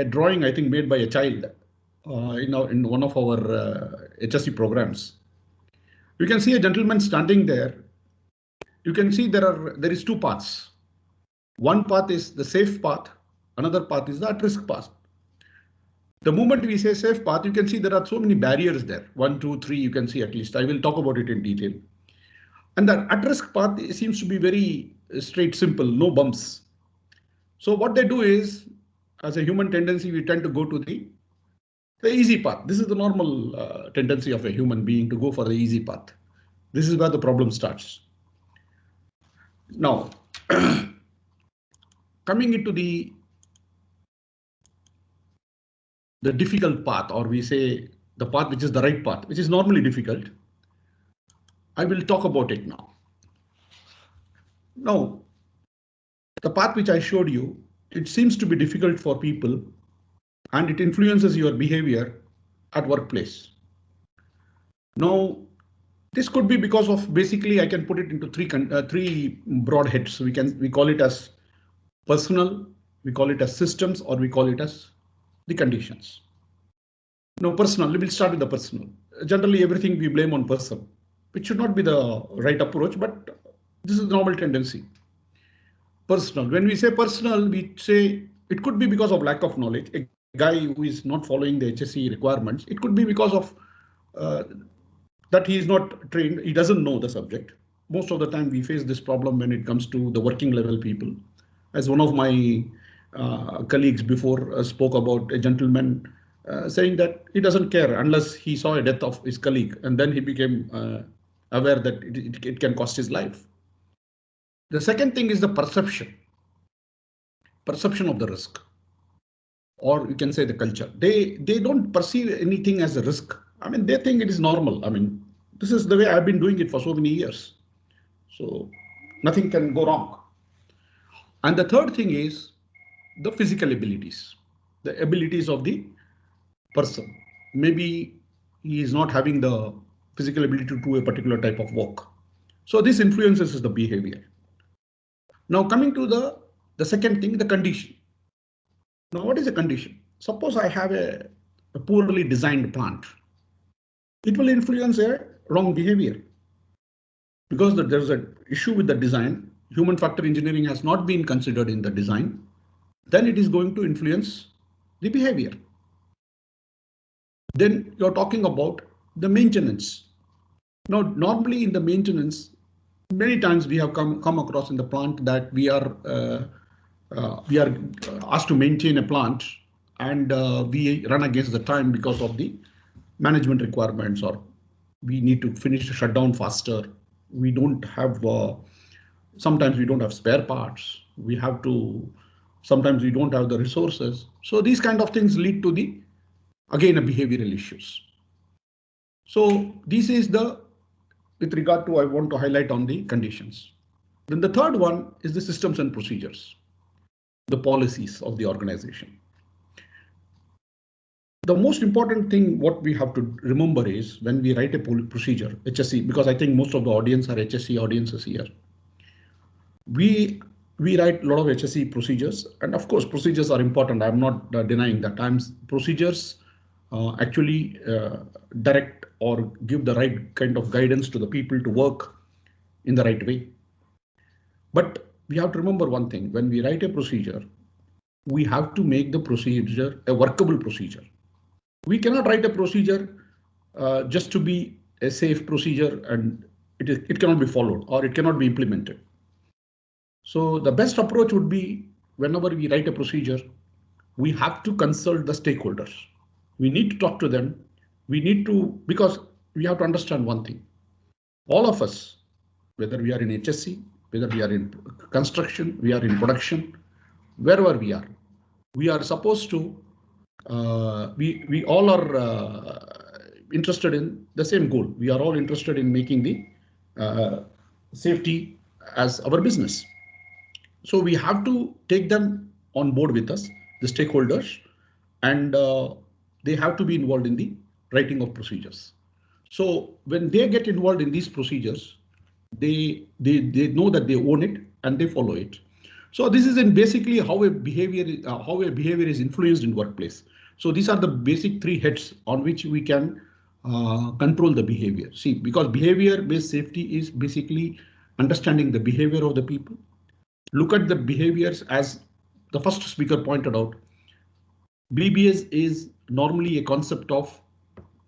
drawing I think made by a child in one of our HSE programs. You can see a gentleman standing there. You can see there is two paths. One path is the safe path, another path is the at-risk path. The moment we say safe path, you can see there are so many barriers there. 1, 2, 3, you can see at least. I will talk about it in detail. And the at-risk path seems to be very straight, simple, no bumps. So what they do is, as a human tendency, we tend to go to the easy path. This is the normal tendency of a human being, to go for the easy path. This is where the problem starts. Now, coming into the difficult path, or we say the path which is the right path, which is normally difficult, I will talk about it now. Now, the path which I showed you, it seems to be difficult for people and it influences your behavior at workplace. Now, this could be because of, basically I can put it into three broad heads. We call it as personal, we call it as systems, or we call it as the conditions. Now, personal, we'll start with the personal. Generally, everything we blame on person, which should not be the right approach, but this is the normal tendency. Personal, when we say personal, we say it could be because of lack of knowledge. A guy who is not following the HSE requirements, it could be because of that he is not trained, he doesn't know the subject. Most of the time we face this problem when it comes to the working level people. As one of my colleagues before spoke about a gentleman saying that he doesn't care unless he saw a death of his colleague, and then he became aware that it can cost his life. The second thing is the perception of the risk, or you can say the culture. They don't perceive anything as a risk. I mean, they think it is normal. I mean, this is the way I've been doing it for so many years. So nothing can go wrong. And the third thing is the physical abilities, the abilities of the person. Maybe he is not having the physical ability to do a particular type of work. So this influences the behavior. Now coming to the second thing, the condition. Now what is a condition? Suppose I have a poorly designed plant. It will influence a wrong behavior because there's an issue with the design. Human factor engineering has not been considered in the design. Then it is going to influence the behavior. Then you're talking about the maintenance. Now, normally in the maintenance, many times we have come across in the plant that we are asked to maintain a plant, and we run against the time because of the management requirements, or we need to finish the shutdown faster. We don't have, sometimes we don't have spare parts. Sometimes we don't have the resources. So these kind of things lead to again, behavioral issues. So this is the, with regard to, I want to highlight on the conditions. Then the third one is the systems and procedures, the policies of the organization. The most important thing what we have to remember is when we write a procedure, HSE, because I think most of the audience are HSE audiences here. We write a lot of HSE procedures, and of course procedures are important. I'm not denying that. Procedures actually direct or give the right kind of guidance to the people to work in the right way. But we have to remember one thing: when we write a procedure, we have to make the procedure a workable procedure. We cannot write a procedure just to be a safe procedure and it cannot be followed or it cannot be implemented. So the best approach would be, whenever we write a procedure, we have to consult the stakeholders. We need to talk to them. We need to, because we have to understand one thing. All of us, whether we are in HSE, whether we are in construction, we are in production, wherever we are supposed to, we all are interested in the same goal. We are all interested in making the safety as our business. So we have to take them on board with us, the stakeholders, and they have to be involved in the writing of procedures. So when they get involved in these procedures, they know that they own it and they follow it. So this is in basically how a behavior is influenced in workplace. So these are the basic three heads on which we can control the behavior. See, because behavior-based safety is basically understanding the behavior of the people. Look at the behaviors, as the first speaker pointed out. BBS is normally a concept of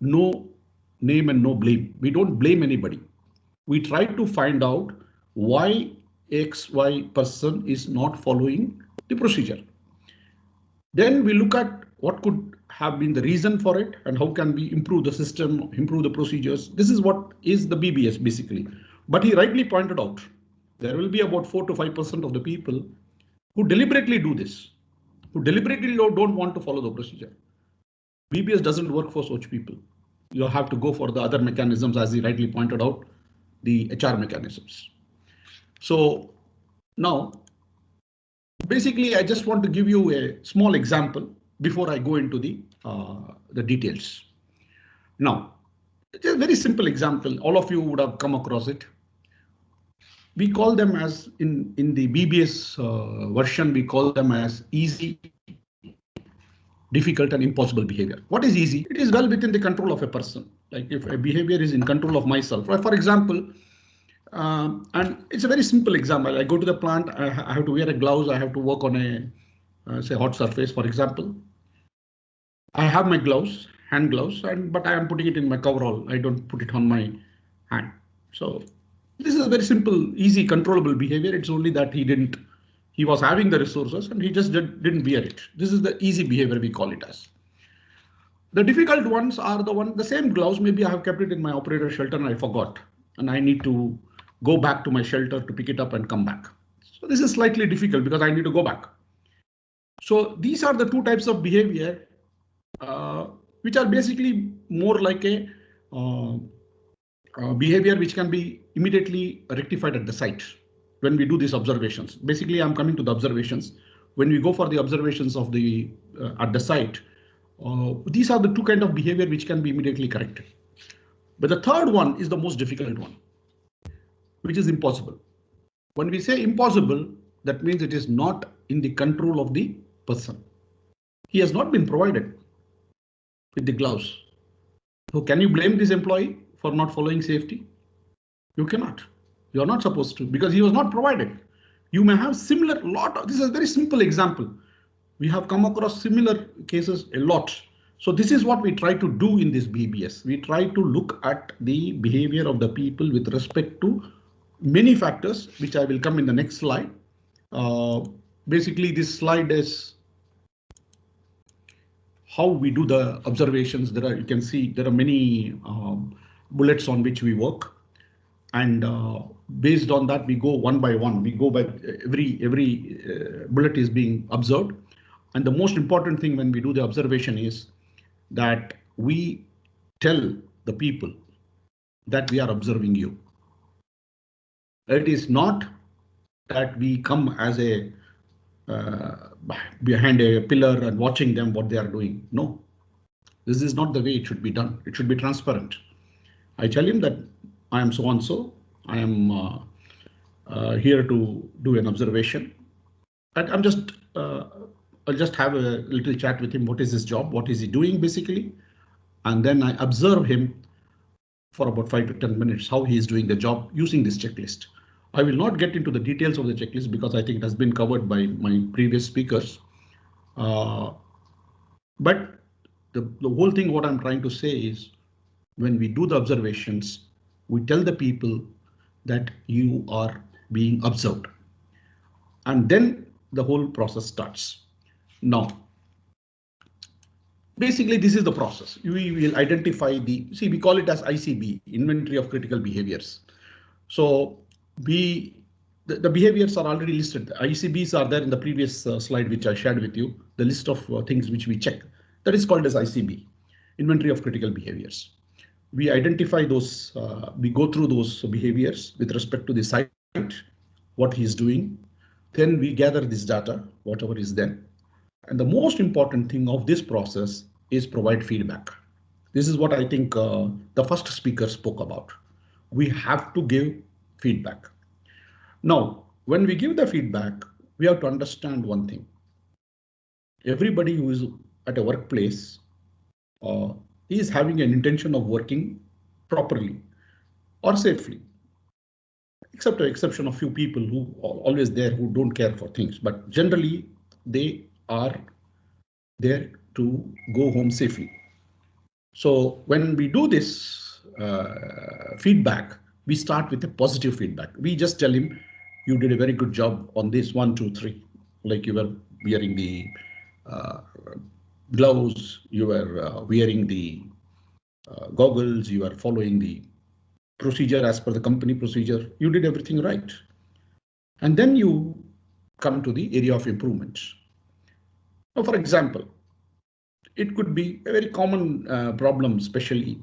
no name and no blame. We don't blame anybody. We try to find out why XY person is not following the procedure. Then we look at what could have been the reason for it and how can we improve the system, improve the procedures. This is what is the BBS basically. But he rightly pointed out, there will be about 4 to 5% of the people who deliberately do this, who deliberately don't want to follow the procedure. BBS doesn't work for such people. You'll have to go for the other mechanisms, as he rightly pointed out, the HR mechanisms. So now, basically, I just want to give you a small example before I go into the details. Now, it's a very simple example. All of you would have come across it. We call them as, in the BBS version, we call them as easy, difficult and impossible behavior. What is easy? It is well within the control of a person. Like if a behavior is in control of myself, for example, and it's a very simple example. I go to the plant, I have to wear a gloves, I have to work on a say hot surface, for example. I have my gloves, hand gloves, but I am putting it in my coverall. I don't put it on my hand. So this is a very simple, easy, controllable behavior. It's only that he was having the resources and he just didn't wear it. This is the easy behavior we call it as. The difficult ones are the same gloves. Maybe I have kept it in my operator shelter and I forgot, and I need to go back to my shelter to pick it up and come back. So this is slightly difficult because I need to go back. So these are the two types of behavior which are basically more like a behavior which can be immediately rectified at the site when we do these observations. Basically, I'm coming to the observations. When we go for the observations of the at the site, these are the two kind of behavior which can be immediately corrected. But the third one is the most difficult one, which is impossible. When we say impossible, that means it is not in the control of the person. He has not been provided with the gloves. So can you blame this employee for not following safety? You cannot. You are not supposed to, because he was not provided. You may have similar this is a very simple example. We have come across similar cases a lot. So this is what we try to do in this BBS. We try to look at the behavior of the people with respect to many factors, which I will come in the next slide. Basically, this slide is how we do the observations. You can see there are many bullets on which we work, and based on that we go one by one. We go by every bullet is being observed, and the most important thing when we do the observation is that we tell the people that we are observing you. It is not that we come as a behind a pillar and watching them what they are doing. No, this is not the way it should be done. It should be transparent. I tell him that I am so and so. I am here to do an observation. I'm just I'll just have a little chat with him. What is his job? What is he doing basically? And then I observe him for about 5 to 10 minutes, how he is doing the job using this checklist. I will not get into the details of the checklist because I think it has been covered by my previous speakers. But the whole thing, what I'm trying to say is, when we do the observations, we tell the people that you are being observed. And then the whole process starts. Now, basically, this is the process. We will identify we call it as ICB, Inventory of Critical Behaviors. So the behaviors are already listed. The ICBs are there in the previous slide, which I shared with you, the list of things which we check. That is called as ICB, Inventory of Critical Behaviors. We identify those, we go through those behaviors with respect to the site, what he is doing. Then we gather this data, whatever is there. And the most important thing of this process is provide feedback. This is what I think the first speaker spoke about. We have to give feedback. Now, when we give the feedback, we have to understand one thing. Everybody who is at a workplace is having an intention of working properly or safely, except the exception of few people who are always there who don't care for things, but generally they are there to go home safely. So when we do this feedback, we start with a positive feedback. We just tell him, you did a very good job on this 1, 2, 3, like you were wearing the gloves, you were wearing the goggles, you are following the procedure as per the company procedure. You did everything right. And then you come to the area of improvement. Now, for example, it could be a very common problem, especially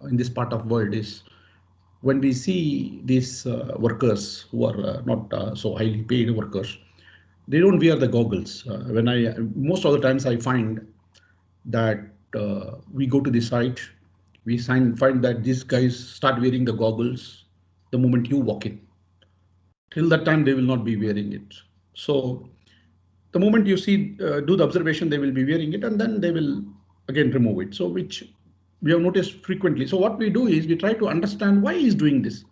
in this part of world, is when we see these workers who are not so highly paid workers, they don't wear the goggles. Most of the times I find that we go to the site, we find that these guys start wearing the goggles the moment you walk in. Till that time, they will not be wearing it. So the moment you see, do the observation, they will be wearing it, and then they will again remove it. So which we have noticed frequently. So what we do is we try to understand why he's doing this.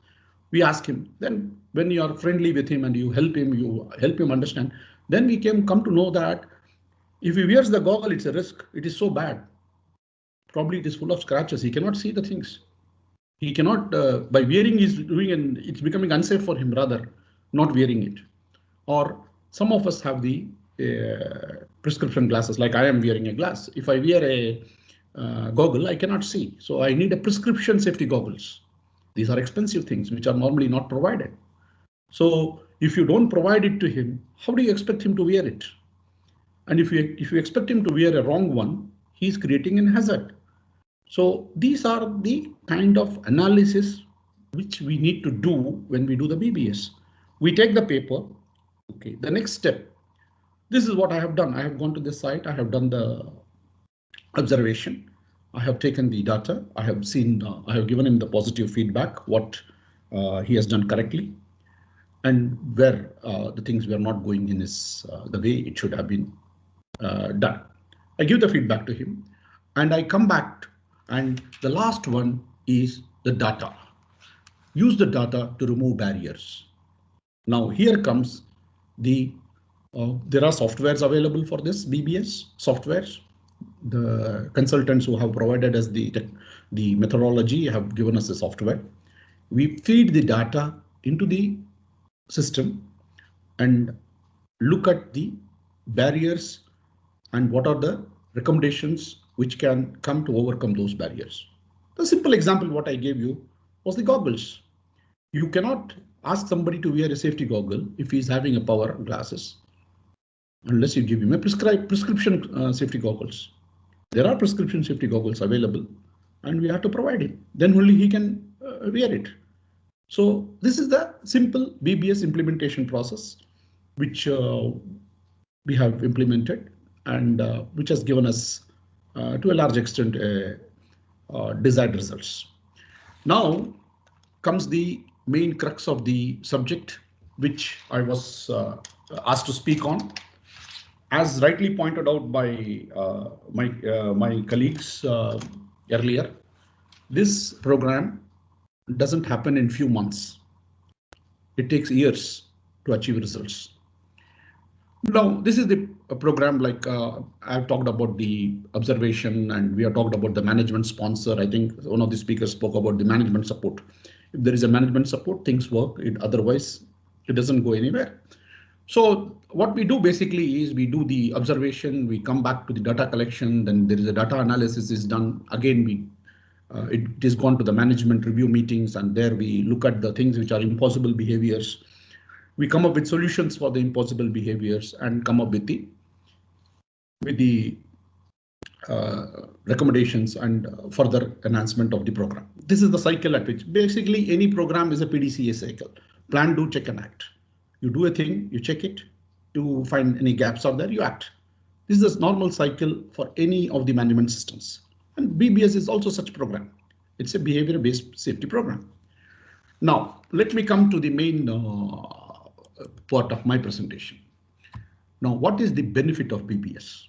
We ask him. Then when you are friendly with him and you help him understand, then we can come to know that if he wears the goggle, it's a risk. It is so bad. Probably it is full of scratches. He cannot see the things. He cannot, by wearing he's doing, and it's becoming unsafe for him rather, not wearing it. Or some of us have the prescription glasses, like I am wearing a glass. If I wear a goggle, I cannot see. So I need a prescription safety goggles. These are expensive things which are normally not provided. So if you don't provide it to him, how do you expect him to wear it? And if you expect him to wear a wrong one, he's creating an hazard. So these are the kind of analysis which we need to do when we do the BBS. We take the paper. Okay, the next step. This is what I have done. I have gone to the site. I have done the observation. I have taken the data. I have seen. I have given him the positive feedback, what he has done correctly, and where the things were not going in the way it should have been done. I give the feedback to him, and I come back. And the last one is the data. Use the data to remove barriers. Now here comes the, there are softwares available for this BBS softwares. The consultants who have provided us the methodology have given us the software. We feed the data into the system and look at the barriers and what are the recommendations which can come to overcome those barriers. The simple example what I gave you was the goggles. You cannot ask somebody to wear a safety goggle if he's having a power glasses, unless you give him a prescription safety goggles. There are prescription safety goggles available, and we have to provide him. Then only he can wear it. So this is the simple BBS implementation process, which we have implemented and which has given us to a large extent desired results. Now comes the main crux of the subject, which I was asked to speak on. As rightly pointed out by my colleagues earlier, this program doesn't happen in few months. It takes years to achieve results. Now, this is the program, like I've talked about the observation and we have talked about the management sponsor. I think one of the speakers spoke about the management support. If there is a management support, things work. Otherwise, it doesn't go anywhere. So what we do basically is we do the observation, we come back to the data collection, then there is a data analysis is done. Again, it is gone to the management review meetings, and there we look at the things which are impossible behaviors. We come up with solutions for the impossible behaviors and come up with the recommendations and further enhancement of the program. This is the cycle at which basically any program is a PDCA cycle. Plan, do, check and act. You do a thing, you check it, you find any gaps out there, you act. This is a normal cycle for any of the management systems. And BBS is also such program. It's a behavior-based safety program. Now, let me come to the main part of my presentation. Now, what is the benefit of BBS?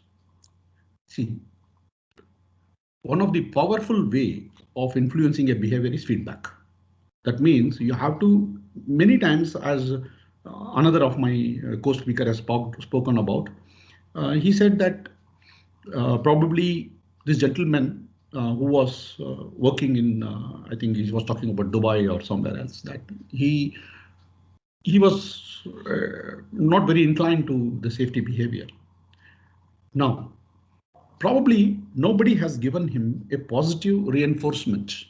See, one of the powerful way of influencing a behavior is feedback. That means you have to, many times, as another of my co-speaker has spoken about, he said that probably this gentleman who was working in, I think he was talking about Dubai or somewhere else, that he was not very inclined to the safety behavior. Now, probably nobody has given him a positive reinforcement,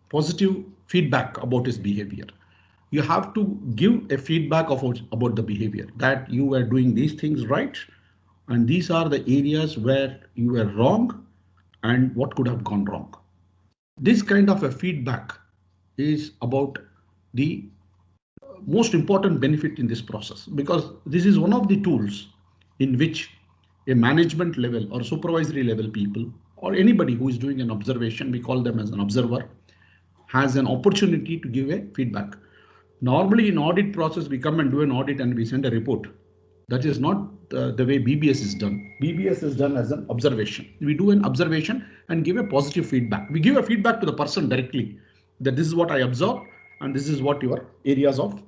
positive feedback about his behavior. You have to give a feedback about the behavior, that you were doing these things right, and these are the areas where you were wrong and what could have gone wrong. This kind of a feedback is about the most important benefit in this process, because this is one of the tools in which a management level or supervisory level people or anybody who is doing an observation, we call them as an observer, has an opportunity to give a feedback. Normally in audit process, we come and do an audit and we send a report. That is not the way BBS is done. BBS is done as an observation. We do an observation and give a positive feedback. We give a feedback to the person directly that this is what I observed and this is what your areas of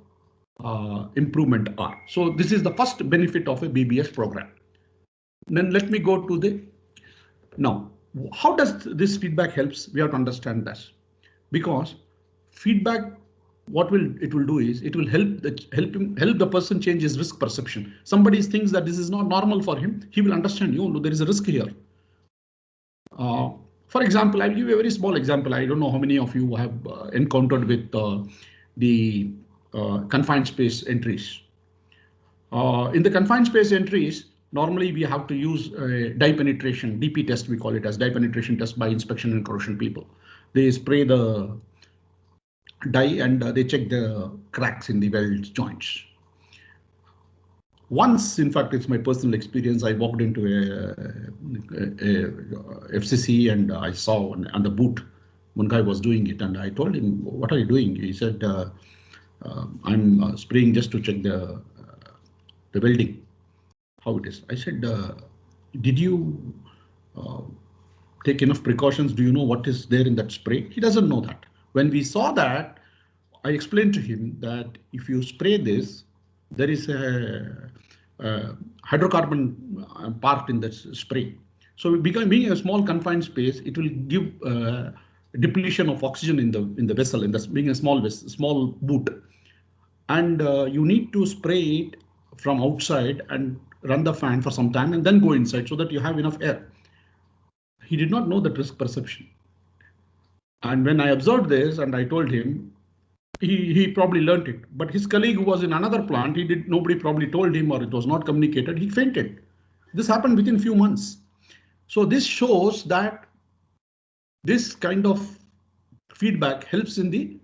improvement are. So this is the first benefit of a BBS program. Then let me go to the, now, how does this feedback helps? We have to understand this, because feedback, what it will do is it will help the person change his risk perception. Somebody thinks that this is not normal for him. He will understand, no, there is a risk here. For example, I'll give you a very small example. I don't know how many of you have encountered with the confined space entries. In the confined space entries, normally we have to use dye penetration, DP test, we call it as dye penetration test by inspection and corrosion people. They spray the dye and they check the cracks in the weld joints. Once, in fact, it's my personal experience, I walked into a FCC and I saw on the boot, one guy was doing it and I told him, what are you doing? He said, I'm spraying just to check the welding, how it is. I said, did you take enough precautions? Do you know what is there in that spray? He doesn't know that. When we saw that, I explained to him that if you spray this, there is a hydrocarbon part in that spray. So being a small confined space, it will give depletion of oxygen in the vessel, in being a small boot. And you need to spray it from outside and run the fan for some time and then go inside so that you have enough air. He did not know that risk perception. And when I observed this and I told him, he probably learned it, but his colleague who was in another plant, nobody probably told him or it was not communicated, he fainted. This happened within few months. So this shows that This kind of feedback helps in the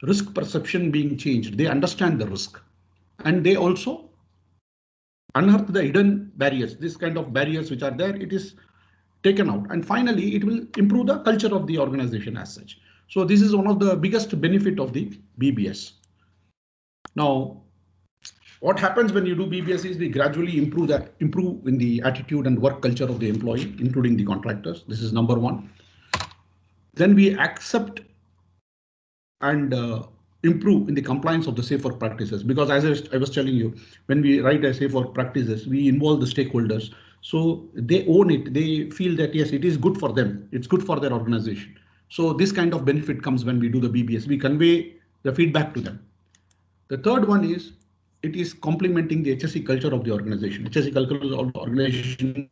risk perception being changed. They understand the risk and they also unearth the hidden barriers. This kind of barriers which are there, it is taken out, and finally it will improve the culture of the organization as such. So this is one of the biggest benefit of the BBS. Now, what happens when you do BBS is we gradually improve in the attitude and work culture of the employee, including the contractors. This is number one. Then we accept and improve in the compliance of the safe work practices, because as I was telling you, when we write a safe work practices, we involve the stakeholders. So they own it. They feel that yes, it is good for them. It's good for their organization. So this kind of benefit comes when we do the BBS. We convey the feedback to them. The third one is it is complementing the HSE culture of the organization. HSE culture of the organization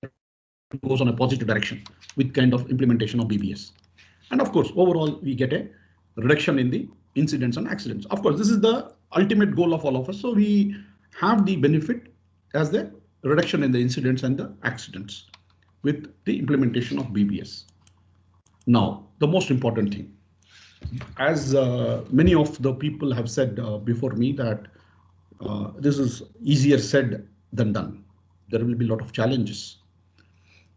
goes on a positive direction with kind of implementation of BBS. And of course, overall, we get a reduction in the incidents and accidents. Of course, this is the ultimate goal of all of us. So we have the benefit as the reduction in the incidents and the accidents with the implementation of BBS. Now, the most important thing, as many of the people have said before me, that this is easier said than done. There will be a lot of challenges.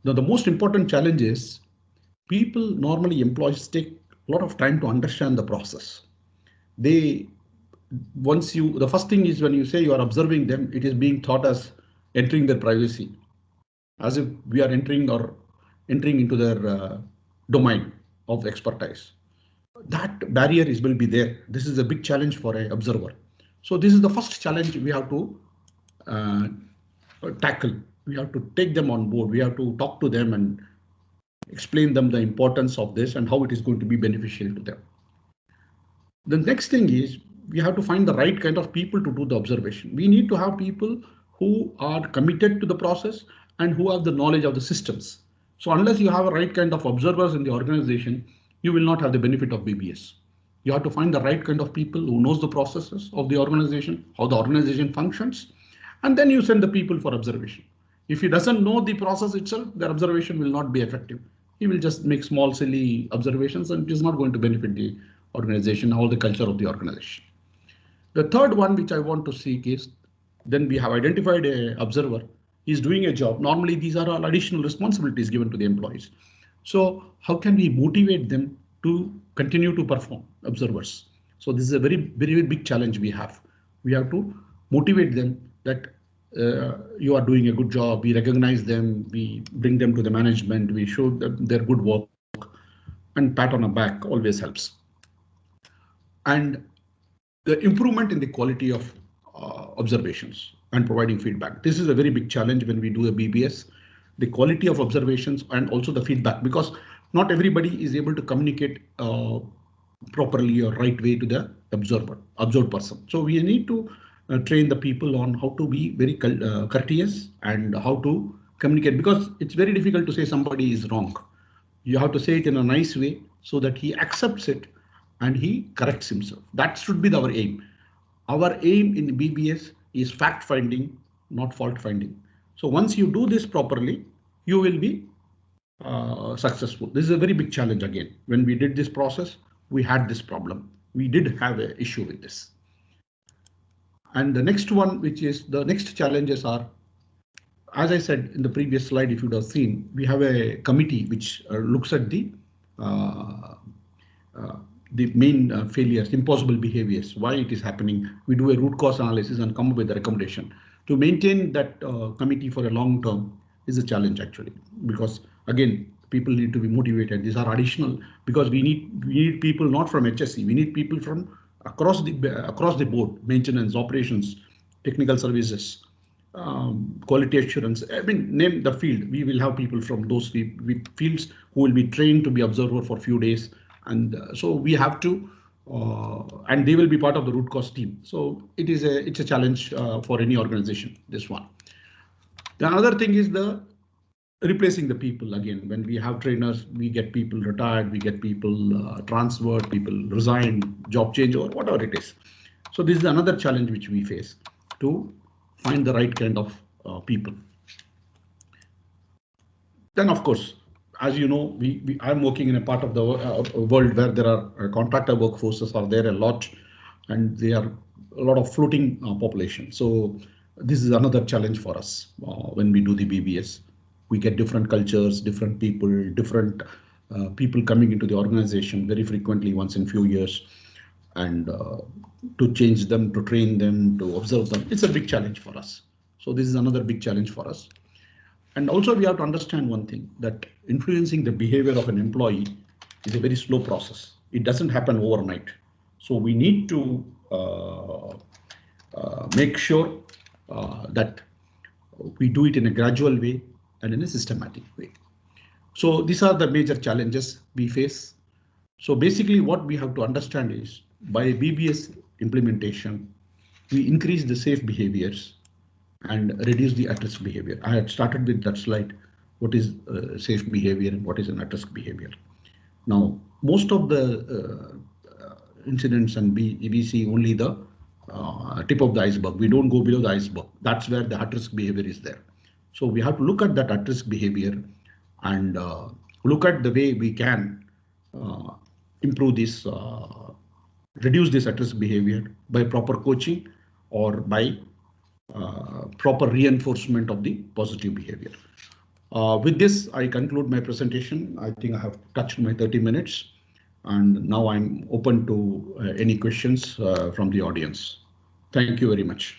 Now, the most important challenge is people, normally employees, take a lot of time to understand the process. The first thing is when you say you are observing them, it is being thought as entering their privacy, as if we are entering into their domain of expertise. That barrier will be there. This is a big challenge for an observer. So this is the first challenge we have to tackle. We have to take them on board. We have to talk to them and explain them the importance of this and how it is going to be beneficial to them. The next thing is we have to find the right kind of people to do the observation. We need to have people who are committed to the process and who have the knowledge of the systems. So unless you have a right kind of observers in the organization, you will not have the benefit of BBS. You have to find the right kind of people who knows the processes of the organization, how the organization functions, and then you send the people for observation. If he doesn't know the process itself, the observation will not be effective. He will just make small, silly observations and it is not going to benefit the organization or the culture of the organization. The third one which I want to seek is, then we have identified an observer. He's doing a job. Normally, these are all additional responsibilities given to the employees. So how can we motivate them to continue to perform, observers? So this is a very, very big challenge we have. We have to motivate them that you are doing a good job. We recognize them. We bring them to the management. We show them their good work, and pat on the back always helps. And the improvement in the quality of observations and providing feedback. This is a very big challenge when we do the BBS, the quality of observations and also the feedback, because not everybody is able to communicate properly or right way to the observed person. So we need to train the people on how to be very courteous and how to communicate, because it's very difficult to say somebody is wrong. You have to say it in a nice way so that he accepts it and he corrects himself. That should be our aim. Our aim in BBS is fact finding, not fault finding. So once you do this properly, you will be successful. This is a very big challenge again. When we did this process, we had this problem. We did have an issue with this. And the next one, which is the next challenges are, as I said in the previous slide, if you would have seen, we have a committee which looks at the main failures, impossible behaviors, why it is happening. We do a root cause analysis and come up with a recommendation. To maintain that committee for a long term is a challenge actually, because again, people need to be motivated. These are additional, because we need people not from HSE. We need people from across the board, maintenance, operations, technical services, quality assurance. I mean, name the field. We will have people from those fields who will be trained to be observer for a few days. And so we have to, and they will be part of the root cause team. So it's a challenge for any organization, this one. The another thing is the replacing the people. Again, when we have trainers, we get people retired, we get people transferred, people resign, job change, or whatever it is. So this is another challenge which we face, to find the right kind of people. Then of course, as you know, I'm working in a part of the world where there are contractor workforces are there a lot, and they are a lot of floating population. So this is another challenge for us when we do the BBS. We get different cultures, different people coming into the organization very frequently, once in few years, and to change them, to train them, to observe them, it's a big challenge for us. So this is another big challenge for us. And also we have to understand one thing, that influencing the behavior of an employee is a very slow process. It doesn't happen overnight. So we need to make sure that we do it in a gradual way and in a systematic way. So these are the major challenges we face. So basically what we have to understand is, by BBS implementation, we increase the safe behaviors and reduce the at-risk behavior. I had started with that slide, what is safe behavior and what is an at-risk behavior. Now, most of the incidents, and we see only the tip of the iceberg. We don't go below the iceberg. That's where the at-risk behavior is there. So we have to look at that at-risk behavior and look at the way we can improve this, reduce this at-risk behavior by proper coaching or by proper reinforcement of the positive behavior. With this, I conclude my presentation. I think I have touched my 30 minutes, and now I'm open to any questions from the audience. Thank you very much.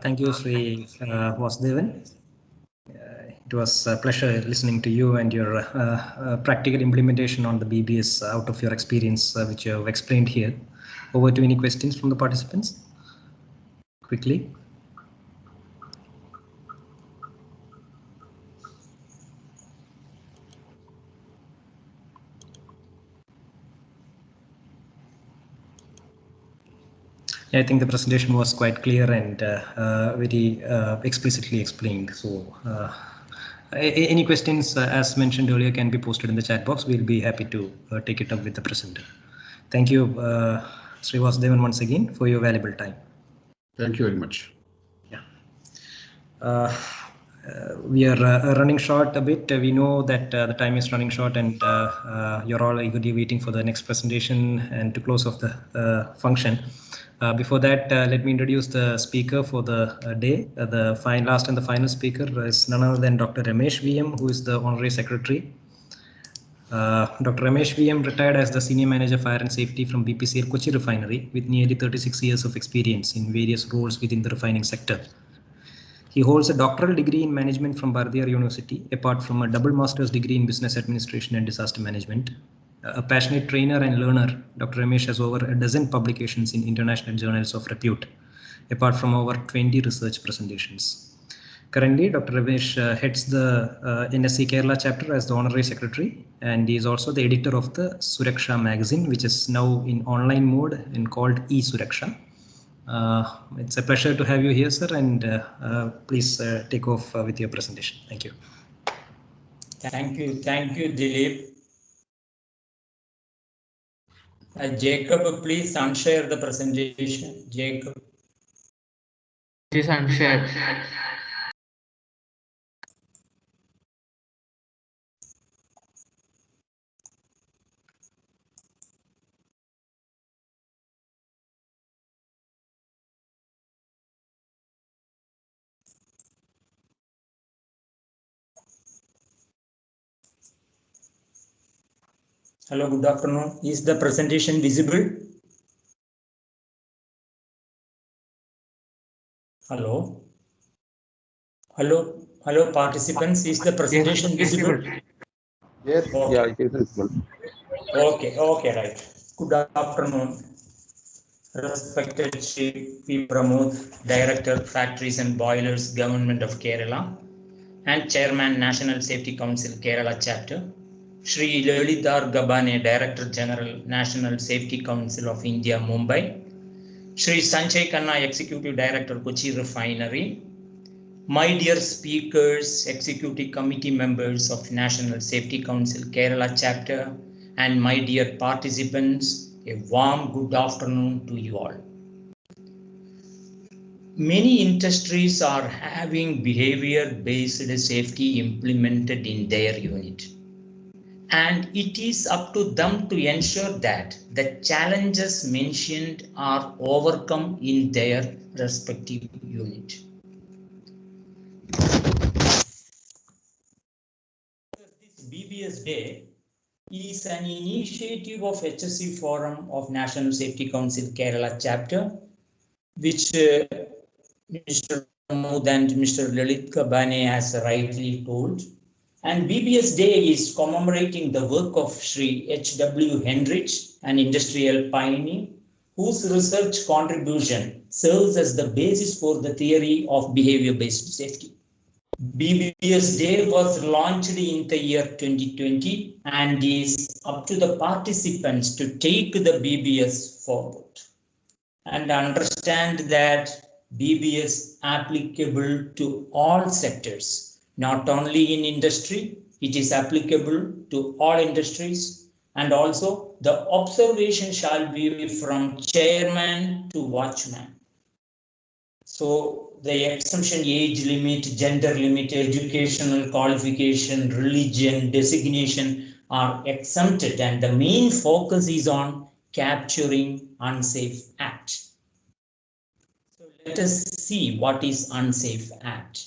Thank you, Shri Vasudevan. It was a pleasure listening to you and your practical implementation on the BBS out of your experience, which you have explained here. Over to any questions from the participants? Quickly. I think the presentation was quite clear and very explicitly explained. So any questions, as mentioned earlier, can be posted in the chat box. We'll be happy to take it up with the presenter. Thank you, Shri Vasudevan, once again for your valuable time. Thank you very much. Yeah. We are running short a bit. We know that the time is running short, and you're all eagerly waiting for the next presentation and to close off the function. Before that, let me introduce the speaker for the day. The last and the final speaker is none other than Dr. Ramesh V M, who is the Honorary Secretary. Dr. Ramesh V M retired as the Senior Manager Fire and Safety from BPCL Kochi Refinery with nearly 36 years of experience in various roles within the refining sector. He holds a doctoral degree in management from Bardiyar University, apart from a double master's degree in business administration and disaster management. A passionate trainer and learner, Dr. Ramesh has over a dozen publications in international journals of repute, apart from over 20 research presentations. Currently, Dr. Ramesh heads the NSC-Kerala chapter as the Honorary Secretary, and he is also the editor of the Suraksha magazine, which is now in online mode and called Is Bbs. It's a pleasure to have you here, sir, and please take off with your presentation. Thank you. Thank you, Dilip. Jacob, please unshare the presentation. Jacob. It is unshared. Hello, good afternoon. Is the presentation visible? Hello? Hello, participants. Is the presentation visible? Yes. Okay. Yeah, it is visible. Okay, right. Good afternoon. Respected Shri P. Pramod, Director, Factories and Boilers, Government of Kerala, and Chairman, National Safety Council, Kerala Chapter. Shri Lalit R, Gabhane, Director General, National Safety Council of India, Mumbai. Shri Sanjay Khanna, Executive Director, Kochi Refinery. My dear speakers, Executive Committee members of National Safety Council, Kerala Chapter, and my dear participants, a warm good afternoon to you all. many industries are having behavior-based safety implemented in their unit. And it is up to them to ensure that the challenges mentioned are overcome in their respective unit. This BBS Day is an initiative of HSE Forum of National Safety Council Kerala chapter, which Mr. Pramod and Mr. Lalit Gabhane has rightly told. And BBS Day is commemorating the work of Shri W Heinrich, an industrial pioneer, whose research contribution serves as the basis for the theory of behavior-based safety. BBS Day was launched in the year 2020 and is up to the participants to take the BBS forward and understand that BBS applicable to all sectors, not only in industry, it is applicable to all industries, and also the observation shall be from chairman to watchman. So the exemption, age limit, gender limit, educational qualification, religion, designation are exempted, and the main focus is on capturing unsafe act. So let us see what is unsafe act.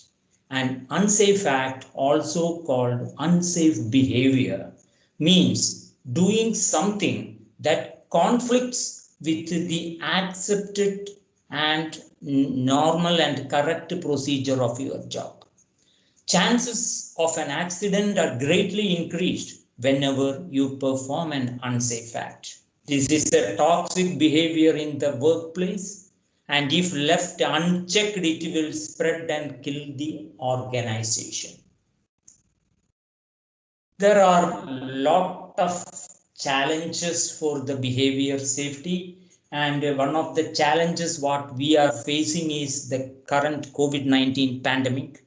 An unsafe act, also called unsafe behavior, means doing something that conflicts with the accepted and normal and correct procedure of your job. Chances of an accident are greatly increased whenever you perform an unsafe act. This is a toxic behavior in the workplace, and if left unchecked, it will spread and kill the organization. There are a lot of challenges for the behavior safety. And one of the challenges what we are facing is the current COVID-19 pandemic,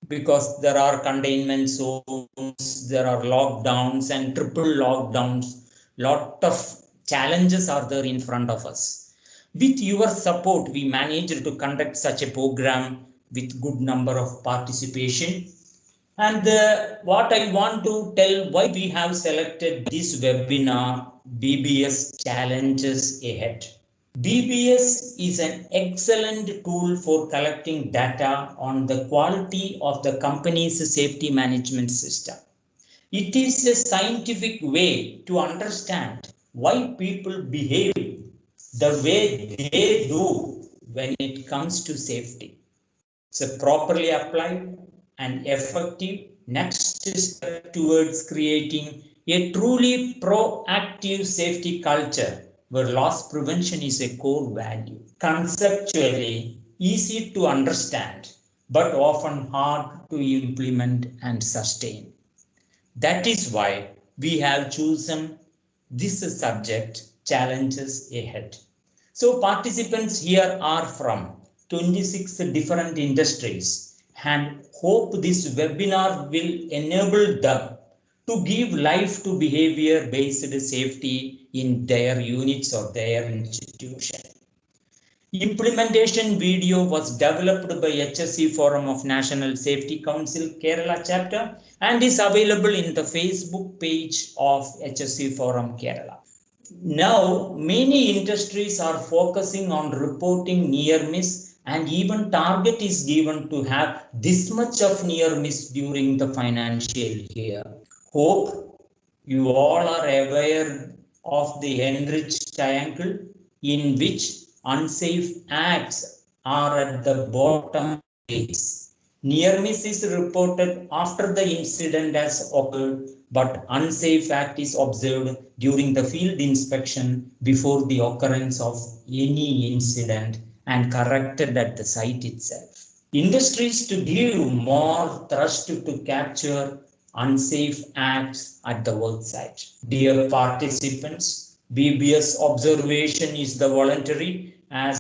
because there are containment zones, there are lockdowns and triple lockdowns. Lot of challenges are there in front of us. With your support, we managed to conduct such a program with good number of participation. And what I want to tell why we have selected this webinar, BBS Challenges Ahead. BBS is an excellent tool for collecting data on the quality of the company's safety management system. It is a scientific way to understand why people behave the way they do when it comes to safety. So properly applied and effective next step towards creating a truly proactive safety culture where loss prevention is a core value. Conceptually easy to understand, but often hard to implement and sustain. That is why we have chosen this subject, Challenges Ahead. So participants here are from 26 different industries, and hope this webinar will enable them to give life to behavior-based safety in their units or their institution. Implementation video was developed by HSE Forum of National Safety Council Kerala chapter and is available in the Facebook page of HSE Forum Kerala. Now, many industries are focusing on reporting near miss, and even target is given to have this much of near miss during the financial year. Hope you all are aware of the Heinrich triangle, in which unsafe acts are at the bottom place. Near miss is reported after the incident has occurred, but unsafe act is observed during the field inspection before the occurrence of any incident and corrected at the site itself. Industries to give more thrust to capture unsafe acts at the work site. Dear participants, BBS observation is the voluntary, as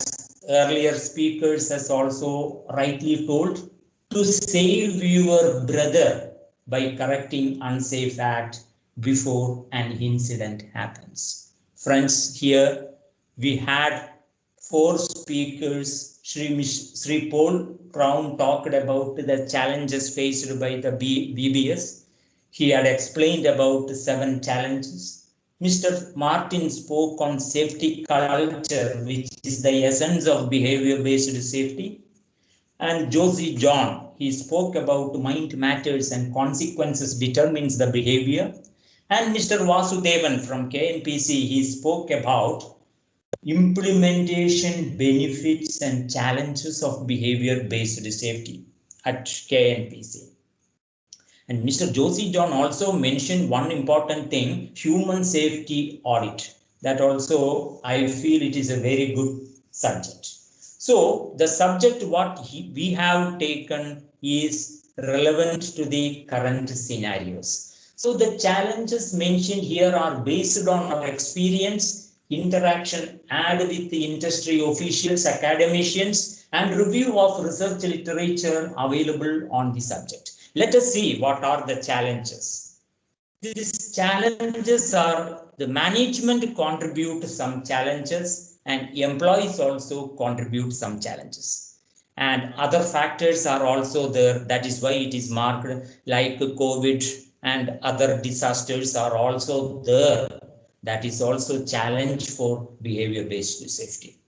earlier speakers has also rightly told, to save your brother by correcting unsafe act before an incident happens. Friends, here we had 4 speakers Shri Paul Brown talked about the challenges faced by the BBS. He had explained about the 7 challenges. Mr. Martin spoke on safety culture, which is the essence of behavior-based safety. And Josie John, he spoke about mind matters and consequences determines the behavior. And Mr. Vasudevan from KNPC, he spoke about implementation benefits and challenges of behavior-based safety at KNPC. And Mr. Josie John also mentioned one important thing, human safety audit. That also, I feel it is a very good subject. So the subject what we have taken is relevant to the current scenarios. So the challenges mentioned here are based on our experience, interaction, and with the industry officials, academicians, and review of research literature available on the subject. Let us see what are the challenges. These challenges are the management contribute some challenges and employees also contribute some challenges. And other factors are also there. That is why it is marked like COVID and other disasters are also there. That is also challenge for behavior-based safety.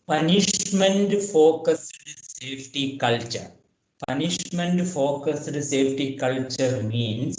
Punishment-focused safety culture. Punishment-focused safety culture means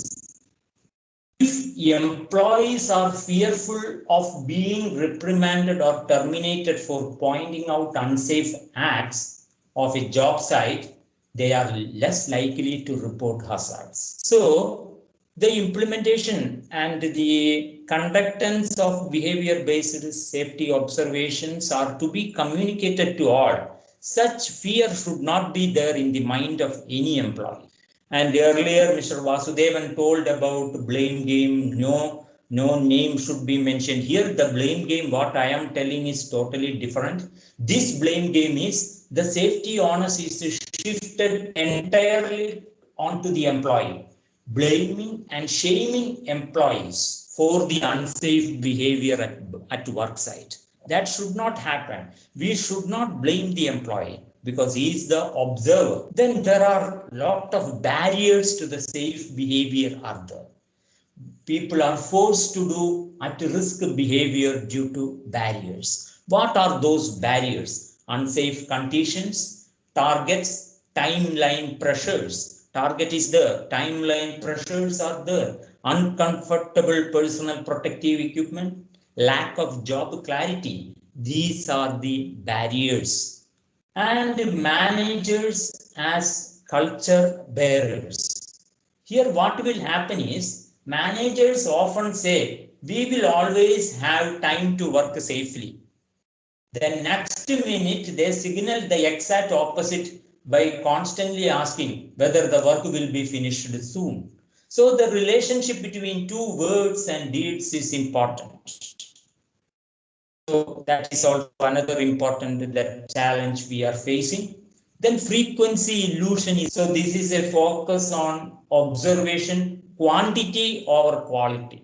if employees are fearful of being reprimanded or terminated for pointing out unsafe acts of a job site, they are less likely to report hazards. So the implementation and the conductance of behavior-based safety observations are to be communicated to all. Such fear should not be there in the mind of any employee. And earlier, Mr. Vasudevan told about blame game, no name should be mentioned. Here, the blame game, what I am telling is totally different. This blame game is the safety onus is shifted entirely onto the employee, blaming and shaming employees for the unsafe behavior at work site. That should not happen. We should not blame the employee because he is the observer. Then there are a lot of barriers to the safe behavior are there. People are forced to do at-risk behavior due to barriers. What are those barriers? Unsafe conditions, targets, timeline pressures. Target is there, timeline pressures are there, uncomfortable personal protective equipment, lack of job clarity. These are the barriers. And managers as culture bearers. Here what will happen is managers often say, we will always have time to work safely. Then next minute they signal the exact opposite by constantly asking whether the work will be finished soon. So the relationship between 2 words and deeds is important. So that is also another important challenge we are facing. Then frequency illusion is, so this is a focus on observation, quantity over quality.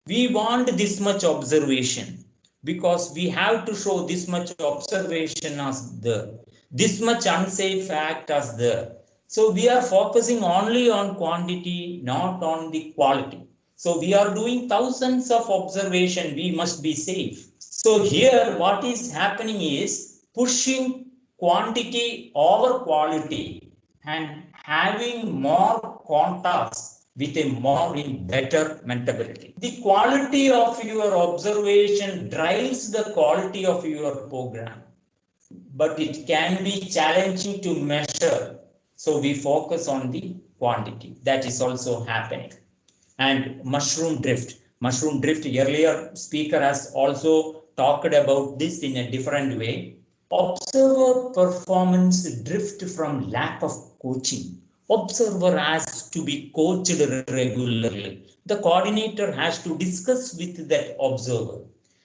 We want this much observation because we have to show this much observation as there, this much unsafe act as there. So we are focusing only on quantity, not on the quality. So we are doing thousands of observation, we must be safe. So here what is happening is pushing quantity over quality and having more contacts with a more in better mentability. The quality of your observation drives the quality of your program, but it can be challenging to measure. So we focus on the quantity. That is also happening. And mushroom drift. Mushroom drift, earlier speaker has also talked about this in a different way. Observer performance drift from lack of coaching. Observer has to be coached regularly. The coordinator has to discuss with that observer.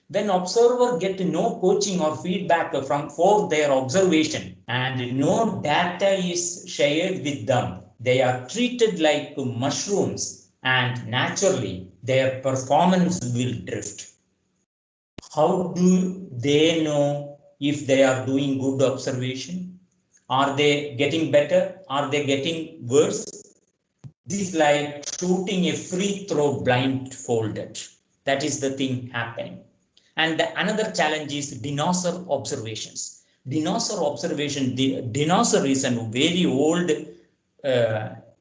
When observer get no coaching or feedback for their observation and no data is shared with them, they are treated like mushrooms and naturally their performance will drift. How do they know if they are doing good observation? Are they getting better? Are they getting worse? This is like shooting a free throw blindfolded. That is the thing happening. And another challenge is dinosaur observations. Dinosaur observation, the dinosaur is a very old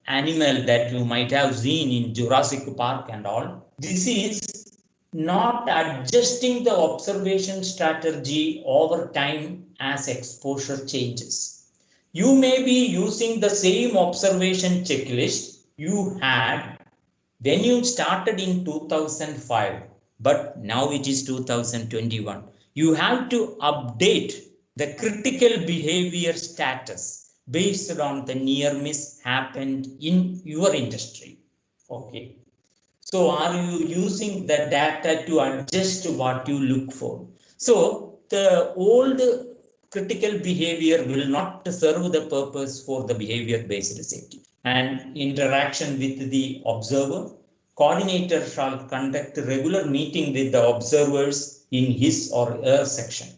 animal that you might have seen in Jurassic Park and all. This is not adjusting the observation strategy over time as exposure changes. You may be using the same observation checklist you had when you started in 2005, but now it is 2021. You have to update the critical behavior status based on the near miss happened in your industry. Okay. So are you using the data to adjust what you look for? So the old critical behavior will not serve the purpose for the behavior-based safety. And interaction with the observer, coordinator shall conduct a regular meeting with the observers in his or her section.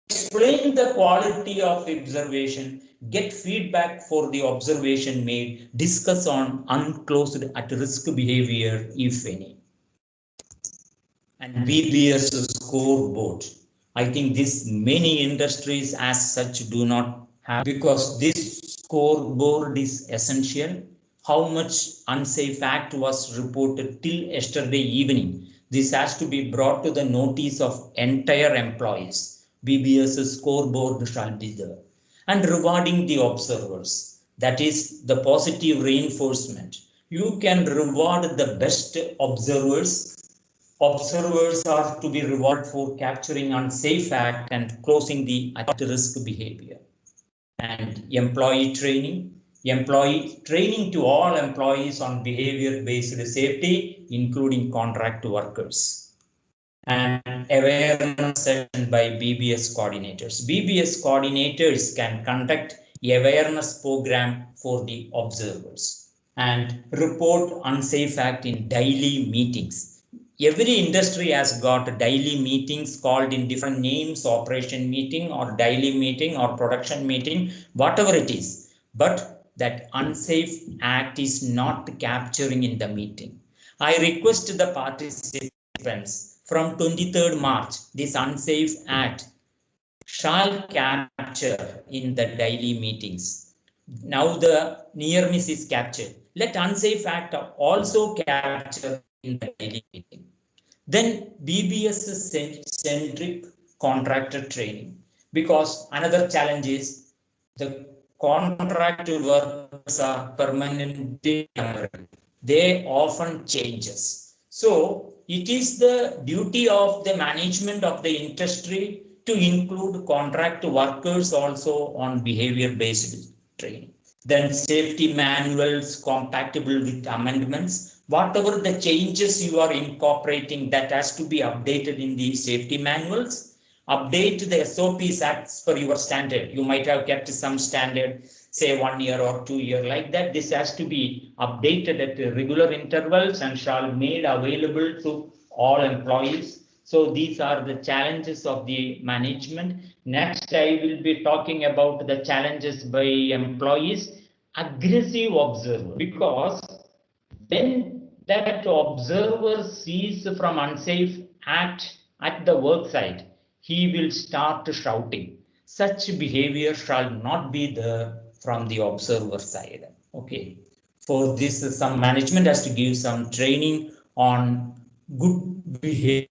Explain the quality of observation, get feedback for the observation made, discuss on unclosed at risk behavior, if any. And BBS scoreboard. I think this many industries as such do not have, because this scoreboard is essential. How much unsafe act was reported till yesterday evening. This has to be brought to the notice of entire employees. BBS scoreboard shall be there. And rewarding the observers. That is the positive reinforcement. You can reward the best observers. Observers are to be rewarded for capturing unsafe act and closing the at-risk behavior. And employee training to all employees on behavior-based safety, including contract workers. And awareness session by BBS coordinators. BBS coordinators can conduct awareness program for the observers and report unsafe act in daily meetings. Every industry has got daily meetings called in different names, operation meeting or daily meeting or production meeting, whatever it is. But that unsafe act is not capturing in the meeting. I request the participants from 23rd March, this unsafe act shall capture in the daily meetings. Now the near miss is captured. Let unsafe act also capture in the daily meeting. Then BBS centric contractor training, because another challenge is the contract workers are permanently, they often changes. So it is the duty of the management of the industry to include contract workers also on behavior-based training. Then safety manuals compatible with amendments. Whatever the changes you are incorporating, that has to be updated in the safety manuals. Update the SOPs as per your standard. You might have kept some standard, say 1 year or 2 year, like that. This has to be updated at regular intervals and shall made available to all employees. So these are the challenges of the management. Next, I will be talking about the challenges by employees. Aggressive observer, because when that observer sees from unsafe act at the work site, he will start shouting. Such behavior shall not be there from the observer side. Okay. For this, some management has to give some training on good behavior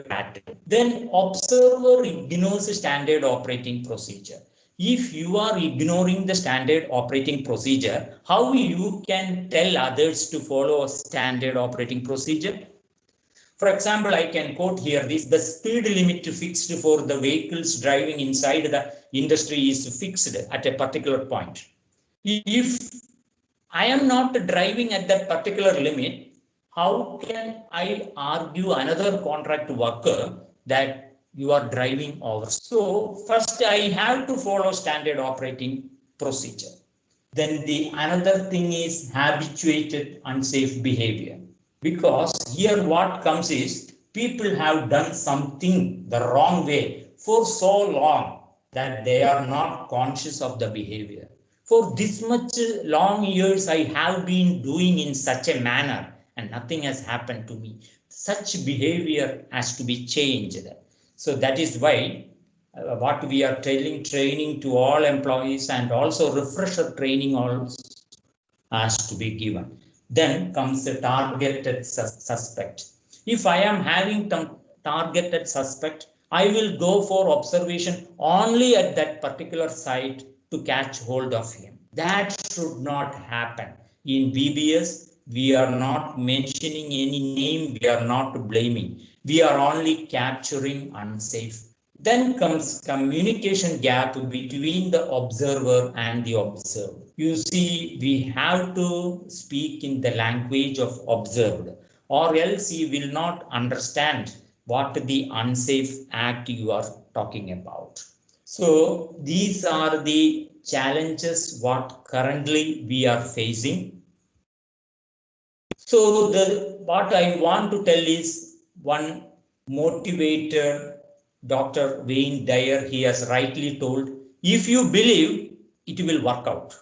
pattern. Then observer ignores standard operating procedure. If you are ignoring the standard operating procedure, how you can tell others to follow a standard operating procedure? For example, I can quote here this: the speed limit fixed for the vehicles driving inside the industry is fixed at a particular point. If I am not driving at that particular limit, how can I argue another contract worker that you are driving over? So first I have to follow standard operating procedure. Then the another thing is habituated unsafe behavior. Because here what comes is people have done something the wrong way for so long. that they are not conscious of the behavior. For this much long years, I have been doing in such a manner and nothing has happened to me. Such behavior has to be changed. So that is why what we are telling, training to all employees and also refresher training also has to be given. Then comes the targeted suspect. If I am having targeted suspect, I will go for observation only at that particular site to catch hold of him. That should not happen. In BBS, we are not mentioning any name, we are not blaming. We are only capturing unsafe. Then comes communication gap between the observer and the observed. You see, we have to speak in the language of observed, or else you will not understand what the unsafe act you are talking about. So these are the challenges what currently we are facing. So what I want to tell is one motivator, Dr. Wayne Dyer, he has rightly told, if you believe, it will work out.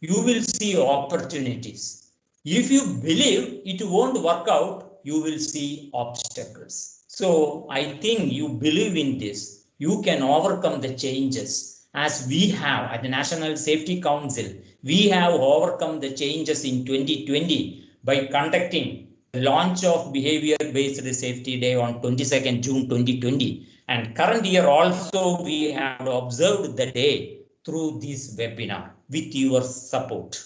You will see opportunities. If you believe it won't work out, you will see obstacles. So I think you believe in this. You can overcome the changes as we have at the National Safety Council. We have overcome the changes in 2020 by conducting the launch of Behavior Based Safety Day on 22nd June 2020. And current year also we have observed the day through this webinar with your support.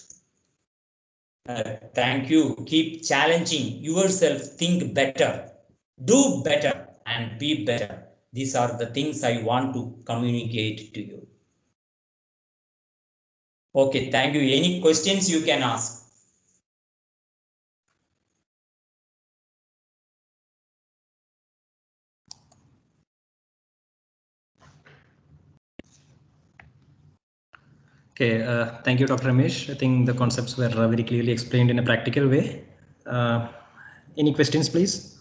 Thank you. Keep challenging yourself, think better, do better, and be better. These are the things I want to communicate to you. Okay, thank you. Any questions you can ask? Okay, thank you, Dr. Ramesh. I think the concepts were very clearly explained in a practical way. Any questions, please?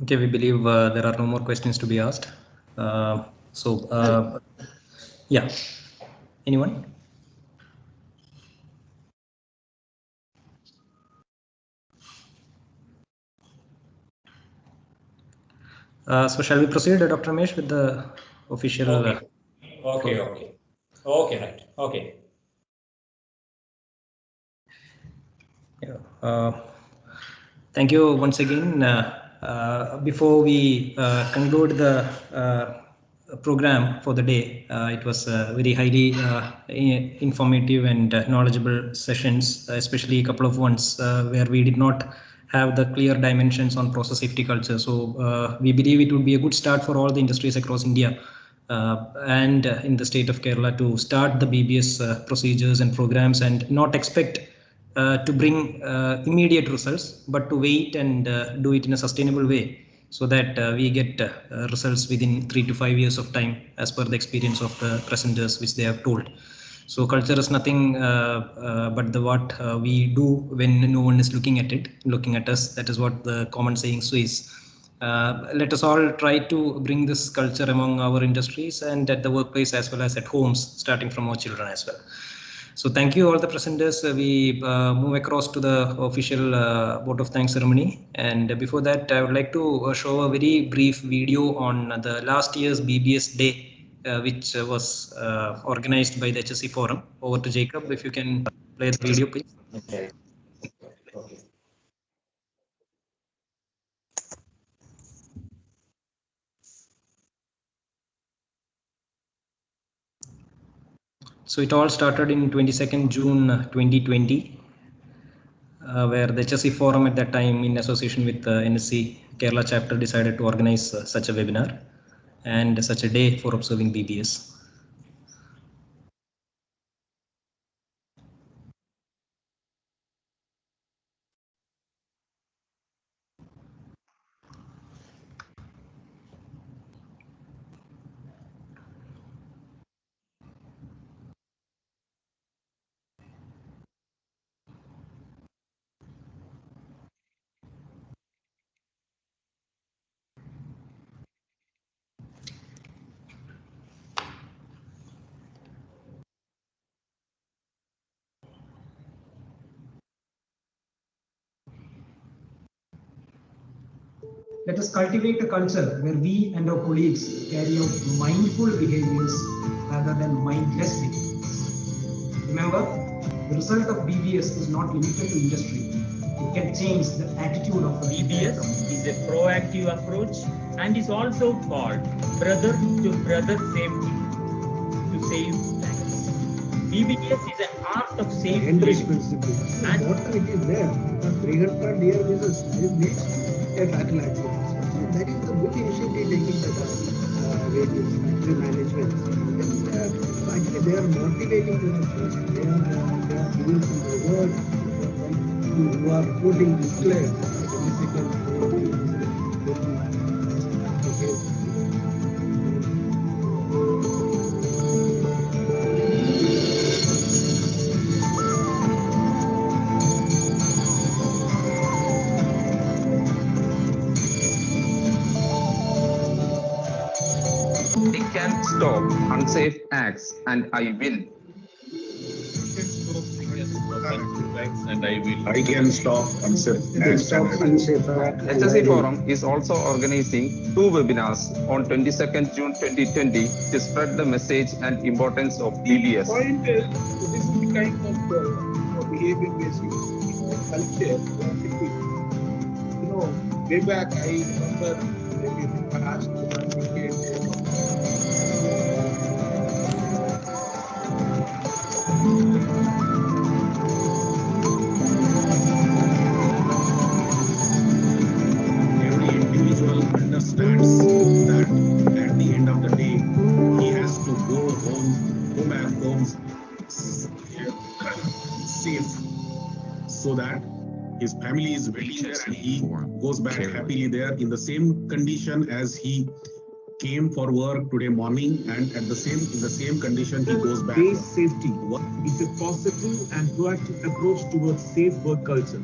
Okay, we believe there are no more questions to be asked. Yeah, anyone? So shall we proceed, Dr. Ramesh, with the official? Okay. Okay, right. Okay. Yeah. Thank you once again. Before we conclude the program for the day, it was very highly informative and knowledgeable sessions, especially a couple of ones where we did not have the clear dimensions on process safety culture. So we believe it would be a good start for all the industries across India and in the state of Kerala to start the BBS procedures and programs and not expect to bring immediate results, but to wait and do it in a sustainable way so that we get results within 3 to 5 years of time as per the experience of the presenters which they have told. So culture is nothing but what we do when no one is looking at it, looking at us. That is what the common saying says. Let us all try to bring this culture among our industries and at the workplace as well as at homes, starting from our children as well. So thank you all the presenters. We move across to the official vote of thanks ceremony. And before that, I would like to show a very brief video on the last year's BBS day, which was organized by the HSE Forum. Over to Jacob, if you can play the video, please. Okay. So it all started in 22nd June 2020, where the HSE Forum at that time, in association with the NSC-Kerala chapter, decided to organize such a webinar and such a day for observing BBS. Let us cultivate a culture where we and our colleagues carry out mindful behaviors rather than mindless behaviors. Remember, the result of BBS is not limited to industry. It can change the attitude of the BBS is a proactive approach and is also called brother to brother safety to save lives. BBS is an art of safe living. And water it is there. 300 years is needs a battle activity. So that is the good initiative taking by the various factory management. And actually they are motivating the workers. They are giving some reward who are reporting declared I can stop unsafe acts and I will. I can stop unsafe acts and I will. HSE Forum is also organizing 2 webinars on 22nd June 2020 to spread the message and importance of BBS. Point is, this is the kind of behavior based culture. Way back I remember maybe in the past Every individual understands that at the end of the day, he has to go home and home safe, so that his family is waiting there and he goes back happily there in the same condition as he came for work today morning, and in the same condition he goes back. Based safety is a positive and proactive approach towards safe work culture.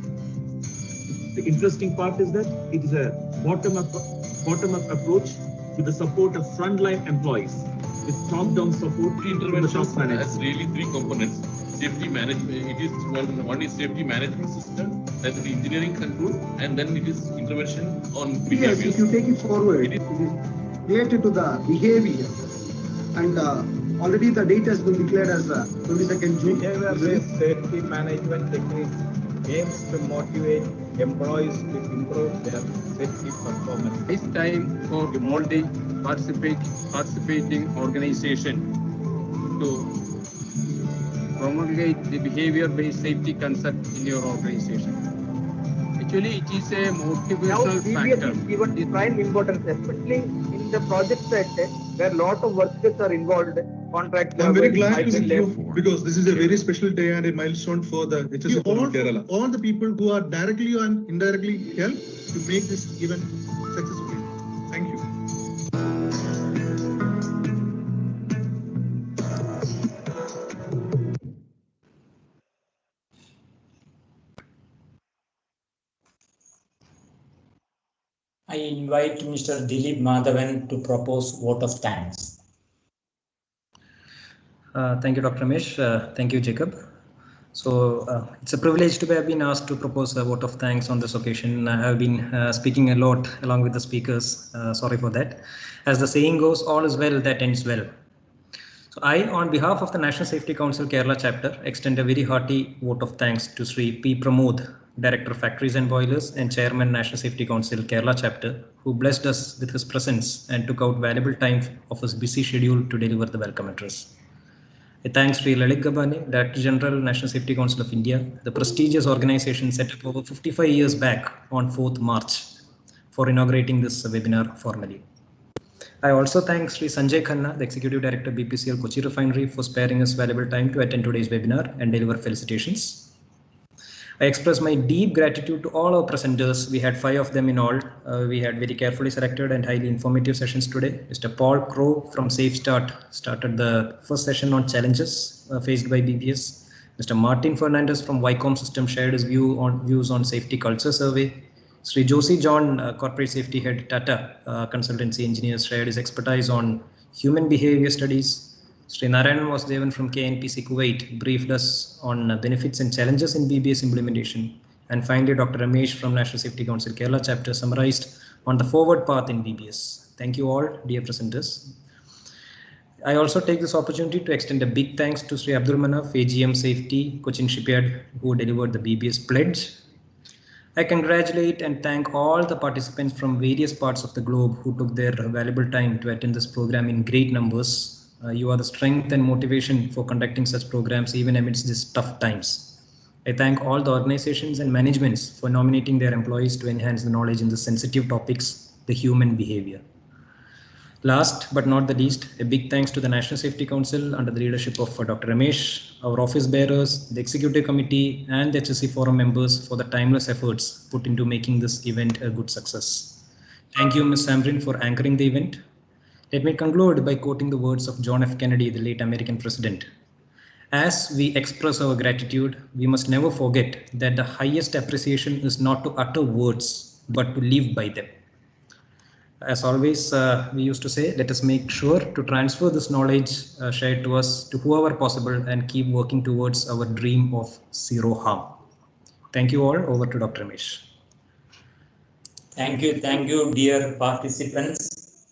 The interesting part is that it is a bottom-up approach with the support of frontline employees, with top-down support from the top management. Has really 3 components. Safety management, it is one is safety management system, then the engineering control, and then it is intervention on behavior. Yes, if you take it forward, it is related to the behavior, and already the date has been declared as 22nd June. Behavior-based safety management techniques aims to motivate employees to improve their safety performance. It's time for a participating organization to promulgate the behavior-based safety concept in your organization. Actually, it is a motivational factor. Is given the prime importance, especially in the project sector where a lot of workers are involved. Contract. I'm very glad to see you because this is a very special day and a milestone for the HSE Forum of Kerala. All the people who are directly and indirectly helped to make this event successful. Thank you. I invite Mr. Dilip Madhavan to propose vote of thanks. Thank you, Dr. Ramesh. Thank you, Jacob. So it's a privilege to have been asked to propose a vote of thanks on this occasion. I have been speaking a lot along with the speakers. Sorry for that. As the saying goes, all is well that ends well. So I, on behalf of the National Safety Council Kerala chapter, extend a very hearty vote of thanks to Shri P Pramod, Director Factories and Boilers and Chairman National Safety Council Kerala chapter, who blessed us with his presence and took out valuable time of his busy schedule to deliver the welcome address. I thank Shri Lalit Gabhane, Director General, National Safety Council of India, the prestigious organization set up over 55 years back on 4th March for inaugurating this webinar formally. I also thank Shri Sanjay Khanna, the Executive Director, BPCL Kochi Refinery, for sparing us valuable time to attend today's webinar and deliver felicitations. I express my deep gratitude to all our presenters. We had 5 of them in all. We had very carefully selected and highly informative sessions today. Mr. Paul Crow from Safe Start started the first session on challenges faced by BBS. Mr. Martin Fernandez from Wycom System shared his views on safety culture survey. Sri Josie John, Corporate Safety Head, Tata Consultancy Engineers, shared his expertise on human behavior studies. Sri Narayanan Vasudevan from KNPC Kuwait briefed us on benefits and challenges in BBS implementation. And finally, Dr. Ramesh from National Safety Council Kerala chapter summarized on the forward path in BBS. Thank you all, dear presenters. I also take this opportunity to extend a big thanks to Shri Abdul Manaf, AGM Safety, Cochin Shipyard, who delivered the BBS pledge. I congratulate and thank all the participants from various parts of the globe who took their valuable time to attend this program in great numbers. You are the strength and motivation for conducting such programs even amidst these tough times. I thank all the organizations and managements for nominating their employees to enhance the knowledge in the sensitive topics, the human behavior. Last but not the least, a big thanks to the National Safety Council under the leadership of Dr. Ramesh, our office bearers, the Executive Committee and the HSE Forum members for the timeless efforts put into making this event a good success. Thank you, Ms. Samrin, for anchoring the event. Let me conclude by quoting the words of John F. Kennedy, the late American president. As we express our gratitude, we must never forget that the highest appreciation is not to utter words, but to live by them. As always, we used to say, let us make sure to transfer this knowledge shared to us to whoever possible and keep working towards our dream of zero harm. Thank you all. Over to Dr. Ramesh. Thank you, dear participants,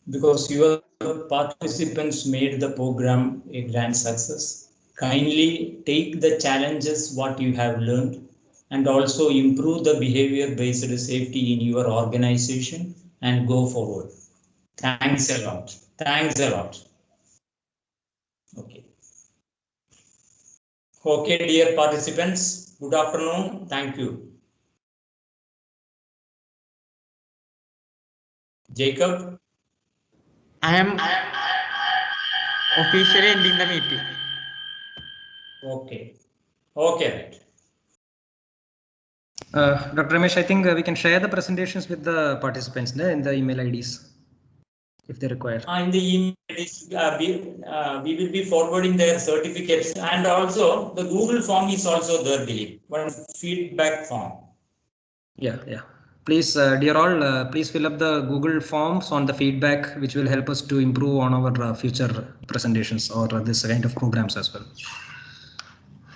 because your participants made the program a grand success. Kindly take the challenges what you have learned and also improve the behavior-based safety in your organization and go forward. Thanks a lot. Thanks a lot. Okay. Okay, dear participants, good afternoon. Thank you. Jacob? I am officially ending the meeting. Okay. Okay. Dr. Ramesh, I think we can share the presentations with the participants in the email IDs if they require. In the email IDs, we will be forwarding their certificates, and also the Google form is also there, Dilip. One feedback form. Yeah. Please, dear all, please fill up the Google forms on the feedback, which will help us to improve on our future presentations or this kind of programs as well.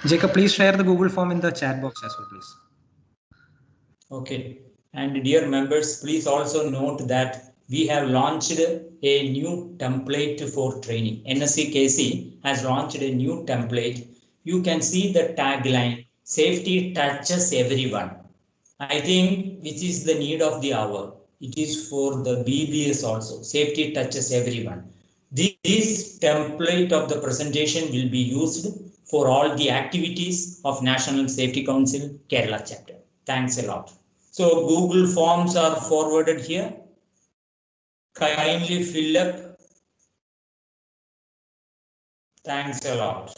Jacob, please share the Google form in the chat box as well, please. Okay. And dear members, please also note that we have launched a new template for training. NSC-KC has launched a new template. You can see the tagline, safety touches everyone. I think which is the need of the hour. It is for the BBS also. Safety touches everyone. This template of the presentation will be used for all the activities of National Safety Council Kerala chapter. Thanks a lot. So Google forms are forwarded here. Kindly fill up. Thanks a lot.